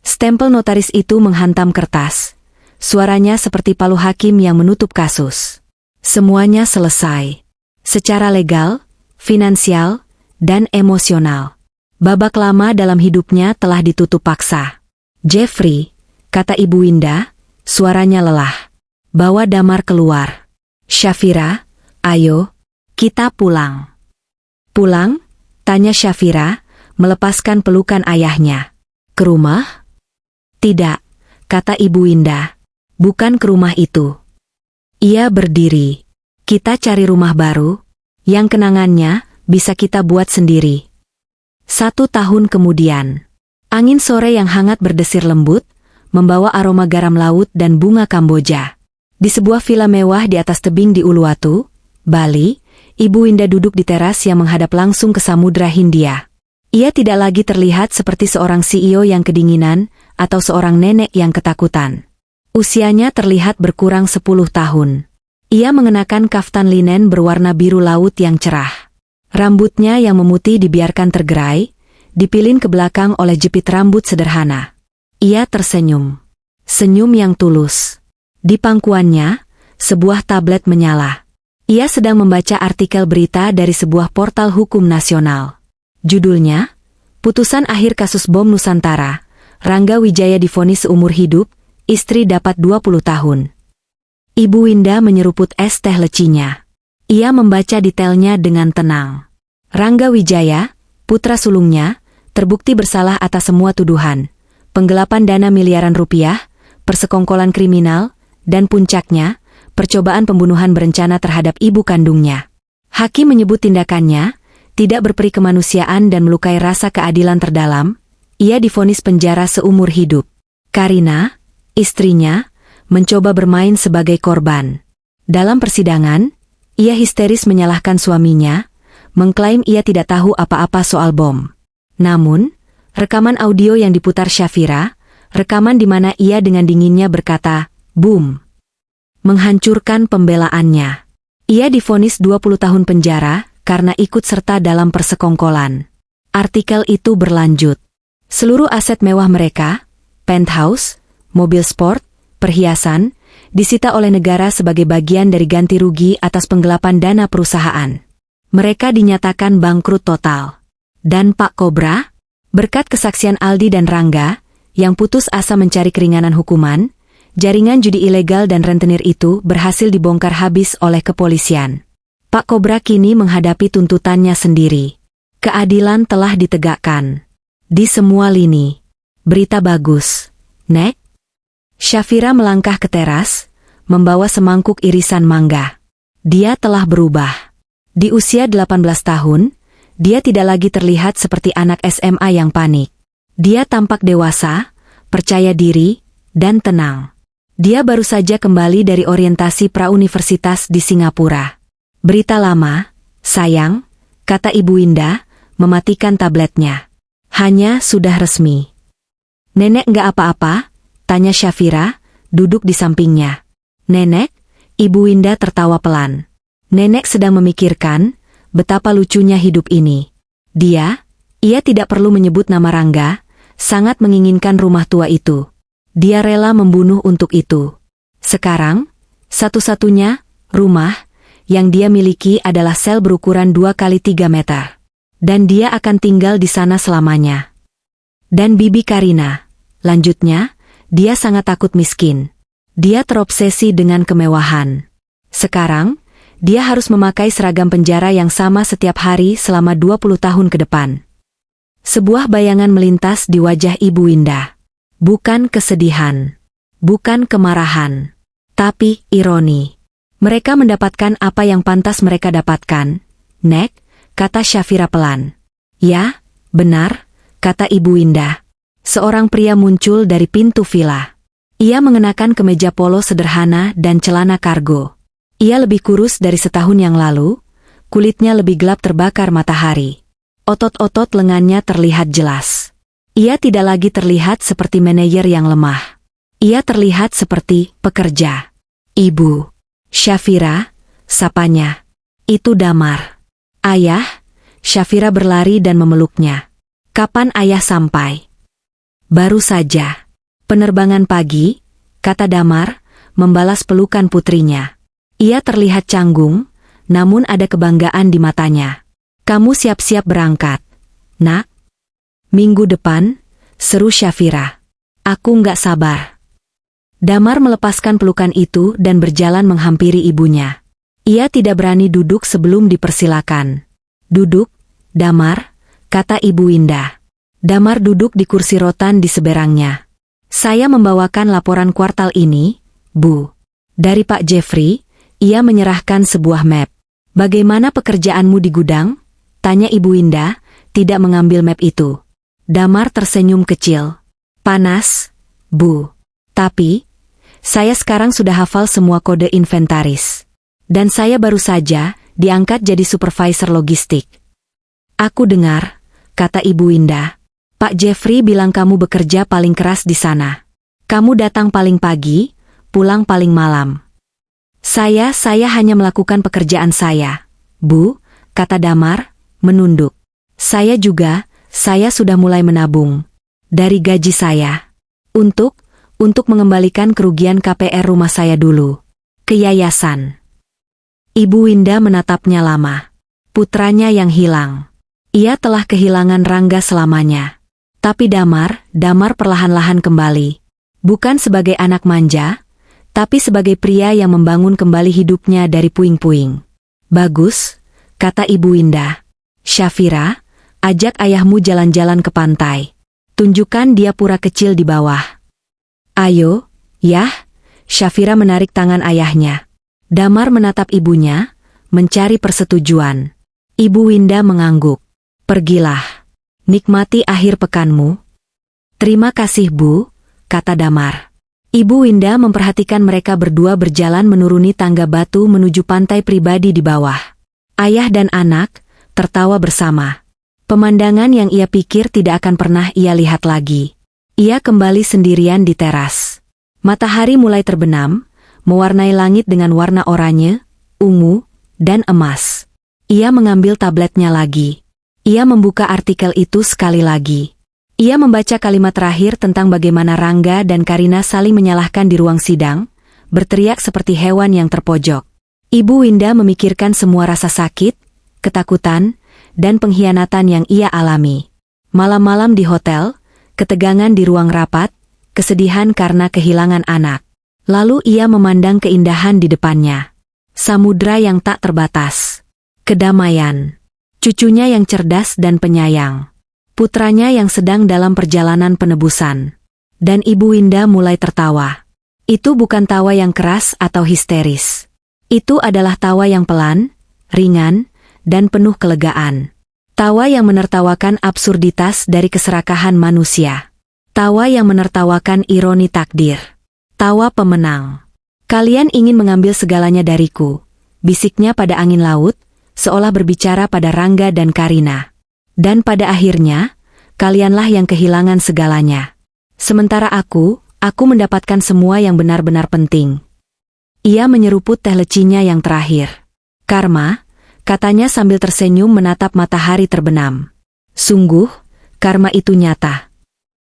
Stempel notaris itu menghantam kertas. Suaranya seperti palu hakim yang menutup kasus. Semuanya selesai. Secara legal, finansial, dan emosional. Babak lama dalam hidupnya telah ditutup paksa. Jeffrey, kata Ibu Winda, suaranya lelah. Bawa Damar keluar. Syafira, ayo, kita pulang. Pulang? Tanya Syafira, melepaskan pelukan ayahnya. Ke rumah? Tidak, kata Ibu Winda. Bukan ke rumah itu. Ia berdiri. Kita cari rumah baru, yang kenangannya bisa kita buat sendiri. 1 tahun kemudian, angin sore yang hangat berdesir lembut, membawa aroma garam laut dan bunga Kamboja. Di sebuah villa mewah di atas tebing di Uluwatu, Bali, Ibu Winda duduk di teras yang menghadap langsung ke Samudra Hindia. Ia tidak lagi terlihat seperti seorang CEO yang kedinginan atau seorang nenek yang ketakutan. Usianya terlihat berkurang 10 tahun. Ia mengenakan kaftan linen berwarna biru laut yang cerah. Rambutnya yang memutih dibiarkan tergerai, dipilin ke belakang oleh jepit rambut sederhana. Ia tersenyum. Senyum yang tulus. Di pangkuannya, sebuah tablet menyala. Ia sedang membaca artikel berita dari sebuah portal hukum nasional. Judulnya, Putusan Akhir Kasus Bom Nusantara. Rangga Wijaya divonis seumur hidup, istri dapat 20 tahun. Ibu Winda menyeruput es teh lecinya. Ia membaca detailnya dengan tenang. Rangga Wijaya, putra sulungnya, terbukti bersalah atas semua tuduhan. Penggelapan dana miliaran rupiah, persekongkolan kriminal, dan puncaknya, percobaan pembunuhan berencana terhadap ibu kandungnya. Hakim menyebut tindakannya tidak berperi kemanusiaan dan melukai rasa keadilan terdalam. Ia divonis penjara seumur hidup. Karina, istrinya, mencoba bermain sebagai korban. Dalam persidangan, ia histeris menyalahkan suaminya, mengklaim ia tidak tahu apa-apa soal bom. Namun, rekaman audio yang diputar Syafira, rekaman di mana ia dengan dinginnya berkata, "Boom," menghancurkan pembelaannya. Ia divonis 20 tahun penjara karena ikut serta dalam persekongkolan. Artikel itu berlanjut. Seluruh aset mewah mereka, penthouse, mobil sport, perhiasan, disita oleh negara sebagai bagian dari ganti rugi atas penggelapan dana perusahaan. Mereka dinyatakan bangkrut total. Dan Pak Kobra, berkat kesaksian Aldi dan Rangga, yang putus asa mencari keringanan hukuman, jaringan judi ilegal dan rentenir itu berhasil dibongkar habis oleh kepolisian. Pak Kobra kini menghadapi tuntutannya sendiri. Keadilan telah ditegakkan. Di semua lini. Berita bagus. Nek? Syafira melangkah ke teras, membawa semangkuk irisan mangga. Dia telah berubah. Di usia 18 tahun, dia tidak lagi terlihat seperti anak SMA yang panik. Dia tampak dewasa, percaya diri, dan tenang. Dia baru saja kembali dari orientasi prauniversitas di Singapura. Berita lama, sayang, kata Ibu Indah, mematikan tabletnya. Hanya sudah resmi. Nenek nggak apa-apa? Tanya Syafira, duduk di sampingnya. Nenek? Ibu Indah tertawa pelan. Nenek sedang memikirkan betapa lucunya hidup ini. Ia tidak perlu menyebut nama Rangga, sangat menginginkan rumah tua itu. Dia rela membunuh untuk itu. Sekarang, satu-satunya rumah yang dia miliki adalah sel berukuran 2x3 meter. Dan dia akan tinggal di sana selamanya. Dan Bibi Karina, lanjutnya, dia sangat takut miskin. Dia terobsesi dengan kemewahan. Sekarang, dia harus memakai seragam penjara yang sama setiap hari selama 20 tahun ke depan. Sebuah bayangan melintas di wajah Ibu Indah. Bukan kesedihan, bukan kemarahan, tapi ironi. Mereka mendapatkan apa yang pantas mereka dapatkan. Nek, kata Syafira pelan. Ya, benar, kata Ibu Indah. Seorang pria muncul dari pintu villa. Ia mengenakan kemeja polo sederhana dan celana kargo. Ia lebih kurus dari setahun yang lalu, kulitnya lebih gelap terbakar matahari. Otot-otot lengannya terlihat jelas. Ia tidak lagi terlihat seperti manajer yang lemah. Ia terlihat seperti pekerja. Ibu. Syafira, sapanya. Itu Damar. Ayah, Syafira berlari dan memeluknya. Kapan ayah sampai? Baru saja. Penerbangan pagi, kata Damar, membalas pelukan putrinya. Ia terlihat canggung, namun ada kebanggaan di matanya. Kamu siap-siap berangkat, nak? Minggu depan, seru Syafira. Aku nggak sabar. Damar melepaskan pelukan itu dan berjalan menghampiri ibunya. Ia tidak berani duduk sebelum dipersilakan. Duduk, Damar, kata Ibu Indah. Damar duduk di kursi rotan di seberangnya. Saya membawakan laporan kuartal ini, Bu. Dari Pak Jeffrey, ia menyerahkan sebuah map. Bagaimana pekerjaanmu di gudang? Tanya Ibu Indah, tidak mengambil map itu. Damar tersenyum kecil. Panas, Bu. Tapi, saya sekarang sudah hafal semua kode inventaris. Dan saya baru saja diangkat jadi supervisor logistik. Aku dengar, kata Ibu Indah. Pak Jeffrey bilang kamu bekerja paling keras di sana. Kamu datang paling pagi, pulang paling malam. Saya hanya melakukan pekerjaan saya, Bu, kata Damar, menunduk. Saya sudah mulai menabung. Dari gaji saya. Untuk mengembalikan kerugian KPR rumah saya dulu. Ke yayasan. Ibu Indah menatapnya lama. Putranya yang hilang. Ia telah kehilangan Rangga selamanya. Tapi Damar perlahan-lahan kembali. Bukan sebagai anak manja, tapi sebagai pria yang membangun kembali hidupnya dari puing-puing. Bagus, kata Ibu Indah. Syafira, ajak ayahmu jalan-jalan ke pantai. Tunjukkan dia pura kecil di bawah. Ayo, Yah. Syafira menarik tangan ayahnya. Damar menatap ibunya, mencari persetujuan. Ibu Indah mengangguk. Pergilah. Nikmati akhir pekanmu. Terima kasih, Bu, kata Damar. Ibu Indah memperhatikan mereka berdua berjalan menuruni tangga batu menuju pantai pribadi di bawah. Ayah dan anak tertawa bersama. Pemandangan yang ia pikir tidak akan pernah ia lihat lagi. Ia kembali sendirian di teras. Matahari mulai terbenam, mewarnai langit dengan warna oranye, ungu, dan emas. Ia mengambil tabletnya lagi. Ia membuka artikel itu sekali lagi. Ia membaca kalimat terakhir tentang bagaimana Rangga dan Karina saling menyalahkan di ruang sidang, berteriak seperti hewan yang terpojok. Ibu Indah memikirkan semua rasa sakit, ketakutan, dan pengkhianatan yang ia alami. Malam-malam di hotel, ketegangan di ruang rapat, kesedihan karena kehilangan anak. Lalu ia memandang keindahan di depannya. Samudra yang tak terbatas. Kedamaian. Cucunya yang cerdas dan penyayang. Putranya yang sedang dalam perjalanan penebusan. Dan Ibu Indah mulai tertawa. Itu bukan tawa yang keras atau histeris. Itu adalah tawa yang pelan, ringan, dan penuh kelegaan. Tawa yang menertawakan absurditas dari keserakahan manusia. Tawa yang menertawakan ironi takdir. Tawa pemenang. Kalian ingin mengambil segalanya dariku, bisiknya pada angin laut, seolah berbicara pada Rangga dan Karina. Dan pada akhirnya, kalianlah yang kehilangan segalanya. Sementara aku mendapatkan semua yang benar-benar penting. Ia menyeruput teh lecinya yang terakhir. Karma, katanya sambil tersenyum menatap matahari terbenam. Sungguh, karma itu nyata.